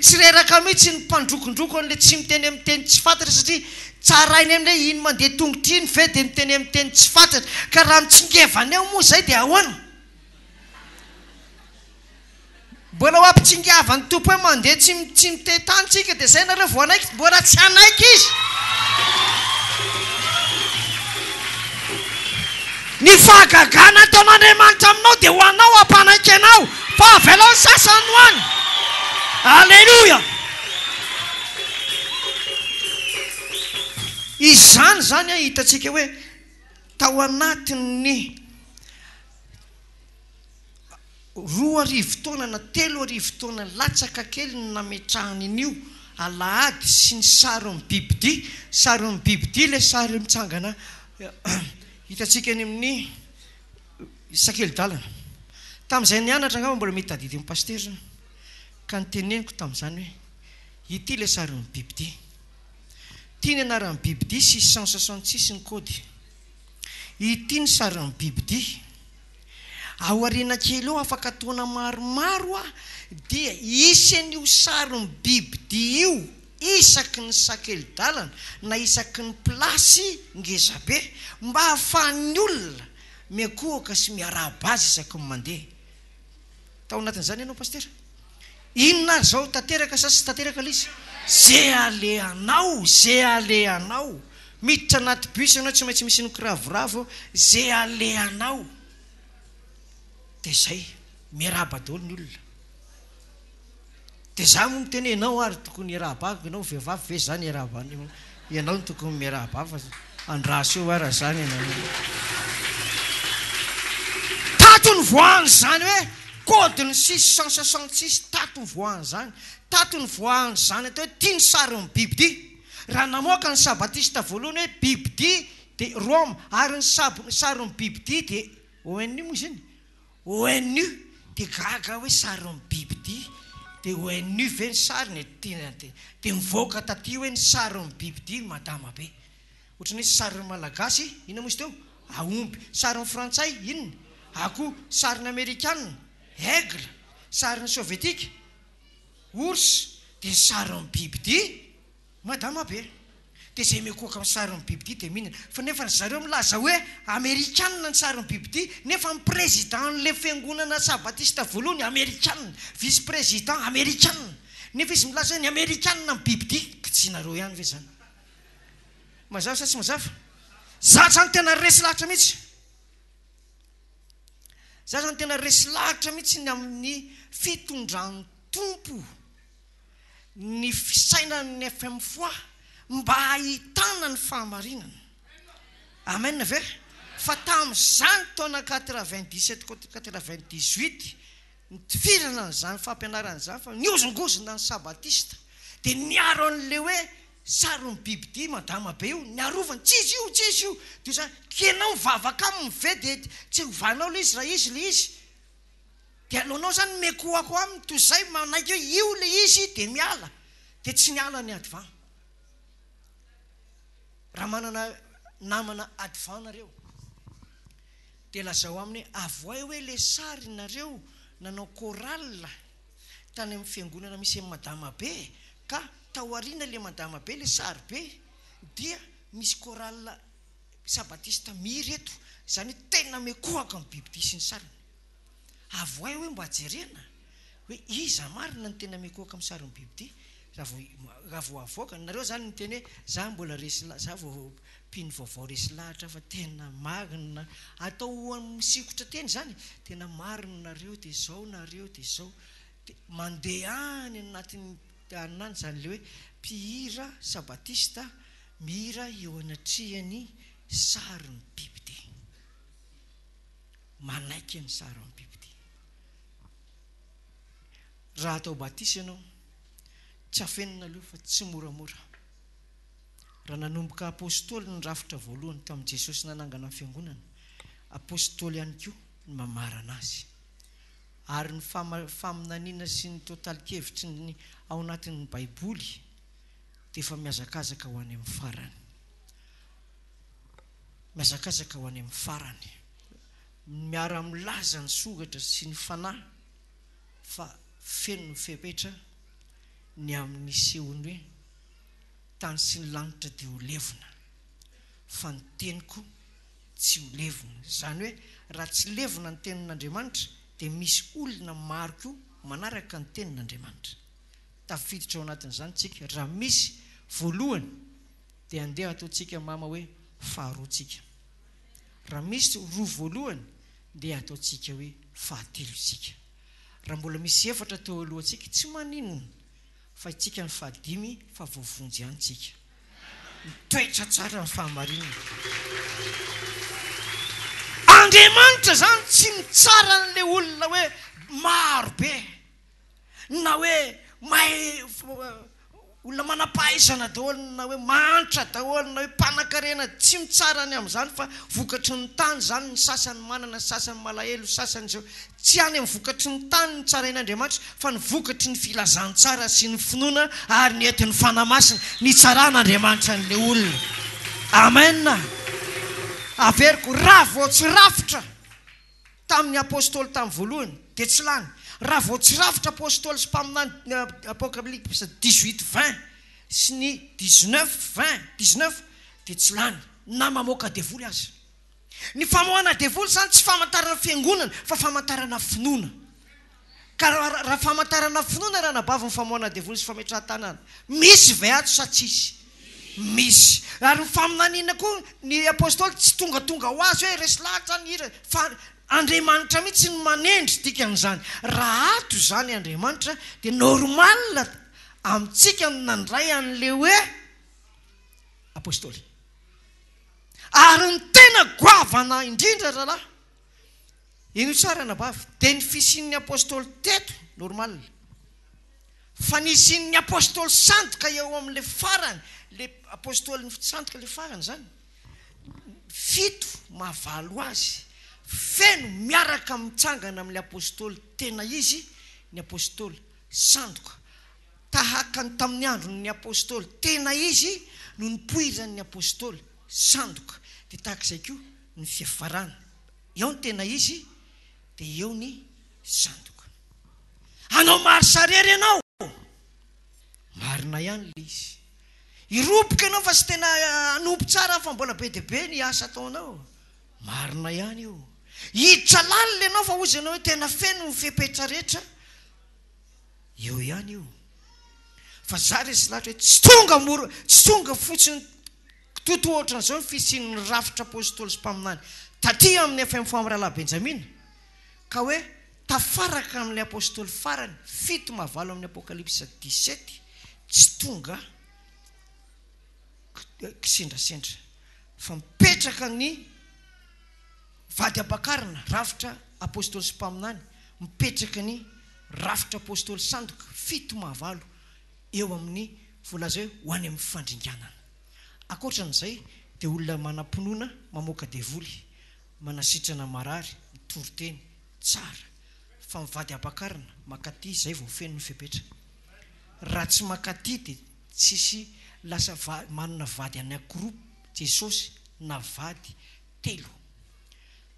tsy reraka mihitsy ny mpandrokondroko an'ilay tsy miteny amin'ny teny tsy fantatra satria tsarainy amin'ilay iny mandeha tongotra iny ve dia miteny amin'ny teny tsy fantatra. Ka raha mitsingevana eo moa izay dia ahoana? Mbola ho ampitsingavany tompo hoe mandeha tsy miteny tany tsika dia izay nareo vao anaiky, mbola tsy anaiky izy. Ny fahagagana ataon'Andriamanitra aminao dia ho anao ampanaiky anao, fa avelao sasany ho any. Alleluia. Izany zany hitantsika hoe tao anatin'ny 2 taona na 3 taona latsaka kely ny nametrahany an'io alahady sy ny sary ny bibidia. Sary ny bibidia ilay sary mitsangana hitantsika any amin'ny Sakely-dalana. Tamin'izay nianatra angamba mbola mety tadidy amin'ny paster zany. Ka nyteneniko tamin'izany hoe ity ilay sary ny bibidia. Ity ny anaran'ny bibidia 666 ny kody. Ity ny sary ny bibidia. Ao aoriana kely eo afaka taona maromaro dia isan'io sary ny bibidia io isaky ny Sakely-dalana na isaky ny plasy ngezabe mba hahafahan'ny olona miakohaka sy miarahaba azy isaky ny mandeha. Tao anatin'izany ianao paster? Inona ary zao tanteraka sa sy tanteraka lizy? Zay aleanao, zay aleanao. Miditra anaty bus ianao tsy maintsy misy ny kiravoravo, zay aleanao. Dia izay miarahaba daholo ny olona. Dia za moa miteny ianao ary tokony miarahaba, ianao vehivavy ve zany miarahaba, ianao no tokony miarahaba fa andraso eo ara zany ianao. Tato ny voahany zany hoe kodiny 666 tato ny voahany zany. Tato ny voahany zany atao hoe tia ny sary ny bibidia. Raha namoaka ny sabatista voalohany hoe bibidia dia Rome, ary ny sary ny bibidia dia ONU moa izany. ONU dia gaga hoe sary ny bibidia. Dia ONU ve ny sary dia mivoaka taty hoe ny sary ny bibidia madama be. Ohatran'ny sary ny malagasy, inona moa izy teo? Aomby. Sary ny frantsay, inona? Akoho. Sary ny amerikanina, aigle. Sary ny sovietika, ours. Dia sary ny bibidia madama be. Dia izay miakohaka amin'ny sary ny bibidia dia mihinana. Fa nefa zareo milaza hoe amerikanina ny sary ny bibidia, nefa ny présidentan'ilay fiangonana sabatista voalohany amerikanina, vice président amerikanina. Nefa izy milaza hoe ny amerikanina ny bibidia. Tsy nareo ihany ve zany? Mazava sa tsy mazava? Za zany tena resy lahatra mihitsy. Za zany tena resy lahatra mihitsy ny amin'ny fitondran'ny tompo ny fisainan'ny FM-foi mba ahitana ny fahamarinana. Amen ve? Fa tamin'izany taona 97-98 nifirana n'izany fampianarana izany fa niozongozona ny sabatista dia niaro an'ilay hoe sary ny bibidia madama be io, niarovany tsisy io dia zany kenao mivavaka aminy ve dia tsy hovanao le izy raha izy le izy dia alohanao zany mekoako aminy toy izay manaiky hoe io le izy dia miala dia tsy niala ny advan. Raha manana namana advan nareo dia lazao aminy avoay hoe le sary nareo nanao korala tany amin'ny fiangonana misy amin'ny madama be, ka taoriana le madama be le sary be dia misy korala sabatista mireto zany tena mekohaka amin'ny bibidia sy ny sariny. Avoay hoe mba jerena hoe iza marina ny tena mekohaka amin'ny sary ny bibidia. Raha vao avoaka nareo zany ny teny hoe za mbola resy za vao piny vaovao resy lahatra fa tena marina atao misikotra teny zany, tena marina nareo dia izao nareo dia izao. Dia mandeha any anatin'ny tanàna zany le hoe mpihira sabatista mihira eo anatrihany sary ny bibidia, manaiky ny sary ny bibidia. Raha atao batisa ianao tsy afenina aloha fa tsy moramora. Raha nanomboka apôstôly ny rafitra voalohany tamin'i Jesosy nanangana ny fiangonana, apôstôly ihany koa ny mamarana azy. Ary ny faminaniana sy ny totalikevitry ny ao anatin'ny Baiboly dia efa miazakazaka ho any amin'ny farany. Miazakazaka ho any amin'ny farany. Miara milaza ny sokatra sy ny fanahy fa feno ny fepetra ny amin'ny sehony hoe tany sy ny lanitra dia ho levona fa ny teniko tsy ho levona. Izany hoe raha tsy levona ny tenin'Andriamanitra dia misy olona maro koa manaraka ny tenin'Andriamanitra. Tafiditra ao anatin'izany tsika. Raha misy voalohany dia andeha ataontsika mama hoe faharoantsika. Raha misy roa voalohany dia ataontsika hoe fahatelontsika. Raha mbola misy efatra teo alohantsika tsy maninona fa itsika ny fahadimy fa voavonjy ihany tsika. Mitoetra tsara ny fahamarinana. Andriamanitra zany tsy mitsara n'ilay olona hoe maro be na hoe mahay olona manampahaizana daholo na hoe mantra daholo na hoe mpanan-karena. Tsy mitsara ny amin'izany fa vokatry ny tany zany. Ny sasany manana, sasany malahelo, sasany zao. Tsy any amin'ny vokatry ny tany ny tsarain'Andriamanitra fa ny vokatry ny filazantsara sy ny finoana ary ny entin'ny fanamasina ny tsaran'Andriamanitra n'ilay olona. Amen. Averiko raha vao tsy rafitra tamin'ny apôstôly tamin'ny voalohany dia tsy lany. Raha vao tsy rafitra apôstôly sy mpaminany Apocalypse 18:20 sy ny 19:19 dia tsy lany na mamoaka devoly azy. Ny famoahana devoly zany tsy famantarana fiangonana fa famantarana finoana. Ka raha famantarana finoana raha nabavy ny famoahana devoly sy fametrahan-tanana, misy ve ato sa tsisy? Misy. Ary ny faminaniana koa ny apôstôly tsy tonga ho azy hoe resy lahatra ny hira fa Andriamanitra mihitsy ny manendry dikan'izany. Raha ato zany Andriamanitra dia normal amintsika nandray an'le hoe apôstôly. Ary ny tena goavana indrindra rahalahy, ino tsara nabavy, dia ny fisian'ny apôstôly teto normal. Fa ny isian'ny apôstôly sandoka eo amin'le farany, le apôstôly sandoka le farany zany, 7 mahavalo azy. Feno miaraka mitsangana amin'le apôstôly tena izy ny apôstôly sandoka. Tahaka ny tamin'ny andron'ny apôstôly tena izy no nipoiran'ny apôstôly sandoka. Dia tahak'izay koa ny fiafarana. Eo ny tena izy dia eo ny sandoka. Anao maro sarery ianao, marina ihany le izy. Iroboka ianao fa sy tena anompo tsara fa mbola be dia be ny asa ataonao, marina ihany io. Hiditra lalina ianao fa ozy ianao hoe tena feno ny fepetra rehetra, eo ihany io. Fa za resy lahatra hoe tsy tonga fotsiny toto ohatran'izao ny fisian'ny rafitra apôstôly sy mpaminany taty amin'ny FM Famorala Benjamina, ka hoe tafaraka amin'ilay apôstôly farany 7 mahavalo amin'ny Apocalypse 17 tsy tonga kisendrasendra fa mipetraka ny vady ampakarina rafitra apôstôly sy mpaminany, mipetraka ny rafitra apôstôly sandoka 7 mahavalo eo amin'ny volaza hoe ho any amin'ny fandringanana. Akoatran'izay dia olona manam-pinoana, mamoaka devoly, manasitrana marary, mitory-teny tsara, fa mivady ampakarina makaty izay vao feno ny fepetra. Raha tsy makaty dia tsisy lasa manana vady anankiroa Jesosy, na vady 3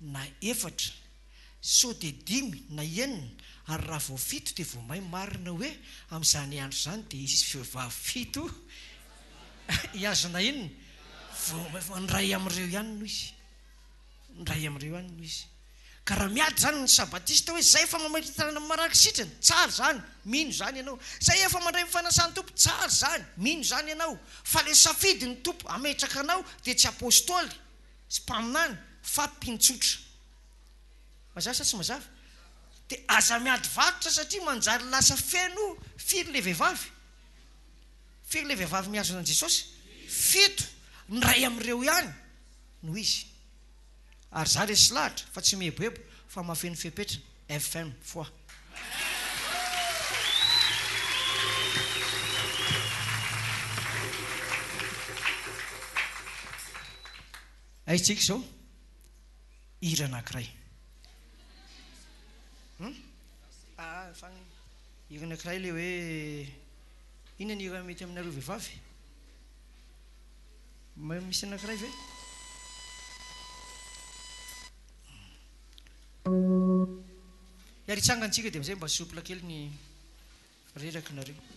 na 4 so dia 5 na 9, ary raha vao 7 dia vao may marina hoe amin'izany andro zany dia izy vehivavy 7 iazona inona ndray amin'ireo ihany noho izy, ndray amin'ireo ihany noho izy. Ka raha miady zany ny sabatista hoe zay efa mamaritana maraka sitrany, tsara zany, mino zany ianao. Zay efa mandray mifanasan'ny tompo, tsara zany, mino zany ianao. Fa le safidy ny tompo ametraka anao dia tsy apôstôly sy mpaminany fa mpintsotra. Mazava sa tsy mazava? Dia aza miady varotra satria manjary lasa feno firy le vehivavy. Firy le vehivavy miazona an' Jesosy? 7, ndray amin'ireo ihany noho izy. Ary za resy lahatra fa tsy mihebohebo fa mahafeno fepetra FM foa. aitsika zao hira anankiray hira anankiray le hoe inona ny hira mety aminareo vehivavy misy anankiray ve iaritsangantsika dia amizay mba sopla kely ny reraka nareo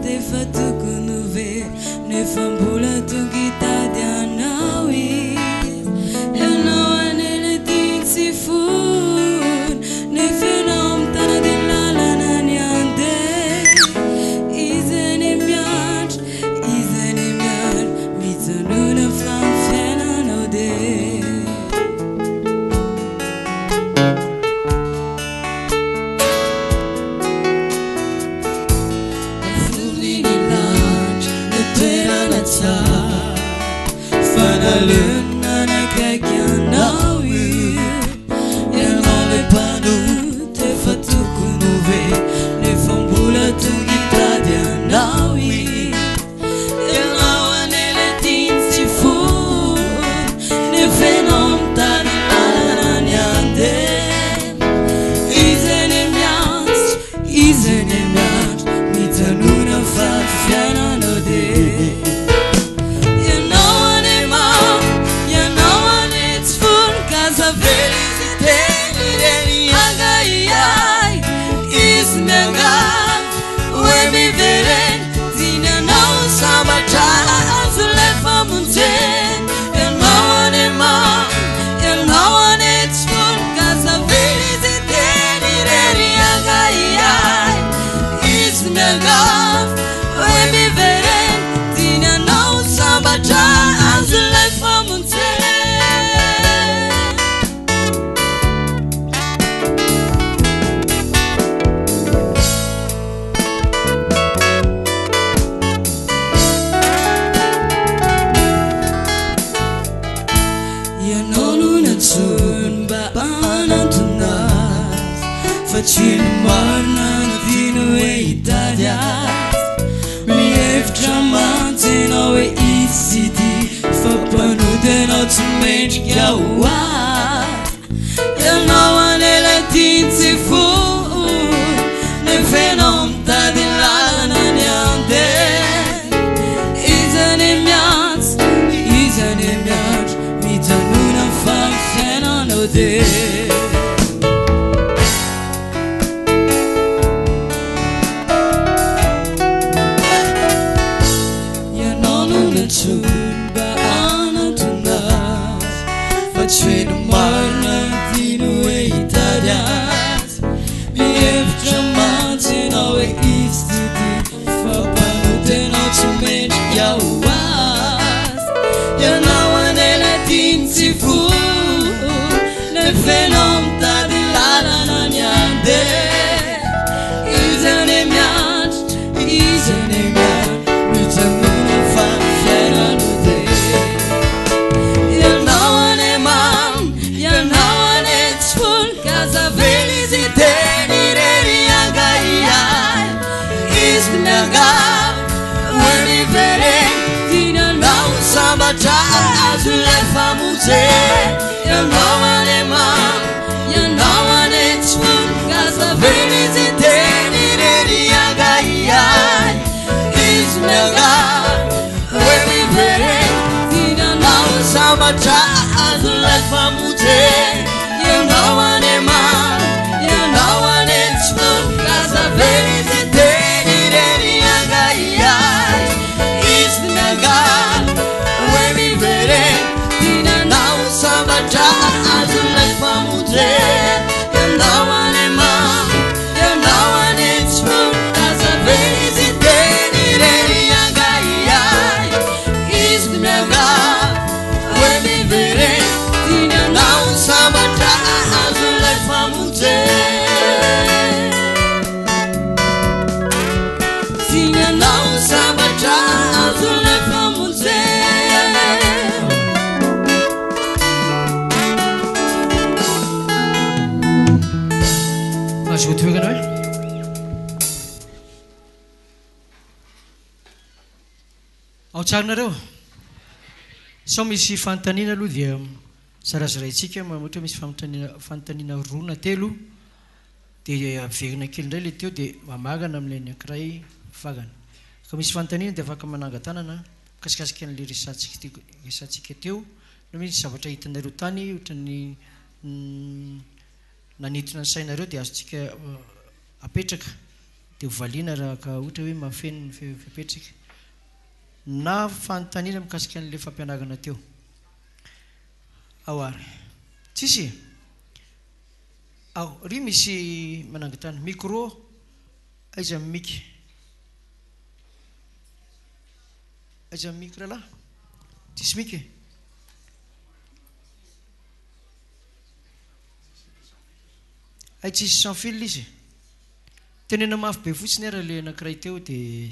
Nefa tokony ve nefa mbola tonga tady anao izy ianao anela tiany sy fony nefa ianao mitady lalana ny andeha izy any miandry mijanona fa ny fiainanao dia fanalena nakaiky anao ianao le mpanoty efa tokony ve nefa mbola tonga tady anao ianao anela tiany sy fony nefa ianao mitady lalana ny andeha izy any miandry mijanona fa fiainanao dia Facino marina na tiano hoe hitady azy mihevitra mantsy ianao hoe izy sy tia fampanody ianao tsy mendrika ho azy ianao anela tiany sy fony nefa ianao mitady lalana ny andeha izy any miandry mijanona fa ny fiainanao dia Facendo marina tiano hoe hitady azy mihevitra mantsy ianao hoe izy sy tia fampanody ianao tsy mendrika ho azy ianao anela tiany sy fony nefa ianao mitady lalana ny andeha izy any miandry mijanona fa ny fiainanao dia azo le famonjena ianao ane tsy voninkazo avela izy teny ireny agaiai izy miangaro hoe mivereny tinanao sambatra azo le famonjena ianao ane sabatra azonay famonjey azo toegana hoe ao tsarinareo sao misy fanontaniana aloha dia zarazaraintsika ohatra misy fanontaniana roa na telo dia averina kely indray le teo dia mamagana amin'ilay anankiray vagana ka misy fanontaniana dia afaka manangan-tanana mikasikasika an'ilay resantsika teo no misy zavatra hitanareo tany ohatra ny nanitona ny sainareo dia azontsika apetraka dia hovaliana raha ka ohatra hoe mahafeno ny fipetraka na fanontaniana mikasika an'ilay fampianarana teo ao ary tsisy ao ry misy manangan-tany micro aiza mimiky aiza mimiky rahalahy tsisy miky ay tsisy sans fil izy tenena mafy be fotsiny ara le anankiray teo dia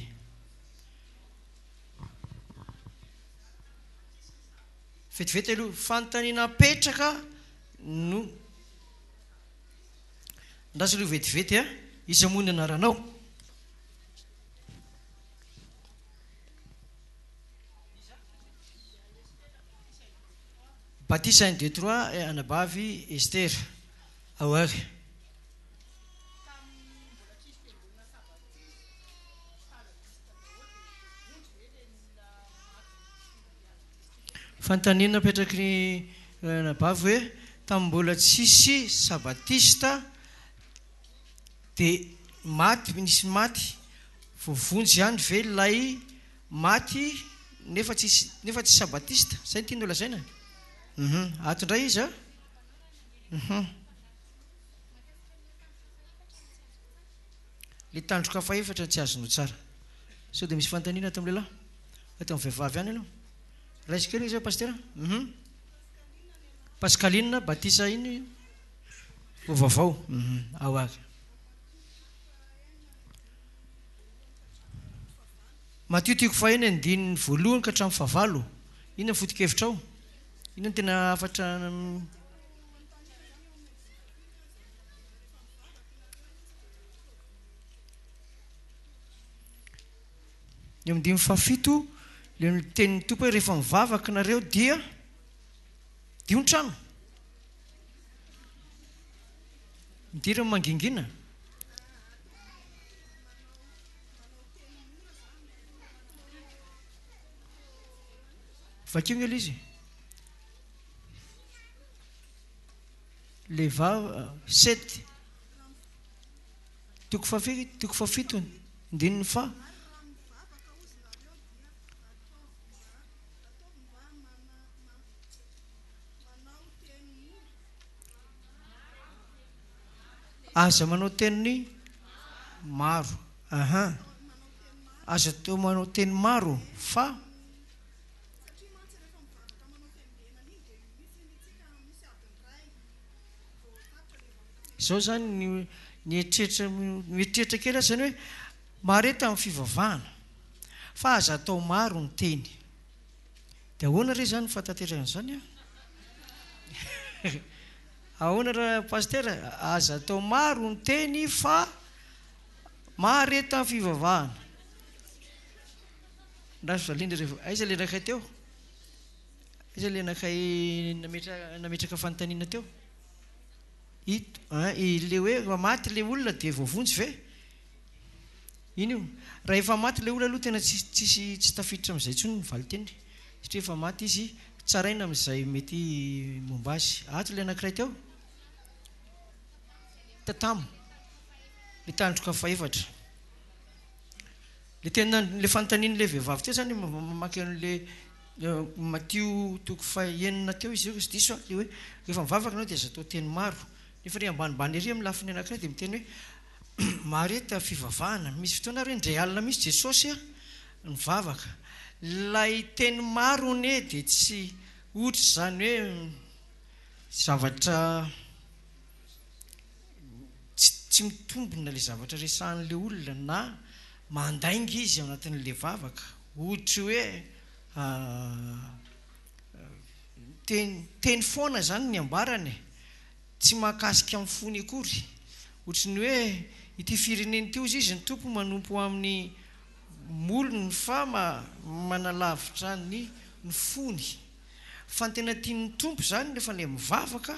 vetivety aloha fanontaniana petraka no ndasy aloha vetivety a izy amony anaranao Baptiste 1 2 3 Anabavy Esther ao ary fanontaniana petraky Anabavy hoe tamimbola tsisy sabatista dia maty nisy maty vovonjy ihany ve lay maty nefa tsy sabatista zay tiany lazaina atondray izy le tandroka faefatra tsy azonao tsara sao dia misy fanontaniana ato amin'lehilahy atao amin'ny vehivavy ihany aloha raisy kely izy pastera Pascaline Batisa iny vaovao ao ary Matthieu tiako fahiny andininy voalohany ka hatramin'ny fahavalo inona foto-kevitra ao inona tena afatra ny am'dimy fahafito le tenin'ny tompo hoe rehefa mivavaka nareo dia dion-trano midira mangingina vakeo ngely izy le sety toko fafito ndininy fa aza manao teniny maro aza teo manao teny maro fa zao zany mieritreritra kely zany hoe mareta amin'ny fivavahana fa aza atao maro ny teny dia ahoana re zany fatanterana zany ahoana raha pastera aza atao maro ny teny fa mareta amin'ny fivavahana ndasy zalindra rehefa aiza le nakay teo aiza le nakay nametraka fanontaniana teo le hoe maty le olona dia voavonjy ve iny io raha efa maty le olona aloha tena tsy tafiditra amin'izay tsony mivaly teny satria efa maty izy tsaraina amin'izay mety momba azy ato le anankiray teo tatamo le tandroka faefatra le tena le fanontaniana le vehivavy teo zany mamaky an'le Matthieu toko fahenina teo izy io sy diso le hoe rehefa mivavaka anao dia aza atao teny maro nefa ry ambanimbany ery amin'ny lafiny anankiray dia miteny hoe mareta fivavahana misy fotoana ary ndray alina misy Jesosy nivavaka lay teny maro ne dia tsy ohatra zany hoe zavatra tsy mitombina le zavatra resahan'le olona na mandainga izy ao anatin'le vavaka ohatra hoe teny foana zany ny ambarany tsy mahakasika amin'ny fony akory ohatra ny hoe ity fireneny teo izy ny tompo manompo amin'ny molony fa manalavitra ny fony fa ny tena tian'ny tompo zany rehefa le mivavaka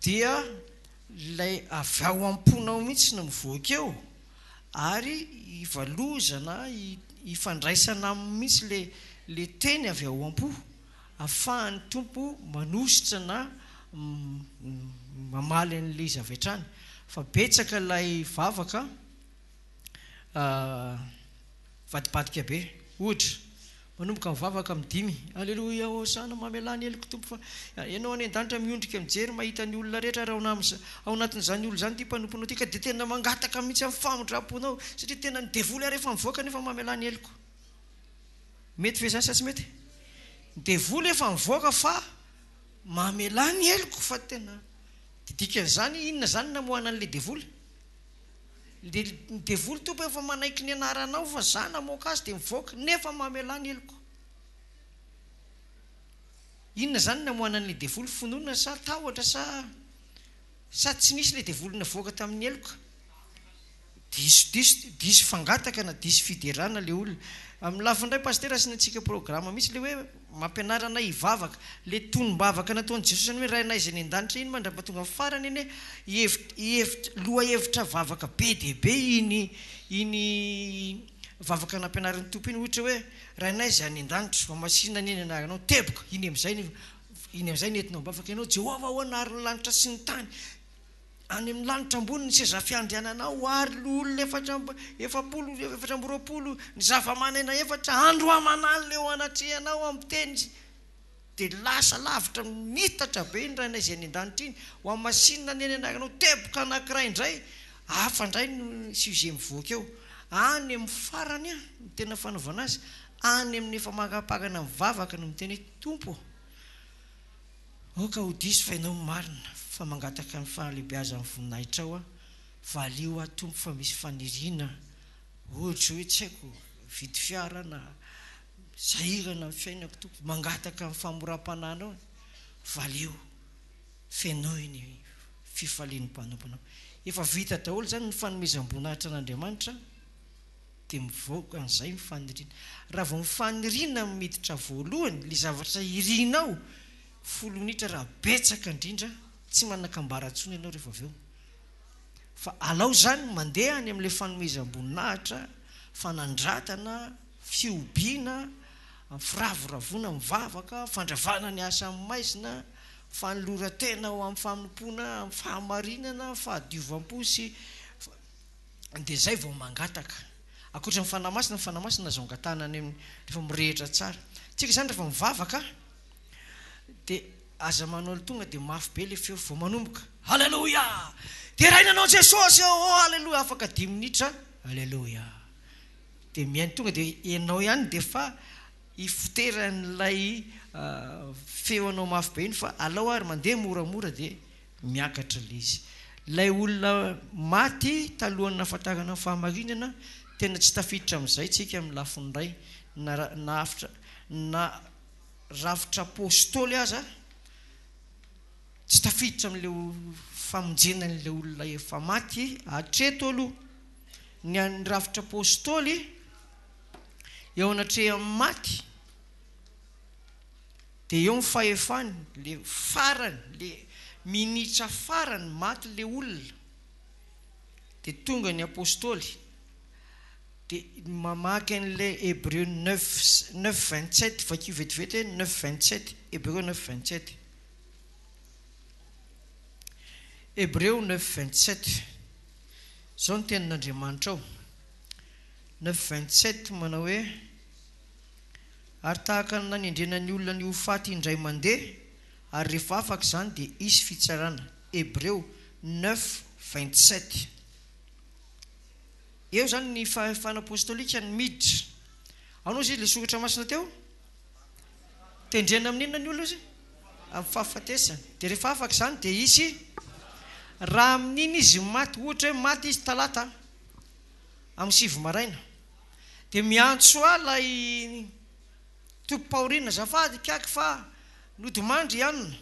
dia lay avy ao am-ponao mihitsy no mivoaka eo ary ivalozana ifandraisana mihitsy le teny avy ao am-po ahafahan'ny tompo manositra na mamaly an'le izy avy hatrany fa betsaka lay vavaka vadibadika be ohatra manomboka mivavaka midimy aleloia hosana mamelany heliko tompo fa ianao any an-danitra miondrika mijery mahita ny olona rehetra raha ao anatin'izany olo zany ty mpanomponao ty ka dia tena mangataka mihitsy amin'ny famodraponao satria tena ny devoly ary efa mivoaka nefa mamelany heliko mety ve zany sa tsy mety devoly efa mivoaka fa mamelany heliko fa tena didikan'izany inona zany namohana an'le devoly ny devoly tompo efa manaiky ny anaranao fa za namoaka azy dia mivoaka nefa mamelany heliko inona zany namohana an'le devoly fononina sa tahotra sa tsy nisy le devoly navoaka tamin'ny heloka diso fangataka na diso fiderana le olona amin'ny lafindray pastera sy nantsika programa misy le hoe mampianarana hivavaka le tonombavaka nataon'i Jesosy ny hoe rainay izay ny an-danitra iny mandrapatonga farany eny loha hevitra vavaka be dia be iny vavaka nampianaran'ny tompo iny ohatra hoe rainay izay any an-danitra mamasina ny eny anaranao teboka iny am'izay nentinao mibavaka ianao Jehova ho anarin'ny lanitra sy ny tany any amin'ny lanitra ambony ny seza fiandriananao ary olona efapolo roapolo ny zava-manena efatra andro amanany le ho anatrehanao amin'ny teny dia lasa lavitra mitatra be iny rainay izay ny an-danitra iny ho amasinina ny eny anaranao teboka anankiray indray hafa indray no sujet mivoaka eo any amin'ny farany ny tena fanaovana azy any amin'ny efa makapakana mivavaka no miteny tompo oka ho diso fa ianao marina fa mangataka ny fahalehibiaza amin'ny voninahitra ao valio tompo fa misy faniriana ohatra hoe tsy haiko vidy fiara na zahirana ny fiainako tompo mangataka amin'ny famoram-pananao valio fenao iny fifalian'ny mpanomponao efa vita daholo zany ny fanomezam-boninahitra an'Andriamanitra dia mivoaka an'izay mifaniriana raha vao mifaniriana miditra voalohany le zavatra irinao 10 minitra raha betsaka indrindra tsy manakambara-tsony ianao rehefa avy eo fa alao zany mandeha any amin'ilay fanomezam-boninahitra fanandratana fiobiana firavoravona mivavaka fandravana ny asa amin'ny maizina fanolora-tena ao amin'ny fanompoana amin'ny fahamarinana fahadiovam-po sy dia zay vao mangataka akoatra ny fanamasina zaongatana any amin'ny rehefa mirehitra tsara tsika zany rehefa mivavaka dia aza manolo tonga dia mafy be le feo vao manomboka halleloia dia rainanao Jesosy halleloia afaka 10 minitra halleloia dia mihainy tonga dia ianao ihany dia fa ifoteran'ilay feo anao mafy be iny fa alao ary mandeha moramora dia miakatra le izy lay olona maty talohany nafatagana ny fahamarinana tena tsy tafiditra amin'izay tsika amin'ny lafiny ray na rafitra apôstôly aza tsy tafiditra amin'le famonjenan'le olona efa maty hatreto aloha ny rafitra apôstôly eo anatrehan'ny maty dia eo ny fahefany le farany le minitra farany maty le olona dia tonga ny apôstôly dia mamaky an'le Hébreu 9:27 vakio vetivety 9:27 Hébreu 9:27 Hébreu 9:27 zao ny tenin'Andriamanitra ao 9:27 manao hoe ary tahaka ny nanendrenany olona ny hofaty indray mandeha ary rehefa afaka izany dia isy fitsarana Hébreu 9:27 eo zany ny fahefana apôstôlika ny miditra anao izy le sokatra masina teo tendrena amin'inona ny olona izy amin'ny fahafatesana dia rehefa afaka izany dia isy raha amin'iny izy maty ohatra hoe maty izy talata amin'ny 7 maraina dia miantso lay tompo-paoriana zafady kaiky fa nodimandry ianona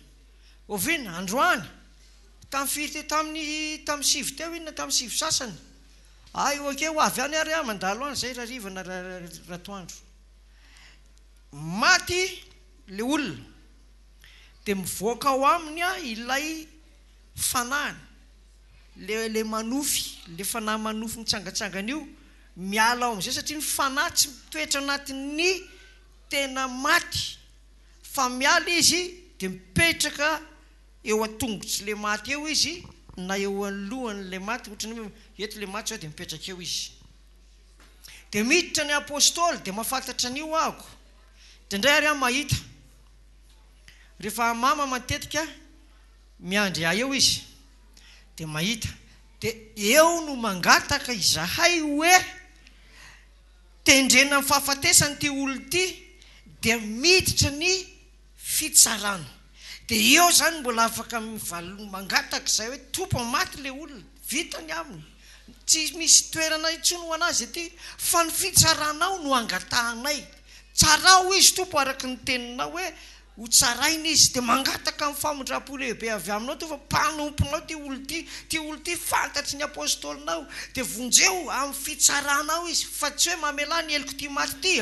ovina androany tamin'ny firy teo tamin'ny 7 teo inona tamin'ny 7 sasany ay oke ho avy any ary mandalo any zay rarivana ratoandro maty le olona dia mivoaka ao aminy ilay fanahany le manofy le fanahy manofy mitsangatsangana io miala ao amin'izay satria ny fanahy tsy mitoetra anatin'ny tena maty fa miala izy dia mipetraka eo a-tongotsy le maty eo izy na eo alohan'le maty ohatrany hoe eto le maty zao dia mipetraka eo izy dia miditra ny apôstôly dia mahafantatra an'io ahako dia indray ary mahita rehefa mama matetika miandry eo izy dia mahita dia eo no mangataka izahay hoe tendrena amin'ny fahafatesany ty olo ty dia miditra ny fitsarana dia eo zany mbola afaka mangataka izay hoe tompo maty le olona vitany aminy tsy misy toerana intsony ho anazy aty fa ny fitsaranao no angatahanay tsarao izy tompo araka ny teninao hoe ho tsaraina izy dia mangataka amin'ny famondram-po lehibe avy aminao to fa mpanomponao ty olo ty fantatry ny apôstôlinao dia vonjeo amin'ny fitsaranao izy fa tsy hoe mamela ny eliko ty maty ty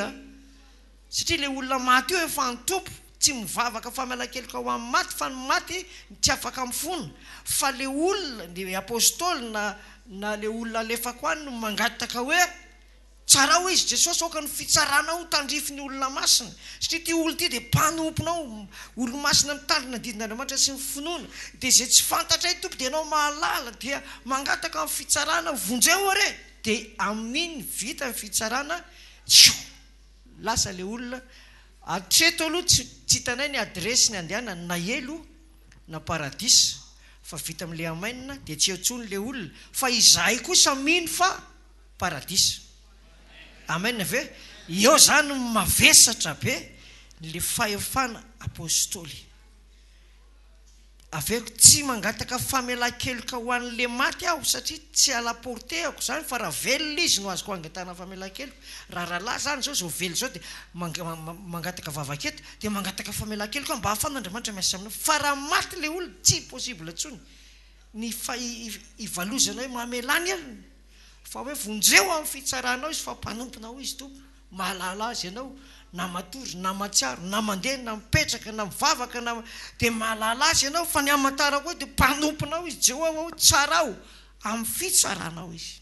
satria le olona maty io efa nytompo tsy mivavaka famela-keloka ho amin'ny maty fa ny maty tsy afaka mifona fa le olona le apôstôly na le olona alefako any no mangataka hoe tsarao izy Jesosy oka ny fitsaranao tandrify ny olona masina satria ty olo ty dia mpanomponao olo masina mitandrina didin'Andriamanitra sy ny finoana dia zay tsy fantatra i tompo dia ianao mahalala dia mangataka amin'ny fitsarana vonjeo are dia amin'iny vita ny fitsarana lasa le olona atreto aloha tsy hitanay ny adresy ny andehana na elo na paradisa fa vita amin'le amainina dia tsy etsony le olona fa izahay kosa mino fa paradisa amen ve eo zany mavesatra be le fahefana apôstôly aveko tsy mangataka famela-keloka ho an'le maty aho satria tsy alaportehako zany fa raha velona izy no azoko angatana famela-keloka rahalahy zany zao zao velo zao dia mangataka vavaketo dia mangataka famela-keloka mba hahafan'Andriamanitra miasa aminao fa raha maty le olona tsy possible ntsony ny ivalozana hoe mamelany any fa hoe vonjeo amin'ny fitsaranao izy fa mpanomponao izy tompo mahalala azy ianao na matory na matsiaro na mandeha na mipetraka na mivavaka na dia mahalala azy ianao fa ny amantara koa dia mpanomponao izy Jehovah tsarao amin'ny fitsaranao izy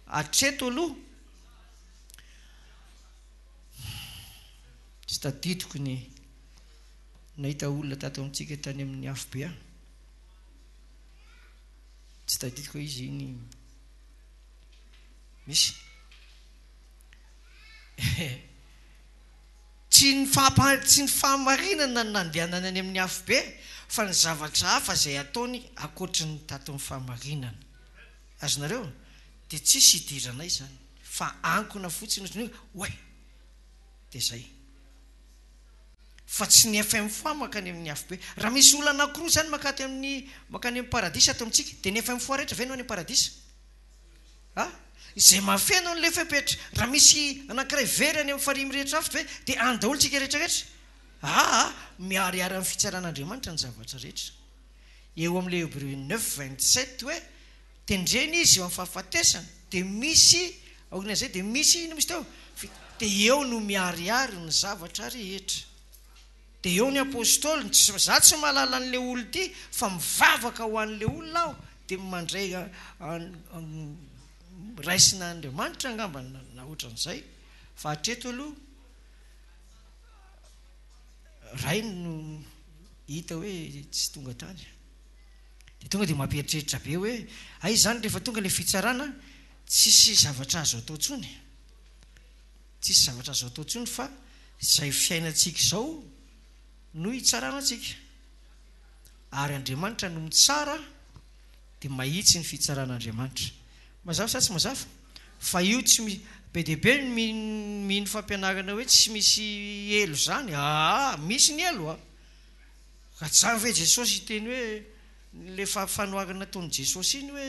atreto aloha tsy tadidiko ny nahita olona tato amintsika tany amin'ny afobe tsy tadidiko izy iny misy tsy ny fahamarinana ny nandehanana any amin'ny afobe fa ny zavatra hafa izay ataony akoatra ny tato amin'ny fahamarinana azonareo dia tsisy hidiranay zany fa ankona fotsiny hoe dia zay fa tsy ny FM foa makany amin'ny afobe raha misy olona anankiroa zany makany amin'ny paradisa ato amintsika dia ny FM foa rehetra ve no any paradisa izay mafeno n'le fepetra raha misy anankiray very any amin'ny farimy rehetra avitra ve dia any daholo tsika rehetrarehetra miariary amin'ny fitsaran'Andriamanitra ny zavatra rehetra eo amin'le Hébreu 9:27 hoe tendreny izy eo amin'ny fahafatesana dia misy aorinan'izay dia misy ino misy teo dia eo no miariary ny zavatra rehetra dia eo ny apôstôly za tsy mahalala an'le olo ty fa mivavaka ho an'le olona aho dia mandray raisina Andriamanitra angamba na ohatran'izay fa hatreto aloha ray no hita hoe tsy tonga tany dia tonga dia mampieritreritra be hoe ay zany rehefa tonga le fitsarana tsisy zavatra azo atao ntsony tsisy zavatra azo atao ntsony fa izay fiainantsika izao no hitsaranantsika ary Andriamanitra no mitsara dia mahitsy ny fitsaran'Andriamanitra mazava sa tsy mazava fa io tsy be dia be mino fampianarana hoe tsy misy elo zany misy ny elo ka tsy zany ve Jesosy iteny hoe le fanoharana nataon'i Jesosy iny hoe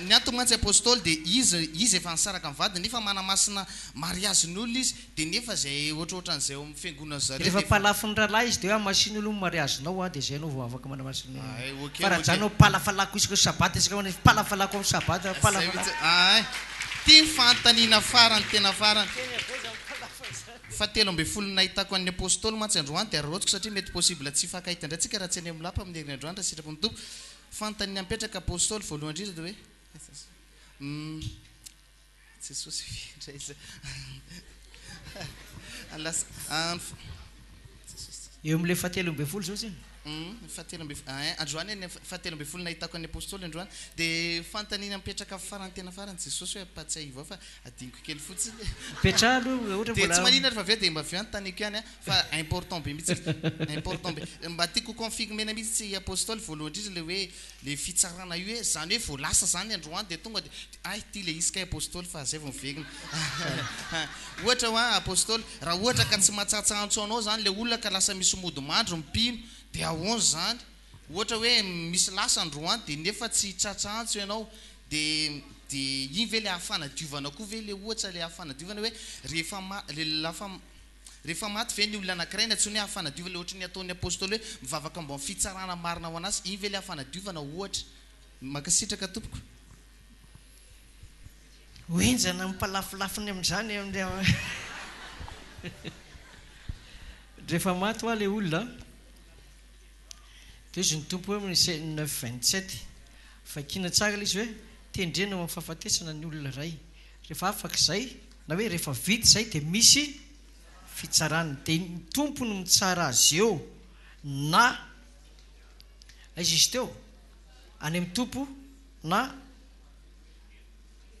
ny atomatsy apôstôly dia izy efa nisaraka amin'ny vadiny nefa manamasina mariazin'olona izy dia nefa zay ohatrohatran'izay amin'ny fiangonana zareo rehefa palafiny rahalahy izy dia hoe amasin'olo ny mariazinao dia zay anao vao afaka manamasina fa raha zanao palafalako isaka sabaty isaka manao palafalako amin'ny sabaty tia fantaniana farany tena farany fa 13 nahitako an'ny apôstôly mantsy androany dia arotiko satria mety possible tsy fakahita indray tsika raha tsy any amin'ny lapa amin'ny herin'ny androany raha sitrako ny tompo fantaniana mipetraka apôstôly voalohany indrindra dia hoe jesosy indray izy eo amin'ilay 17 zao zany androany fahatelobefolo nahitako an'ny apôstôly androany dia fantaniana mipetraka farany tena farany jesosy hoe apatsy ivao fa adiniko kely fotsiny petra aloha dia tsy manina rehefa aveo dia mba aveo anytaniko ihany fa important be mihitsy important be mba tiako confirmena mihitsy tsy apôstôly voalohany indrindra le hoe le fitsarana io hoe zany hoe voalasa zany androany dia tonga dia ty le isika apôstôly fa zay vao mivegina ohatra hoa apôstôly raha ohatra ka tsy mahatsatsaantso anao zany le olona ka lasa misy modimandro mipino dia ahoana zany ohatra hoe misy lasa androany dia nefa tsy tsatraantso ianao dia iny ve le hafanadiovana koa ve le ohatra le hafanadiovana hoe rehefa maty ve ny olona anankiray na tsy hoe hafanadiovana le ohatra ny ataon'ny apôstôly hoe mivavaka ambony fitsarana marina ho anazy iny ve le hafanadiovana ohatra makasitraka tompoko hoenjana mipalafilafiny amin'izany rehefa maty hoa le olona dia izy ny tompo hoe 9:27 fa kina tsara izy hoe tendrena amin'ny fahafatesana ny olona ray rehefa afaka izay na hoe rehefa vita izay dia misy fitsarana dia ny tompo no mitsara azy eo na aiza izy teo any amin'ny tompo na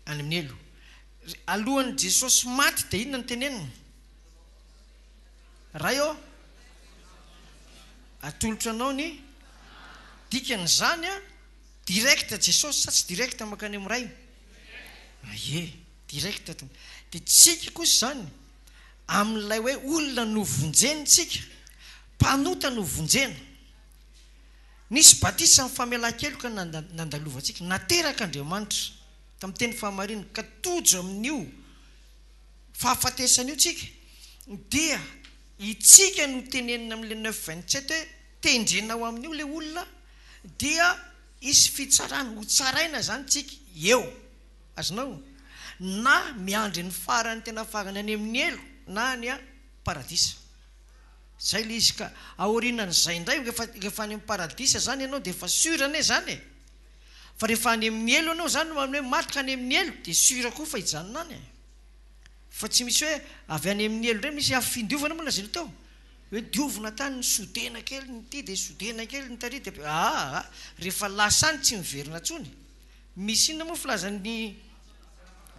any amin'ny elo alohan'ny jesosy maty dia inona ny tenenina ray eo atolotra anao ny dikan'izany directa Jesosy sa tsy directa makany amiray directa dia tsika kosa zany amin'ilay hoe olona novonjenitsika mpanota novonjena nisy batisa amin'ny famelan-keloka nandalovantsika nateraka Andriamanitra tamin'ny teny fahamarinana ka tojo amin'io fahafatesan'io tsika dia itsika no tenenina amin'le 9:27 hoe tendrenao amin'io le olona dia isy fitsarana ho tsaraina zany tsika eo azonao na miandry ny farany tena fagany any amin'ny elo na ny a paradisa zay le izy ka aorinan'izay indray rehefa any amin'ny paradisa zany ianao dia efa surane zany fa rehefa any amin'ny elo ianao zany hoe matroka any amin'ny elo dia sura koa fa hijanona any fa tsy misy hoe avy any amin'ny elo ndray misy afindiovana moa lazany tao hoe diovina tany ny sodena kely ny ty dia sodena kely ny tary dia rehefa lasany tsy miverina tsony misy inona moa filazan'ny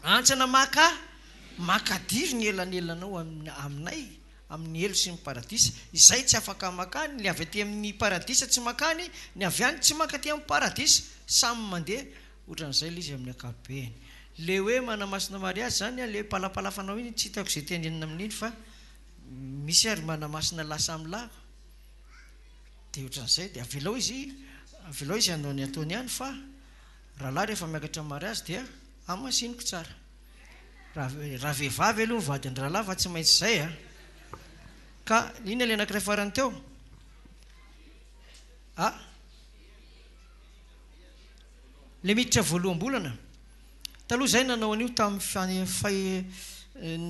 antsana makadiro ny elanelanao aminay amin'ny elo sy ny paradisa izay tsy afaka makany ny avy aty amin'ny paradisa tsy makany ny avy any tsy maka aty amin'ny paradisa samy mandeha ohatran'izay le izy amin'ny akapobeany le hoe manamasina mariazy zany le palapalafanao iny tsy hitako izay tenenina amin'iny fa misy ary manamasina lasa amin'ny laha dia ohatran'izay dia avelao izy hanao ny ataony ihany fa rahalahy rehefa miakatra mariazy dia amasiniko tsara raha vehivavy aloha mivady ny rahalahy fa tsy maintsy izay ka iny le anankiray farany teo le miditra voaloham-bolana taloha zay nanao an'io tamin'ny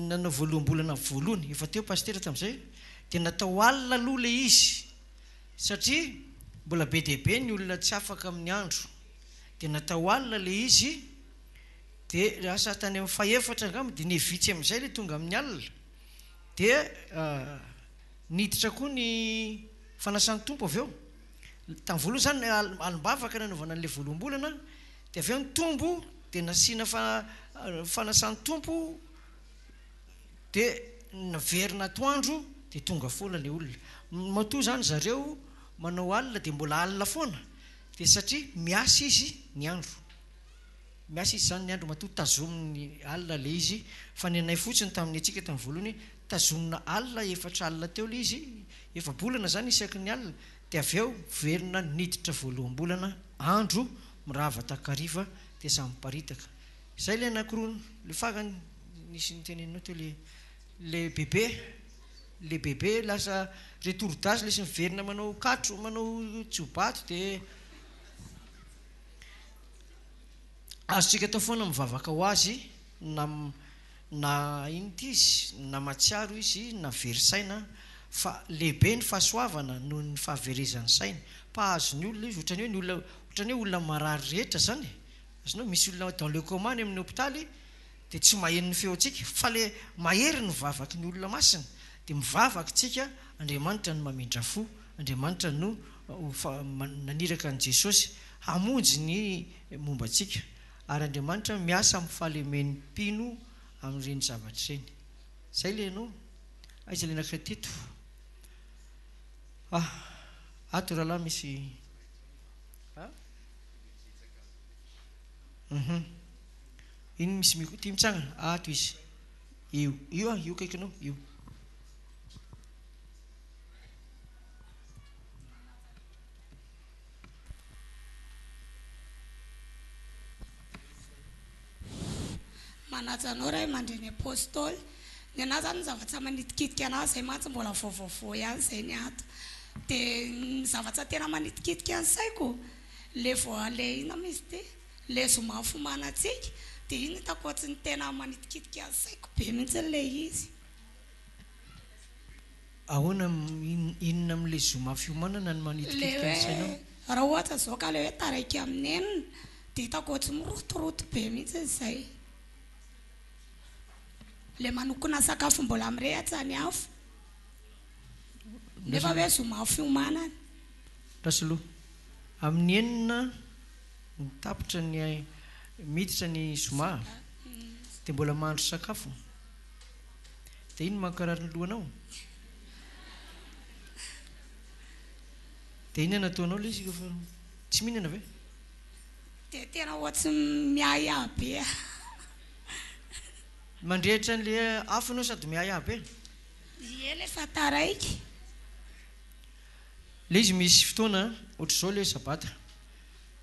nanao voaloham-bolana voalohany efa teo pastera tamin'izay dia natao alina aloha le izy satria mbola be dehibe ny olona tsy afaka amin'ny andro dia natao alina le izy dia asa tany amin'ny fahefatra angamba dia nevitsy amin'izay le tonga amin'ny alina dia niditra koa ny fanasan'ny tompo avy eo tamin'ny voalohany zany alimbavaka nanaovana an'ilay voaloham-bolana dia avy eo ny tombo dia nasiana fanasan'ny tompo dia naverina atoandro dia tonga foana le olona matoa zany zareo manao alina dia mbola alina foana dia satria miasa izy ny andro miasa izy zany ny andro matoa tazominy alina le izy fa ny anay fotsiny tamin'ny atsika tamin'ny voalohany tazomina alina efatra alina teo le izy efa-bolana zany isaky ny alina dia avy eo verina niditra voaloham-bolana andro mirava takariva dia samy paritaka izay le anankiroa le fagany nisy nyteneninao teo le bebe lasa retour-d'âge le sy miverina manao katro manao tsiobato dia azotsika tao foana mivavaka ho azy na inty izy na matsiaro izy na verisaina fa lehibe ny fahasoavana noho ny fahaverezan'ny saina mpahazo ny olona izy ohatrany hoe olona marary rehetra zany azonao misy olona dans le coma any amin'ny hôpitaly dia tsy maheno ny feontsika fa le mahery ny mivavaky ny olona masina dia mivavaky tsika Andriamanitra no mamindra fo Andriamanitra no naniraka an' Jesosy hamonjy ny momba antsika ary Andriamanitra miasa amin'ny fahalemen'ny mpino amin'ireny zavatra ireny zay le anao aiza le anankiray teto ato rahalahy misy iny misy tia mitsangana ato izy io kaikinao io manajanao ray mandreny apôstôly ny anahy zany ny zavatra manitikitika anahy zay mantsy mbola vaovaovao ihany zay ny ato dia ny zavatra tena manitikitika ny saiko le voale ina misy ty le zomafomanatsika dia iny hitako tsy ny tena manitikitika ny saiko be mihitsy le izy ahoana inona amin'le zoma fiomanana ny manitikitika ny sainao raha ohatra zao ka le hoe taraiky amin'ny enina dia hitako tsy mirotoroto be mihitsy izay le manokona sakafo mbola mirehatsany afo nefa hoe zoma fiomanana rasoloha amin'ny enina mitapitra ny miditra ny zoma dia mbola mahandro sakafo dia iny mankarary ny lohanao dia iny nataonao le izy tsy mihinana ve dia tena ohatsy miaya be mandrehitra an'le afanao sady miay aby ie le fataraiky le izy misy fotoana ohatra zao le sabata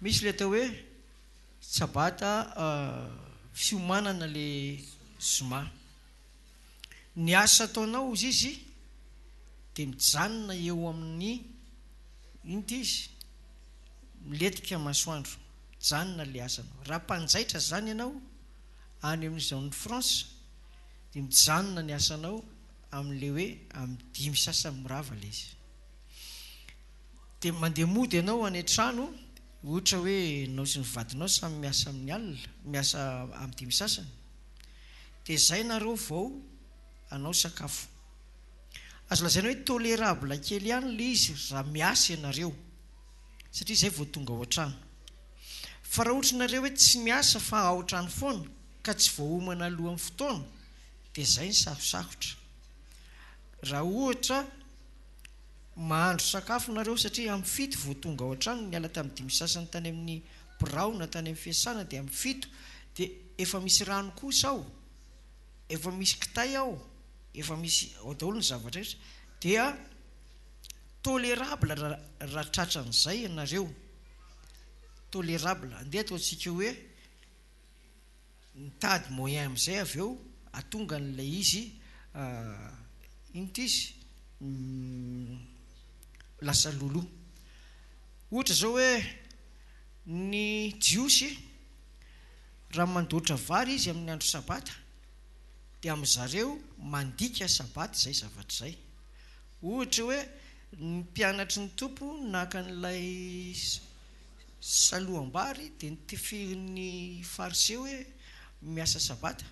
misy le atao hoe sabata fiomanana le zoma ny asa ataonao izy dia mijanona eo amin'ny inty izy miletika masoandro mijanona le asanao raha mpanjaitra zany ianao any amin'izao ny France dia mijanona ny asanao amin'le hoe amin'ny 5 sasany mirava le izy dia mandeha mody ianao any an-trano ohatra hoe nao sy ny vadinao samy miasa amin'ny alina miasa amin'ny 5 sasany dia zay nareo vao anao sakafo azo lazaina hoe tolérable kely ihany le izy raha miasa ianareo satria zay vao tonga ao an-trano fa raha ohatra nareo hoe tsy miasa fa ao an-trano foana ka tsy voahomana alohan'ny fotoana dia zay ny sarosarotra raha ohatra mahandro sakafo nareo satria amin'ny 7 vao tonga ao an-trano niala tamin'ny 5 sasany tany amin'ny biraona tany amin'ny fiasana dia amin'ny 7 dia efa misy rano kosa ao efa misy kitay ao efa misy ao daholo ny zavatra rehetra dia tolérable raha tratran'izay ianareo tolérable andeha ataontsika hoe mitady moyen amin'izay avy eo atonga n'ilay izy inty izy lasa lolo ohatra zao hoe ny jiosy raha mandoatra vary izy amin'ny andro sabata dia amin'izareo mandika sabata zay zavatra zay ohatra hoe ny mpianatry ny tompo naka n'ilay saloham-bary dia nitefirin'ny fariseo hoe miasa sabata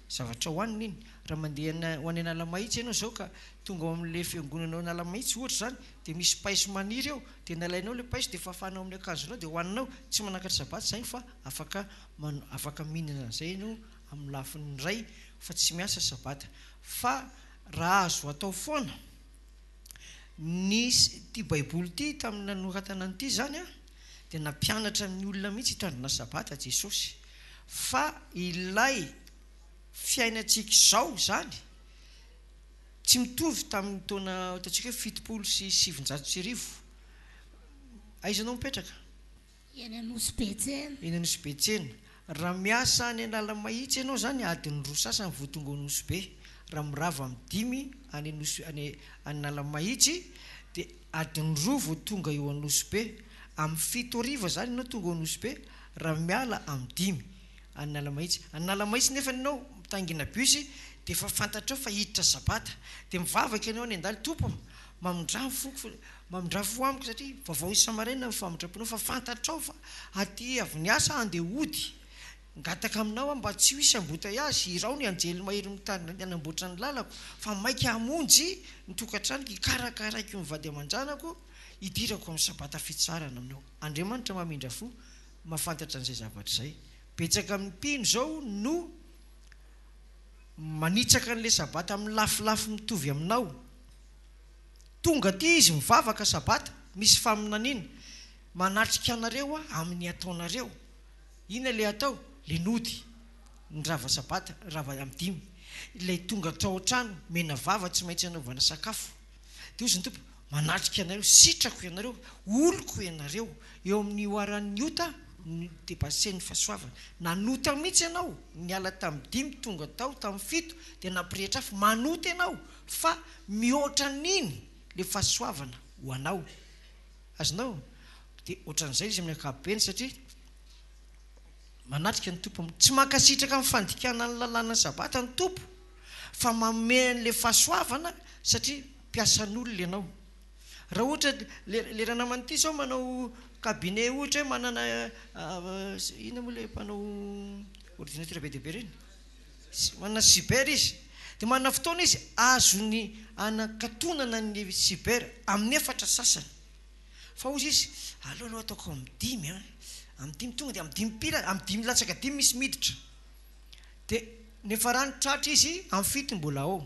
zavatra hoanina iny raha mandeha ho any analamahitsy ianao zao ka tonga ao amin'le fiangonanao analamahitsy ohatra zany dia misy paiso maniry eo dia nalainao le paiso dia fafanao amin'ny akanjonao dia hoaninao tsy manakatra sabata zay fa afaka mihinana zay ianao amin'ny lafiny ray fa tsy miasa sabata fa raha azo atao foana ny ty baiboly ty tamin'ny nanoratana an'ity zany dia nampianatra amin'ny olona mihitsy hitandrina sabata Jesosy fa ilay fiainantsika izao zany tsy mitovy tamin'ny taona ataontsika hoe 770 aizanao mipetraka eny Anosy-Betsena eny Anosy-Betsena raha miasa any analamahitsy ianao zany adiny 2 sasany vao tonga ao Anosy-Be raha mirava amin'ny 5 any analamahitsy dia adiny 2 vao tonga eo Anosy-Be amin'ny 7 ariva zany ianao tonga ao Anosy-Be raha miala amin'ny 5 analamahitsy analamahitsy nefa ianao mitangina bus dia efa fantatrao fa hiditra sabata dia mivavaka ianao any an-daly tompo mamindrafo amiko satria vaovao isa-maraina famindraponao fa fantatrao fa aty avy ny asa andeha hody ngataka aminao mba tsy ho isy ambotaiazy irao ny anjely mahery mitany anamboatra ny lalako fa maika hamonjy nitokantrano ikarakaraiko mivady aman-janako hidirako amin'ny sabata fitsarana aminao Andriamanitra mamindrafo mahafantatra an'izay zavatra izay betsaka amin'ny mpino zao no manitsaka an'le sabata amin'ny lafilafy mitovy aminao tonga ty izy mivavaka sabata misy faminanina manatrika anareo amin'ny ataonareo ina le atao le nody ny rava sabata rava amin'ny 5 ilay tonga tao an-trano mena vava tsy maintsy anaovana sakafo dia ozy ny tompo manatrika anareo sitrako ianareo oloko ianareo eo amin'ny oaran'ny ota dia pasen'ny fahasoavana nanota mihitsy ianao niala tamin'ny 5 tonga tao tamin'ny 7 dia nampirehitra afo manota ianao fa mihoatra n'iny le fahasoavana ho anao azonao dia ohatran'izay izy amin'ny ankapobeny satria manatrika ny tompo tsy mankasitraka amin'ny fandikana ny lalàna sabata ny tompo fa mamen'le fahasoavana satria mpiasan'olona ianao raha ohatra le raha naman'ity zao manao cabinet ohatra hoe manana ina moa le mpanao ordinateur be dehibe reny manana cyber izy dia manana fotoana izy azony anakatonana ny cyber amin'ny 4 sasany fa ozy izy alohanao ataoko amin'ny 5 amin'ny 5 tonga dia amin'ny 5 pila amin'ny 5 latsaka 5 misy miditra dia nefa rano tratra izy amin'ny 7 mbola ao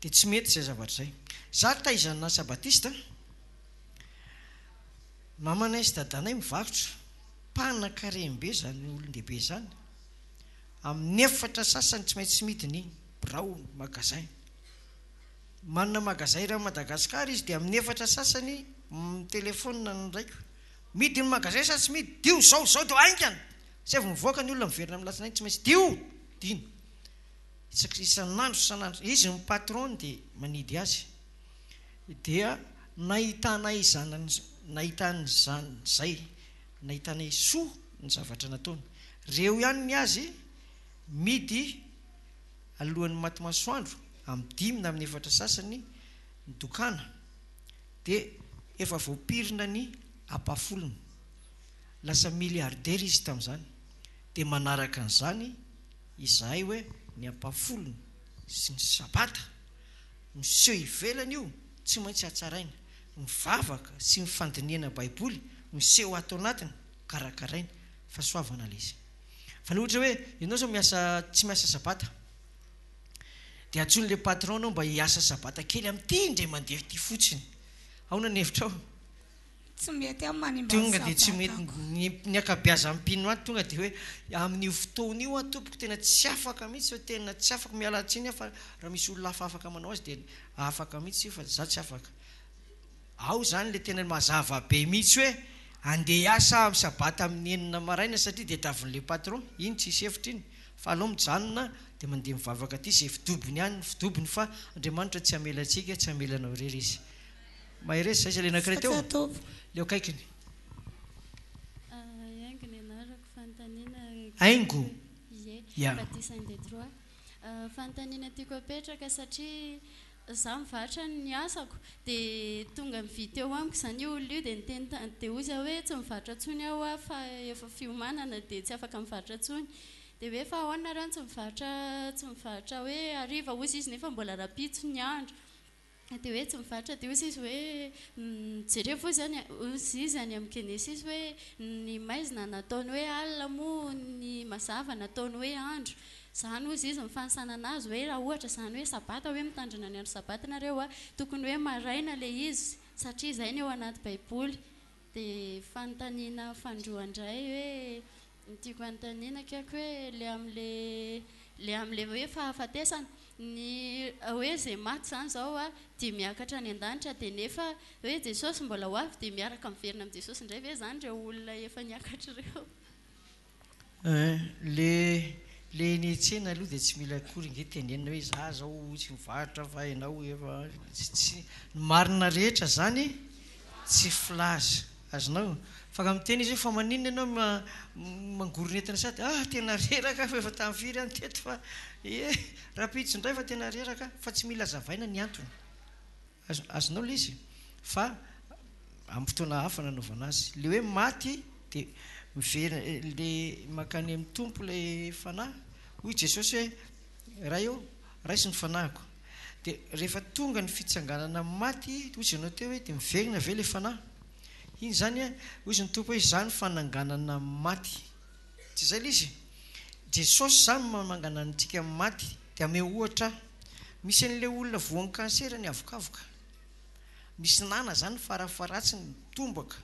dia tsy mety izay zavatra izay za taizana sabatista mamanay sy dadanay mivarotra mpanan-karembe zany olon-dehibe zany amin'ny efatra sasany tsy maintsy midiny birao magazay manana magazay raha Madagasikara izy dia amin'ny efatra sasany telefona ndraiky midiny magazay sa tsy midy dio zao dia aingana sy avy mivoaka ny olona miverina amin'ny latsinainy tsy maintsy dio dino isan'andro izy ny patron dia manidy azy dia nahitana soa ny zavatra nataony reo ihany ny azy midy alohan'ny maty masoandro amin'ny 5 na amin'ny 4 sasany ny dokana dia efa voapirina ny ampafolony lasa miliardaire izy tamin'izany dia manaraka an'izany izahay hoe ny ampafolony sy ny sabata miseho ivelany io tsy maintsy hatsaraina mivavaka sy mifandiniana baiboly miseho ato anatiny karakaraina fa soavana le izy fa ohatra hoe ianao zao tsy miasa sabata dia atson'le patron anao mba hiasa sabata kely amin'ity indray mandeha ty fotsiny aona ny hevitra ao tsy mety amin'ny tonga dia tsy mety ny akabiaza ampino aty tonga dia hoe amin'io fotoana io tompoko tena tsy afaka mihitsy hoe tena tsy afaka miala tsiny fa raha misy olona hafa afaka manao azy dia afaka mihitsy fa za tsy afaka ao zany le tena mazava be mihitsy hoe andeha hiasa amin'ny sabata amin'ny 9 maraina satria dia tavin'le patron iny tsy hisy hevitra iny fa alao mijanona dia mandeha mivavaka aty izay fidobiny ihany fidobiny fa Andriamanitra tsy hamelantsika tsy hamelanao rery izy maheresy zay le anankiray teo leo akaikiny aingo fanontaniana tiako apetraka satria za mivatra ny asako dia tonga mividy eo amiko izany olona io dia niteny dia ozy hoe tsy mivatra tsony aho fa efa fiomanana dia tsy afaka mivatra tsony dia hoe fa ahoana raha tsy mivatra hoe hariva ozy izy nefa mbola rapitso ny andro dia hoe tsy mivatra dia ozy izy hoe jereo ozy izy any amin'ny Genesis hoe ny maizina nataony hoe alina moa ny mazava nataony hoe andro zany ozy izy mifanisana anazy hoe raha ohatra zany hoe sabata hoe mitandrina ny andro sabata nareo tokony hoe maraina le izy satria izay ny eo anaty baiboly dia fanontaniana fandroandray hoe tiako anontaniana kaiky hoe le amin'le hoe fahafatesana ny hoe zay maty zany zao dia miakatra any an-danitra dia nefa hoe Jesosy mbola ho avy dia miaraka miverina amin'ny Jesosy indray ve zany reo olona efa niakatra reo le nihtsena aloha dia tsy mila akory nge tenenina hoe za zao tsy mivarotra fa ianao efa tsy marina rehetra zany tsy filaza azonao fa ka miteny izy hoe fa maninona ianao mangoronentina sady tena reraka fa efa tamin'ny firy any teto fa rapitso indray fa tena reraka fa tsy mila zavaina ny antony azonao le izy fa amin'ny fotoana hafa nanaovana azy le hoe maty dia miverina le makany amin'ny tompo le fanahy hoy Jesosy hoe raha eo raisy ny fanahiko dia rehefa tonga ny fitsanganana maty ozy ianao teo hoe dia miverina ve le fanahy iny zany ozy ny tompo hoe izany fananganana maty tsy izay le izy Jesosy zany manangana antsika maty dia ame ohatra misy an'le olona voan'ny kansera ny avokavoka misy nana zany farafaratsy ny tombaka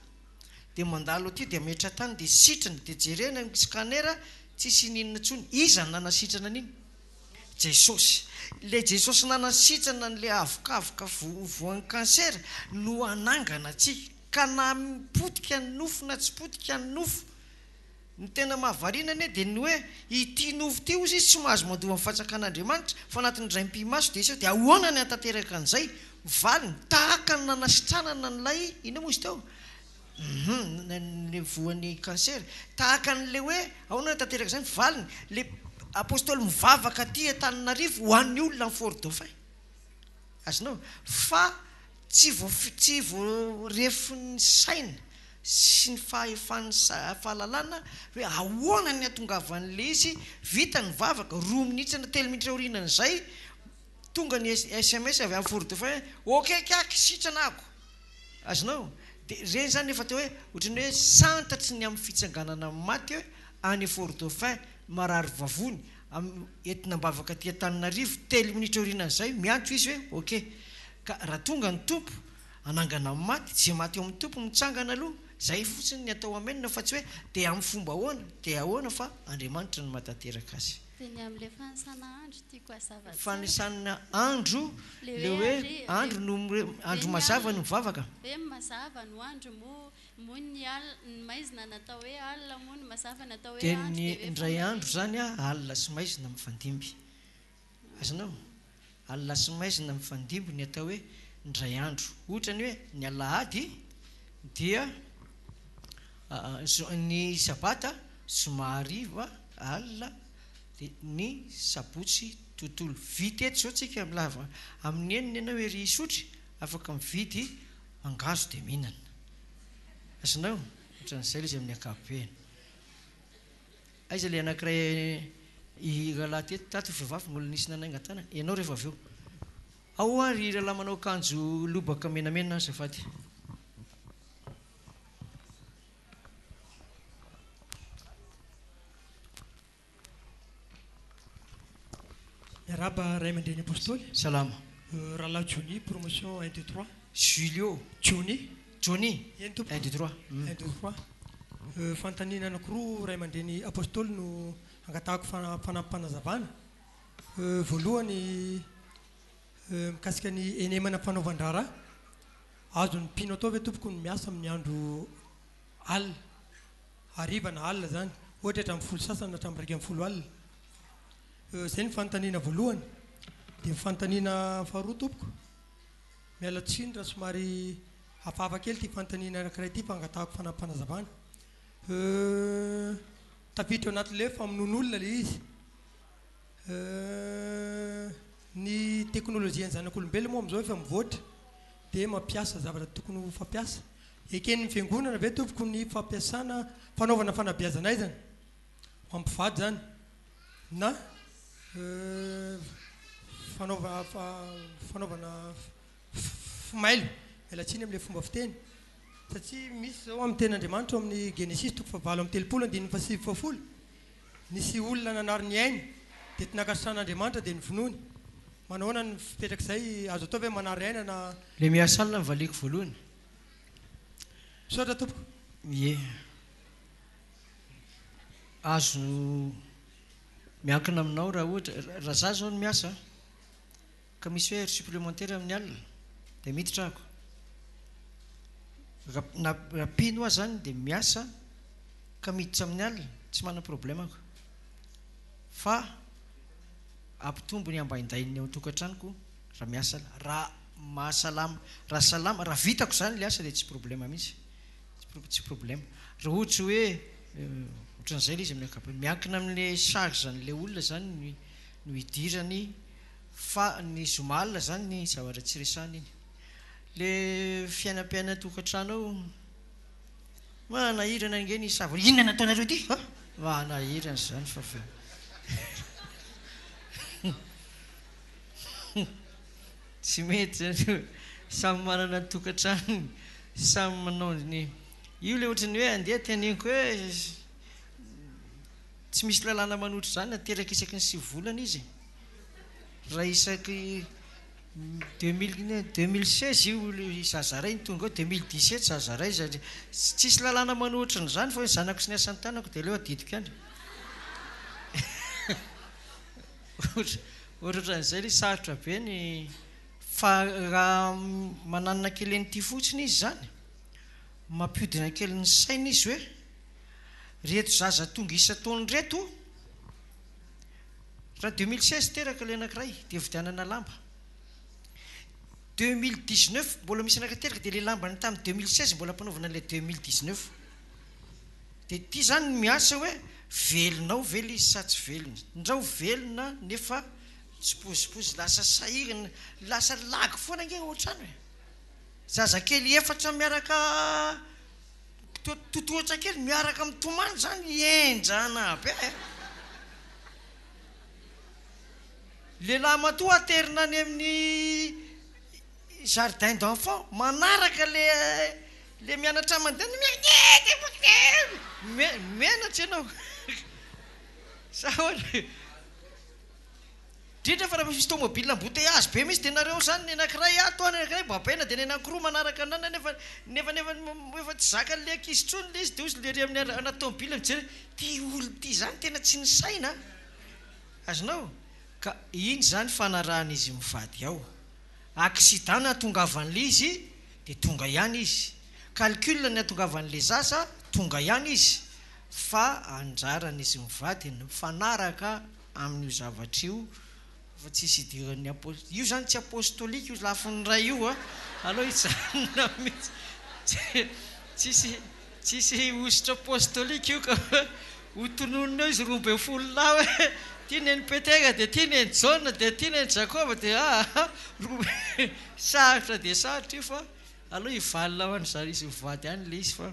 dia mandalo aty dia metra tany dia sitrana dia jerena ny scanera tsisy ninona tsony iza nanasitrana an'iny Jesosy le Jesosy nanasitrana n'le avokavoka voan'ny kansera no anangana atsika ka na mipotika ny nofo na tsy potika ny nofo ny tena mahavarinana dia ny hoe ity nofo ty ozy izy tsy mahazo mandoa amin'ny fatsakan'Andriamanitra fa anatin'ny raim-pimaso dia dia ahoana ny antanteraka an'izay valiny tahaka ny nanasitranana n'lay ina moa izy teo le voan'ny kansera tahaka n'le hoe ahoana ny tanteraka izany valiny le apôstôly mivavaka ty Antananarivo ho an'ny olona ny Fort Dauphin azonao fa tsy voarefin'ny saina sy ny fahalalana hoe ahoana ny atongavan'le izy vita ny vavaka 2 minitra na 3 minitra orinan'izay tonga ny SMS avy amin'ny Fort Dauphin okekaky sitranako azonao dia reny zany efa teo hoe ohatrany hoe santatry ny amin'ny fitsanganana maty hoe any Fort Dauphin marary vavony entina mbavaka ty Antananarivo 3 minitra orinan'izay miantso izy hoe ka raha tonga ny tompo anangana maty tsy maty eo amin'ny tompo mitsangana aloha zay fotsiny ny atao amenina fa tsy hoe dia amin'ny fomba ahoana dia ahoana fa Andriamanitra no matateraka azy dia ny amin'ilay fanisana andro tiako hazava fanisana andro le hoe andro no andro mazava no mivavaka hoe mazava no andro mo ny maizina natao hoe alina mo ny mazava natao hoe dia ny indray andro zany a alina sy maizina mifandimby azonao alina sy maizina mifandimby ny atao hoe indray andro ohatra ny hoe ny alahady dia ny sabata somariva alina dia ny sabotsy tontolo viteto zao tsika milava amin'ny eniny ianao ery isotry afaka mividy mangazo dia mihinana azonao ohatran'izay izy amin'ny akapobeany aiza le anankiray iralahy teto tato vehivavy mbola nisy nanaingan-tana ianao rehefa avy eo ao ary rahalahy manao akanjo lobaka menamena azafady Yaraba ray aman-dreny apôstôly salama rahalahy Johnny promotion 1 2 3 Julio Johnny 1 2 3 1 2 3 fantanina anankiroa ray aman-dreny apôstôly no angatahako fanampanazavana voalohany mikasika ny enemana fanaovan-drara azo ny mpino atao ve tompoko ny miasa amin'ny andro alina arivana alina zany ohatra hatramin'ny folo sasana hatramin'ny raika amin'ny folo alina zay ny fanontaniana voalohany dia fanontaniana faharoa tompoko miala tsiny raha somary hafahafa kely ty fanontaniana anankiray ty fangatahako fanampanazavana tafiditra anatin'le famonon'olona le izy ny teknôlôjia ny zanak'olombelona moa amin'izao efa mivoatra dia mampiasa zavatra tokony ho fampiasa eken'ny fiangonana ve tompoko ny fampiasana fanaovana fanabeazana izany mampivady zany na fanaovana fimailo mialatsiny amin'ilay fomba fiteny satria misy zao amin'ny ten'Andriamanitra amin'ny Genesis 9:7 nisy olona nanary ny ainy dia ty nakasitrahan'Andriamanitra dia ny vonoiny manahoana ny fipetrak'izay azo atao hoe manary aina na le miasa alina mivaliko voalohany misaotra tompoko ye azo miankina aminao raha ohatra raha za zao no miasa ka misy hoe heure supplémentaire amin'ny alina dia miditrahako rapino azy zany dia miasa ka miditra amin'ny alina tsy manana problèmako fa ampitombo ny ambaindainy ao tokantranoko raha miasa raha mahasalama raha salama raha vitako zany le asa dia tsy problème mihitsy tsy problème raha ohatra hoe ohatran'izay le izy amin'ny akapobe miankina amin'le charge zan'le olona zany no hidirany fa ny zomalina zany ny zavatra tsy resahana iny le fiainam-piaina tokantrano ao manahirana nge ny savana inona nataonareo ty manahirana zany fa tsy mety zany samy manana ny tokantrano samy manao ny io le ohatrany hoe andeha teneniko hoe tsy misy lalàna manotra zany nateraka isaky ny 9 volana izy raha isaky 2016 io zazaray ny tonga ao 2017 zazaray zany tsisy lalàna manoatra ny zany fa hoe zanako sy ny asan'ny tanako dia leo adidiko andry ohatran'izay le sarotra be ny fa raha mananana kely n'ity fotsiny izy zany mampiodina kely ny saina izy hoe reto zaza tonga isa-taony reto raha 2016 teraka le anankiray dia vidianana lamba 2019 mbola misy anaka teraka dia le lambany tamin'ny 2016 mbola ampanaovana le 2019 dia ty zany miasa hoe velonao velo izy sa tsy velona ndrao velona nefa tsy pozipozy lasa sahirana lasa lagy foana nge ohatrany hoe zazakely efatra miaraka totohatra kely miaraka mitomany zany enjana aby lehilahy matoa aterina any amin'ny jardin d'enfant manaraka le mianatra mandany mianatra ianao sa indrindra fa raha misy tômôbilina embouteillage be misy dia nareo zany ny anankiray ato any anankiray babaina dia ny anankiroa manaraka anana nefa tsy zaka le ankizy trony le izy dia ozy lery amin'ny anaty tômôbilina mijery ty olo ty zany tena tsy ny saina azonao ka iny zany fanarahana izy mivady ao accident na atongavan'le izy dia tonga ihany izy calcul ny atongavan'le zaza tonga ihany izy fa anjarana izy mivady ny mifanaraka amin'io zavatra io fa tsisy idiran'ny io zany tsy apostolika io lafiny ray io aloha ijanona mihitsy tsisy ositra apostolika io ka hotononina eo izy 12 lahy hoe tia ny NPTR dia tia ny John dia tia ny Jacob dia sarotra dia sarotra io fa aloha ivalina ho an'izany izy mivady any le izy fa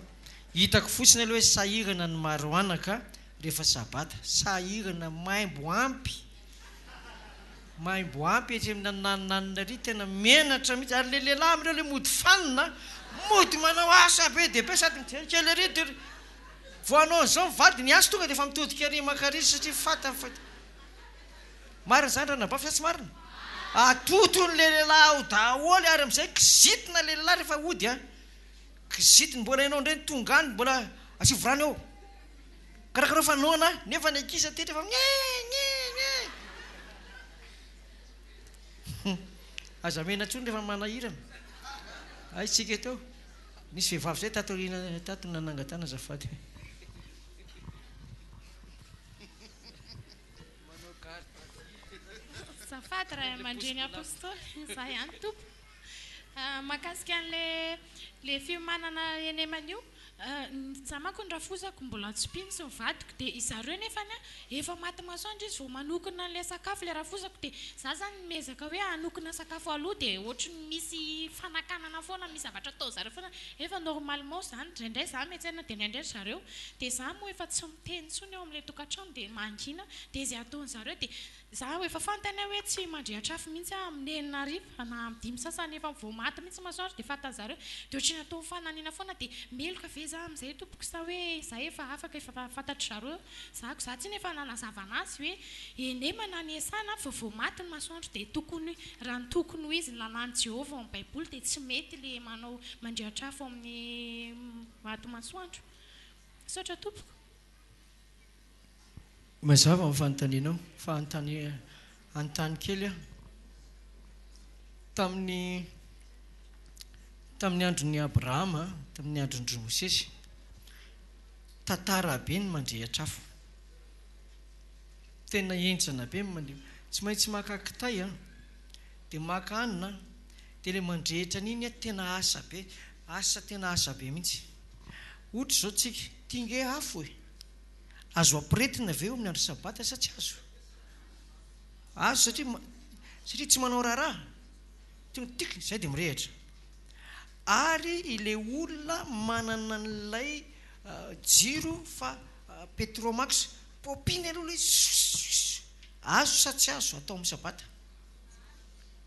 hitako fotsiny aloha hoe sahirana ny maro anaka rehefa sabata sahirana maimbo ampy etsy amin'ny naninanina ry tena menatra mihitsy ary le lehilahy amin'ireo le mody fanina mody manao asa be dia be sady mijerikely ary dia voanao an'izao mivady ny asa tonga dia efa mitodika ary makarisy satria fatany fa marina zany raha nabafy sa tsy marina atoto ny le lehilahy ao daholy ary amin'izay kizitina le lehilahy rehefa ody kizitina mbola ianao indray ny tonga any mbola asivorany eo karakarao fanoana nefa ny ankizy aty rehefa aza mena ntsony rehefa manahirana ay tsika teo nisy vehivavy zay tato nanangatana zafady zafady raha mandreny apôstoly za ihany tompo mahakasika an'le fiomanana eneman'io za manko ny rafozako mbola tsy piny sy mivadiko dia izareo nefany efa maty masoandro izy vao manokona an'ilay sakafo le rafozako dia za zany mezaka hoe anokona sakafo aloha dia ohatry ny misy fanakanana foana misy zavatra atao zareo foana efa normalement zany draindray za miantsena dia indraindray zareo dia za moa efa tsy miteny tsony eo amin'ilay tokantrano dia mangina dia izay ataon'zareo dia za efa fantany hoe tsy mandrehatra afo mihitsy amin'ny enina ariva na dimy sasany efa vao maty mihitsy masoandro dia fantan'zareo dia ohatry ny atao fananina foana dia meloka ve za amin'izay tompoko sa hoe za efa afaka efa fantatry zareo zako za tsy nefa nanazavana azy hoe enemana ny esana fa vao maty ny masoandro dia tokony raha ny tokony ho izy ny lalàny Jehovah amin'ny baiboly dia tsy mety le manao mandrehatra afo amin'ny maty masoandro saotra tompoko mazava mifanontanianao fa antany kely tamin'ny andron'ny Abrahama tamin'ny andron'ny Mosesy tantara be ny mandrehatra afo tena enjana be tsy maintsy maka kitay dia maka hanina dia le mandrehitra n'iny tena asa be mihitsy ohatra zao tsika tinge afo azo ampiretina aveo amin'ny andro sabata sa tsy azo satria tsy manao raharaha tika zay dia mirehatra ary ile olona manana n'ilay jiro fa Petromax popiny aloha le azo sa tsy azo atao amin'ny sabata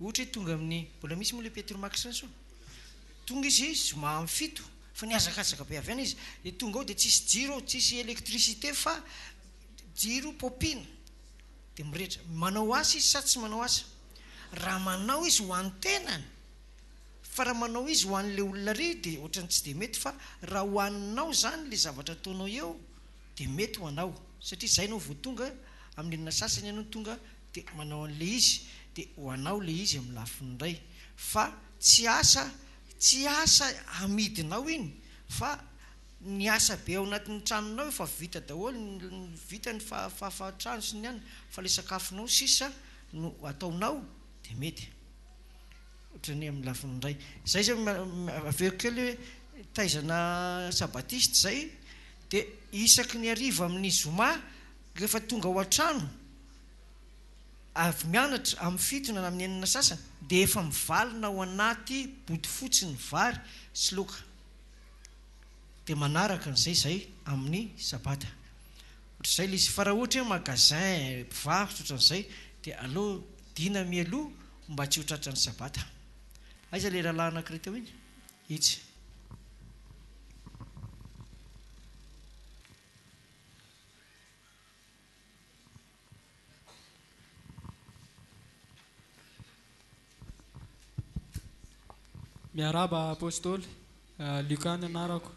ohatra hoe tonga amin'ny mbola misy moa le Petromax rany so tonga izy zoma amin'ny fito fa niazakazaka be avy any izy dia tonga ao dia tsisy jiro tsisy électricité fa jiro popina dia mirehitra manao asa izy sa tsy manao asa raha manao izy ho an'ny tenany fa raha manao izy ho an'le olona ry dia ohatrany tsy dia mety fa raha ho aninao zany le zavatra ataonao eo dia mety ho anao satria zay nao vao tonga amin'ny enina sasany ianao tonga dia manao an'le izy dia ho anao le izy amin'ny lafiny ray fa tsy asa amidinao iny fa ny asa be ao anatin'ny tranonao efa vita daholo vita ny fahatrano sy ny any fa le sakafonao sisa no ataonao dia mety ohatrany amin'ny lafiny ray zay zay aveo kely hoe taizana sabatista zay dia isaky ny ariva amin'ny zoma rehefa tonga ao an-trano avy mianatra amin'ny fitona na amin'ny enina sasany dia efa mivalina ao anaty body fotsiny vary sy loka dia manaraka n'izay amin'ny sabata ohatr'izay le izy fa raha ohatra hoe magasin mpivarotra ohatran'izay dia aloha dina mialoha mba tsy ho tratra ny sabata aiza le rahalahy anankiray teo iny itsy miaraba apôstôly Lucas anarako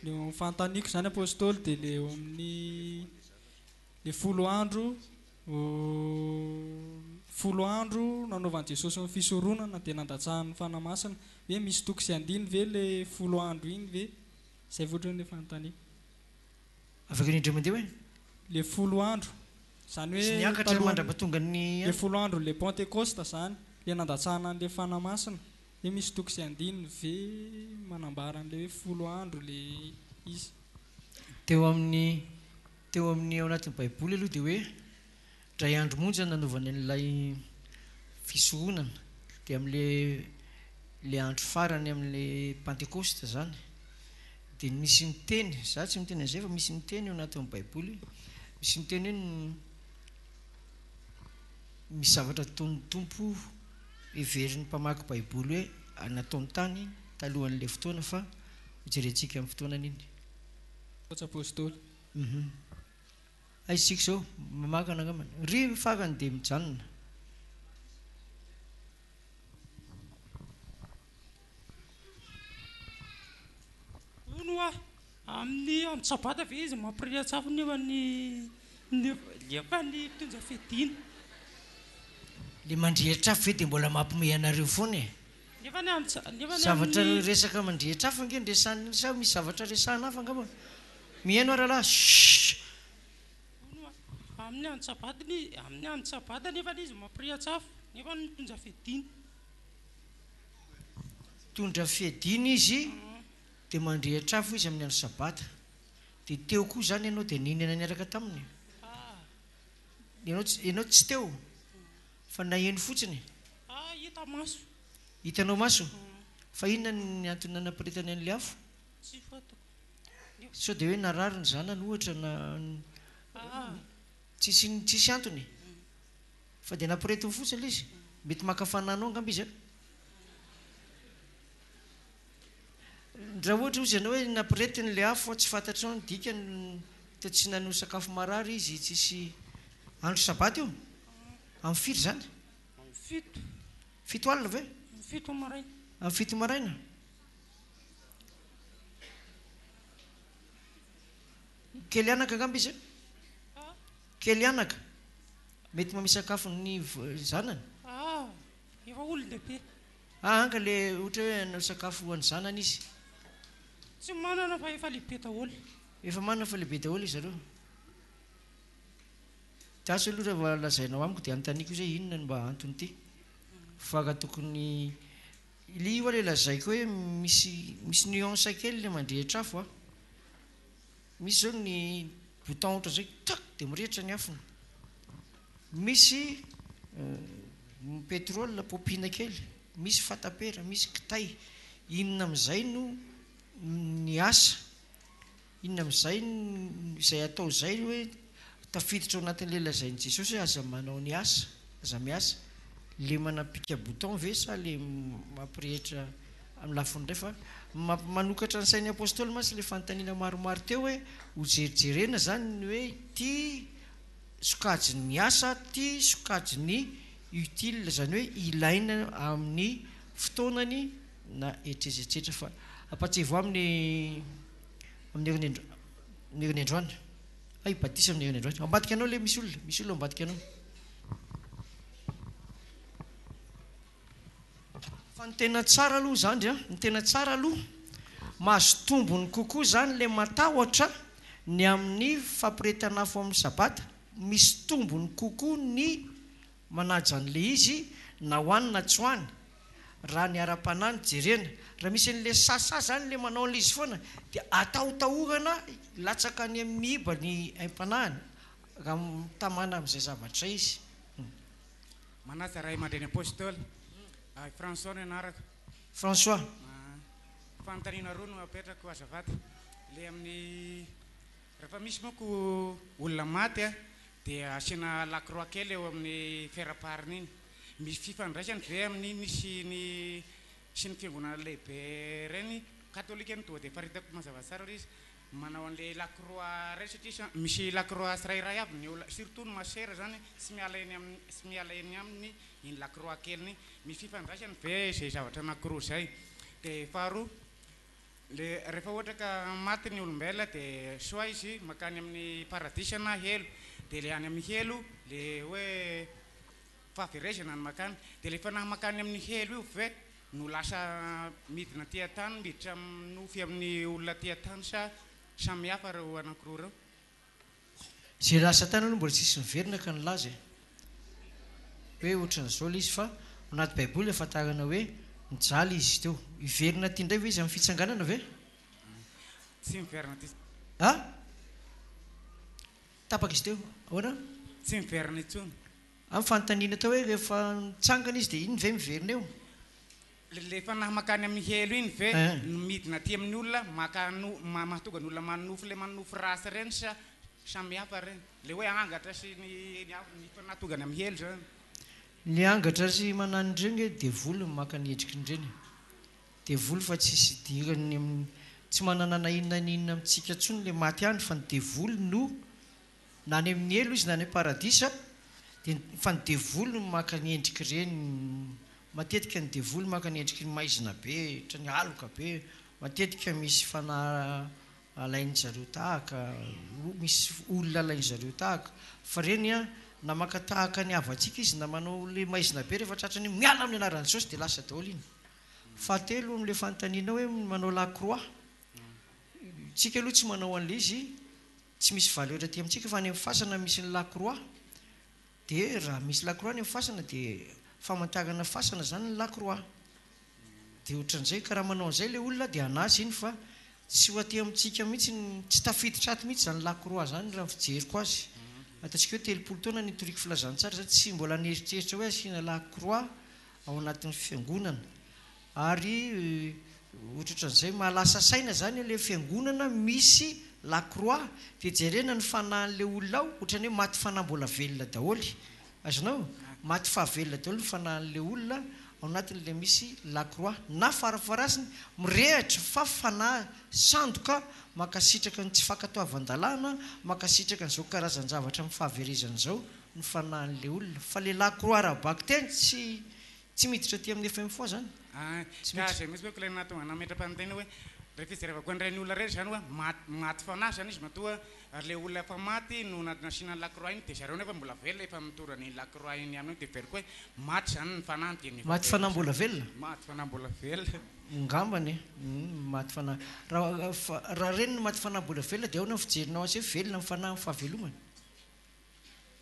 ny fantaniko zany apôstôly dia le eo amin'ny le 10 andro nanaovan'i Jesosy ny fisoronana dia nandatsahany fanamasina hoe misy toko sy andiny ve le 10 andro iny ve zay voatrany le fantaniko afaka indray mandeha hoe le 10 andro zany hoe niakatra mandrapatonga ny le 10 andro le Pentecoste zany le nandatsahana an'le fanamasina hoe misy toko sy andiny ve manambara an'le hoe 10 andro le izy teo amin'ny ao anatin'ny baiboly aloha dia hoe dray andro monja nanovany an'ilay fisoronana dia amin'le andro farany amin'le Pentecoste zany dia misy miteny za tsy miteny an'izay fa misy miteny ao anatin'ny baiboly misy miteny hoe misy zavatra ataon'ny tompo everiny mpamaky baiboly hoe nataony tany talohan'le fotoana fa hijerentsika amin'ny fotoanany iny apôstôly aisika zao mamakana angamana ry fakany dia mijanona onoa amin'ny sabata ve izy mampirehatsafo nefa ny fitonja fedina le mandrehetrafo ve dia mbola mampome anareo foana zavatra resaka mandrehetrafo ange resahany sa misy zavatra resahana hafa angamba mihaino aralahy amin'ny andro sabata nefa izy mampirehatsafo nefa mitondra fedina tondra fedina izy dia mandrehetrafo izy amin'ny andro sabata dia teo koa zany ianao dia ninana niaraka taminy ianao tsy teo fa naheno fotsiny hitanao maso fa inona ny antony nanapiretany an'le afo sao dia hoe narary ny zanany ohatra na tsisy antony fa dia napiretiny fotsiny le izy mety makafananao angamba izy raha ohatra ozy ianao hoe napiretiny le afo tsy fantatrao ny dikany ta tsy nano sakafo marary izy tsisy andro sabata io amin'ny firy zany fito alina ve amin'ny fito maraina kely anaka angamba izy kely anaka mety mamisakafo ny zanany efa olon-dehibe anga le ohatra hoe anao sakafo hoan'ny zanany izy tsy manana fa efa lehibe daholo efa manana fa lehibe daholo izy zareo tasy aloha raha lazainao amiko dia anontaniko zay inona mba antony ty fa tokony le io le lazaiko hoe misy nuance kely le mandrehetrafo misy zao ny bouton ohatra zay tak dia mirehitra ny afony misy pétrole popina kely misy fatapera misy kitay inona amin'izay no ny asa inona amin'izay izay atao zay hoe tafiditra ao anatin'le lazain'i Jesosy hoe aza manao ny asa aza miasa le manapika bouton ve sa le mampirehitra amin'ny lafiny indray fa manokatra ny sain'ny apôstôly masy le fanontaniana maromaro teo hoe ho jerijerena zany ny hoe ty sokajy ny asa ty sokajy ny utile zany hoe ilaina amin'ny fotoanany na etrezetrehtra fa apatsivo amin'ny herin'ny androany batisa amin'ny herin'ny androany ambadika anao le misy olona ambadika anao fa ny tena tsara aloha zany ny tena tsara aloha mahazo tombony kokoa zany le matahotra ny amin'ny fampiretanafo amin'ny sabata misy tombony kokoa ny manaja an'le izy na hoanina tsy hoany raha ny ara-panany jerena raha misy an'le sasa zany le manao an'le izy foana dia ataotahorana latsaka ny amin'ny iba ny aim-panahany raha mitamana amin'izay zavatra izy manaja ray aman-dreny apôstôly François ny anarako François fanontaniana roa no apetrako azavata le amin'ny rehefa misy moko olona maty dia asiana lacroix kely eo amin'ny ferapariny iny misy fifandraisany ve amin'iny sy ny fiangonana lehibe reny katolika ny toa dia faritako mazava tsara izy manao an'le lacroix ray satria misy lacroix tsirairay avy ny olona surtout ny masera zany sy miala eny aminy iny lacroix kely ny misy fifandraisany ve zay zavatra anankiroa zay dia faharoa le rehefa ohatra ka maty ny olombelona dia soa izy makany amin'ny paradisa na helo dia le any amin'ny helo le hoe fahaverezana ny makany dia lefa namakany amin'ny helo io ve no lasa midina tia-tany miditra nofy amin'ny olona tia-tany sa samihafa reo anankiroa reo zay lasa tany aloha mbola tsisy miverina ka nilaza hoe ohatran'izao le izy fa anaty baiboly ahafantarana hoe nijaly izy teo hiverina ty indray ve izy amin'ny fitsanganana ve tsy miverina ty tapaka izy teo ahoana tsy miverina intsony amin'ny fanontaniana tao hoe rehefa nitsangana izy dia iny ve miverina eo lefa namakany amin'ny helo iny ve midina aty amin'ny olona mahatonga ny olona manofo le manofo rasy reny sa samihafa reny le hoe angatra sy ny fanatongany amin'ny helo zany ny angatra sy manany ireny dia voly maka ny endriky nireny dia voly fa tsisy dirany tsy manana na inona ny inona amintsika ntsony le maty any fa ny devoly no na any amin'ny elo izy na any paradisa dia fa ny devoly no maka ny endriky ireny matetika ny devoly maka ny endriky ny maizina be ohatra ny aloka be matetika misy fanahy alainy zareo tahaka misy olona alainy zareo tahaka fa reny a na maka tahaka ny avantsika izy na manao le maizina be rehefa tratrany miala amin'ny anaran'ny Jesosy dia lasa daholo iny fahatelo amin'le fanontaniana hoe manao lakroa tsika aloha tsy manao an'le izy tsy misy valy ohatra ty amintsika fa any amin'ny fasana misy ny lakroa dia raha misy lakroa ny amin'ny fasana dia famantarana fasana zany ny lakroa dia ohatran'izay ka raha manao an'izay le olona dia anazy iny fa tsy ho aty amintsika mihitsy tsy tafiditra ato mihitsy zany lakroa zany raha fijeriko azy ataontsika hoe 3 taona nitoriky filazantsara zany tsy mbola nieritreritra hoe asiana lakroa ao anatin'ny fiangonana ary ohatran'izay mahalasa saina zany le fiangonana misy lakroa dia jerena ny fanahin'le olona ao ohatrany hoe maty fanambola velona daholy azonao maty fahavelona daholo ny fanahin'le olona ao anatin'le misy lakroa na farafarasiny mirehatra fa fanahy sandoka makasitraka ny tsy fankatoavan-dalàna makasitraka n'izao karazan-javatra amin'ny fahaverezan'izao ny fanahin'le olona fa le lakroa rahabako teny tsy miditra aty amin'ny FM foa zany zay misy hoe kolay natonga nametra-panontena hoe rehefa izy revako andrainy olona rehetra zany hoe maty fanahy zany izy matoa le olona efa maty no nasiana ny lakroa iny dia zareo nefa mbola velona efa mitorany lakroa iny aminy dia veriko hoe maty zany ny fanahy dia maty fanahy mbola velona maty fanahy mbola velona ngambany maty fanahy raha reny no maty fanahy mbola velona dia ao na fijerinao azy hoe velona ny fanahy fahavelomany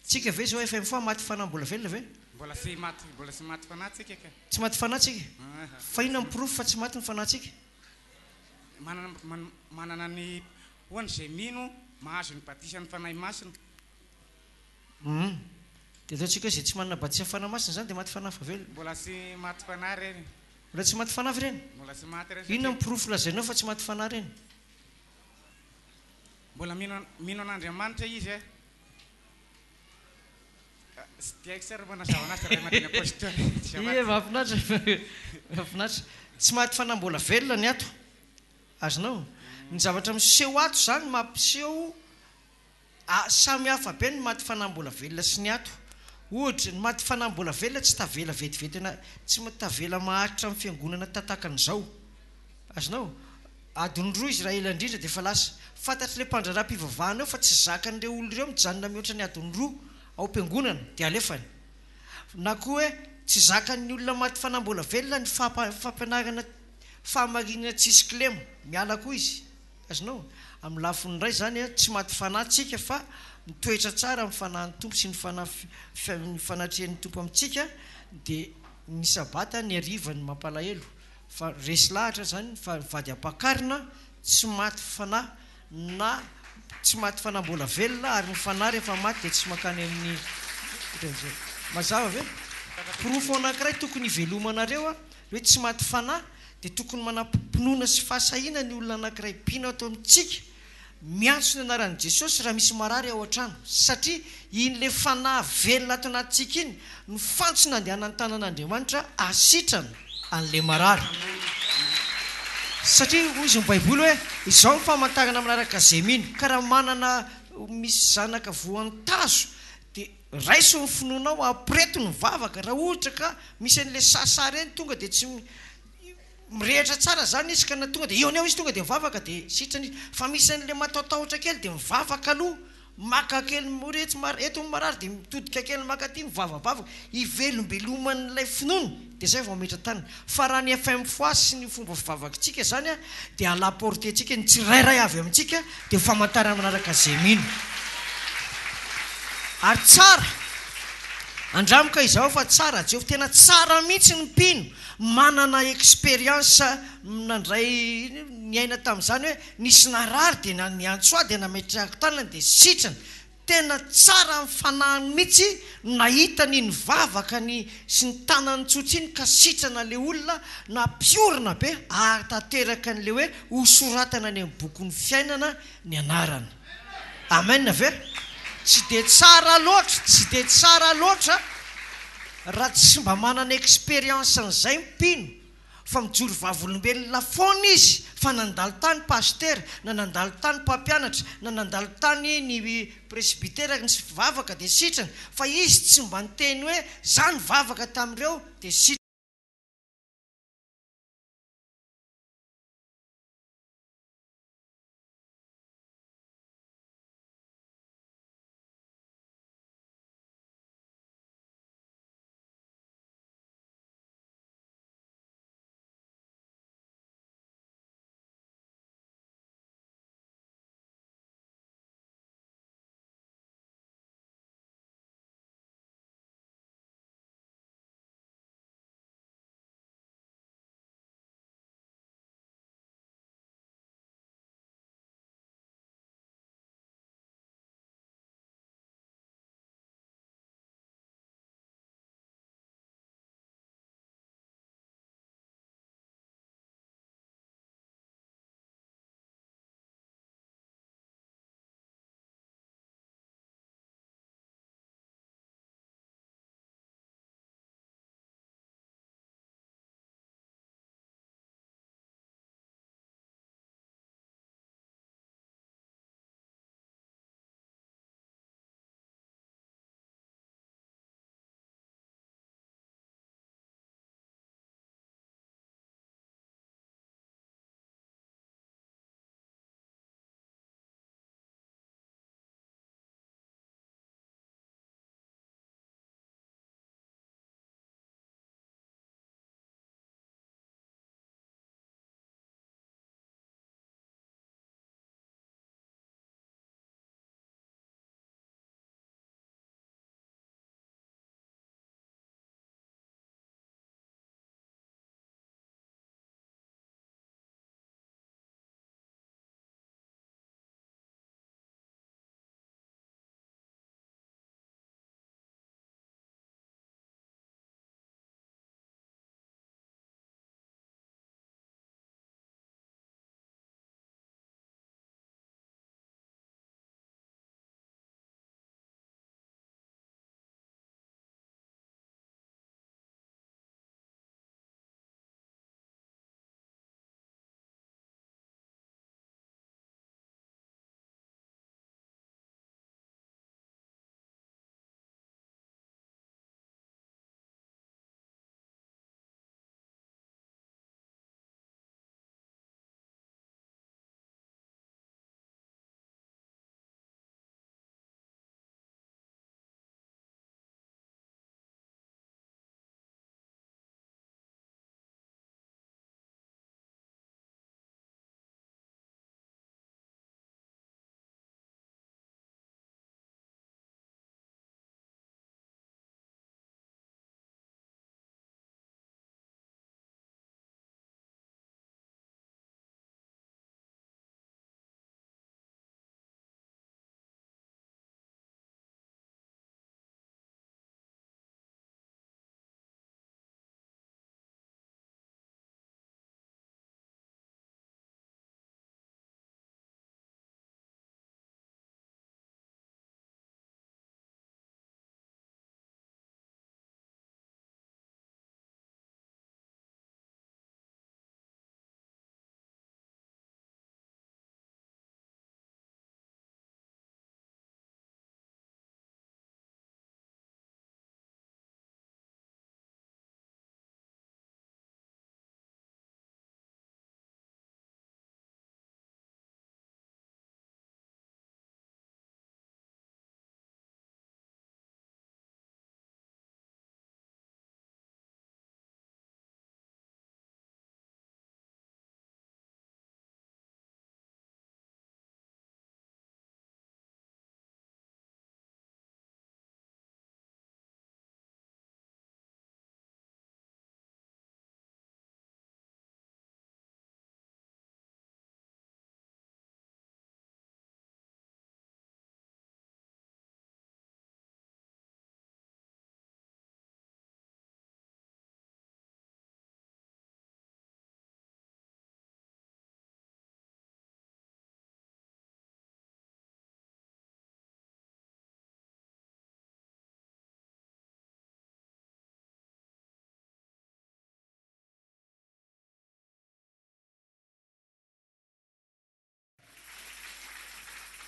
tsika ve zao FM foa maty fanahy mbola velona ve mbola sy maty fanahy tsika ka tsy maty fanahy tsika fa ina miprofo fa tsy maty ny fanahy tsika manana ny hoany zay mino mahazo ny batisa ny fanahy masina dia ataontsika zay tsy manana batisa fanahy masina zany dia maty fanahy fahavelona mbola sy maty fanahy reny mbola tsy maty fanahy reny mbola sy maty reny inona miprofo lazainao fa tsy maty fanahy reny mbola mino an'Andriamanitra izy sy tiaiko sara manazava anazy raha madiny apôstôly mahafinaritra tsy maty fanahy mbola velona ny ato azonao ny zavatra miseho ato zany mampiseho samy hafa be ny maty fanahy mbola velona sy ny ato ohatra ny maty fanahy mbola velona tsy tavela vetivety tsy tavela maharitra amin'ny fiangonana tantakan'izao azonao adiny roa izy raha ela indrindra dia efa lasa fantatry le mpandraram-pivavahana eo fa tsy zakan'ireo olona ireo mijanona mihoatra ny adiny roa ao am-piangonana dia alefany na koa hoe tsy zakan'ny olona maty fanahy mbola velona ny fampianarana fahamarinana tsisy kilemo miala koa izy azonao amin'ny lafiny ray zany tsy maty fanahy tsika fa mitoetra tsara amin'ny fanahin'ny tompo sy ny fanatrehan'ny tompo amintsika dia ny sabata ny arivany mampalahelo fa resy lahatra zany fa vady ampakarina tsy maty fanahy na tsy maty fanahy mbola velona ary ny fanahy rehefa maty dia tsy makany amin'ny mazava ve profo anankiray tokony hivelomanareo hoe tsy maty fanahy dia tokony manampinoana sy fahasahina ny olona anankiray mpino atao amintsika miantso ny anaran'i Jesosy raha misy marary ao an-trano satria iny le fanahy velona ato anatintsika iny ny fantsona andehanany tanan'Andriamanitra asitrana an'le marary satria hoy izy ny baiboly hoe izao ny famantarana manaraka zay mino ka raha manana misy zanaka voantazo dia raiso ny finoanao ampireto ny vavaka raha ohatra ka misy an'le sasary eny tonga dia tsy mirehitra tsara zany izy ka na tonga dia eo any aho izy tonga dia mivavaka dia sitrany fa misy an'ilay mataotahotra kely dia mivavaka aloha maka kely moretsy eto marary dia mitodika kely maka aty mivavavavaka ivelombeloman'ilay finono dia zay vao metra tanina fa raha ny fm foasy sy ny fomba fivavakantsika zany a dia alaportentsika ny tsirairay avy amintsika dia famantarana manaraka zay mino ary tsara andramika izao fa tsara jeo tena tsara mihitsy ny mpino manana expérience nandray niaina tamin'izany hoe nisy narary dia ny antsoa dia nametrahako tanana dia sitrana tena tsara mifanahany mihitsy nahita ny nivavaka ny sy ny tanany tsotra iny ka sitrana le olona na piorina be atateraka n'le hoe hosoratana ny amin'ny bokon'ny fiainana ny anarana amen ve tsy dia tsara loatra raha tsy mba manana expérience n'izay mpino fa mijoro vavolombelony lafona izy fa nandalo tany paster na nandalo tany mpampianatra na nandalo tany ny presbitera ny vavaka dia sitrana fa izy tsy mba niteny hoe zany vavaka tamin'ireo dia sitrana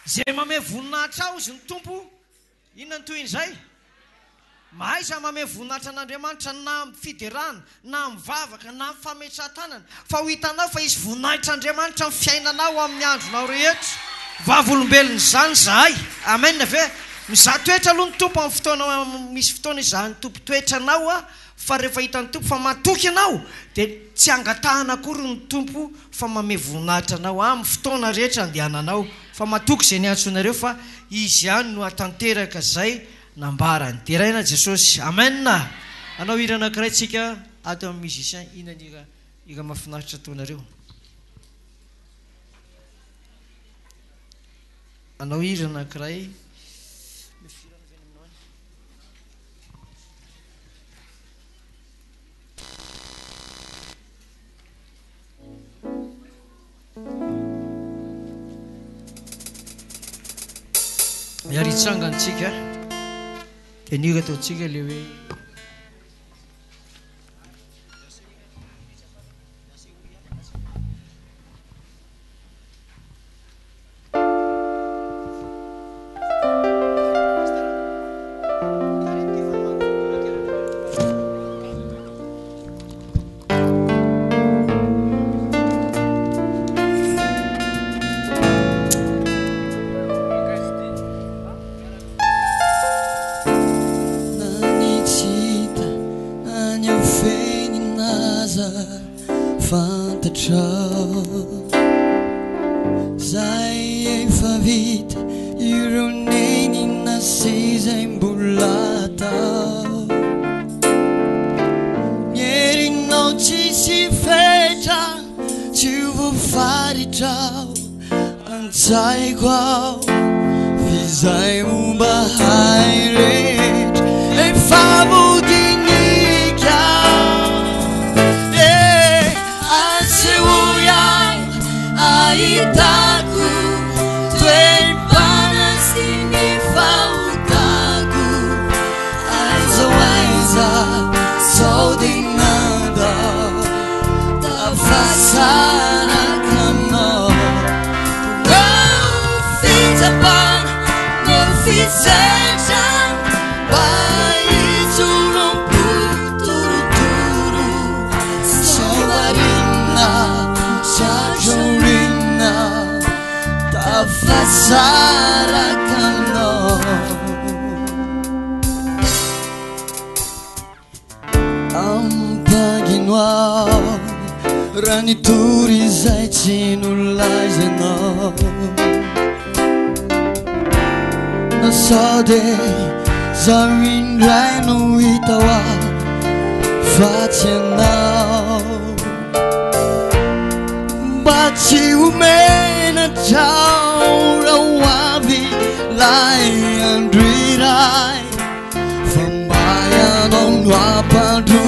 zay mame voninahitra ao izy ny tompo inona ny toy izay mahaiza mame voninahitra an'Andriamanitra na fiderana na mivavaka na fametratanana fa ho hitanao fa izy voninahitra Andriamanitra fiainanao amin'ny andronao rehetra vavolombelona izany zahay amen ve mizaha toetra aloha ny tompo amin'ny fotoana misy fotoana izaha ny tompo toetranao a fa rehefa hitan'ny tompo fa matoky anao dia tsy angatahana akory ny tompo fa mame voninahitra anao amin'ny fotoana rehetra andehananao fa matoky izay ny antsonareo fa izy ihany no atanteraka izay nambarany terahina Jesosy amen anao hira anankiray tsika ato amin'ny musicien inona ira mahafinaritra ataonareo anao hira anankiray Yaritsangantsika dia nira ataontsika le hoe From by an on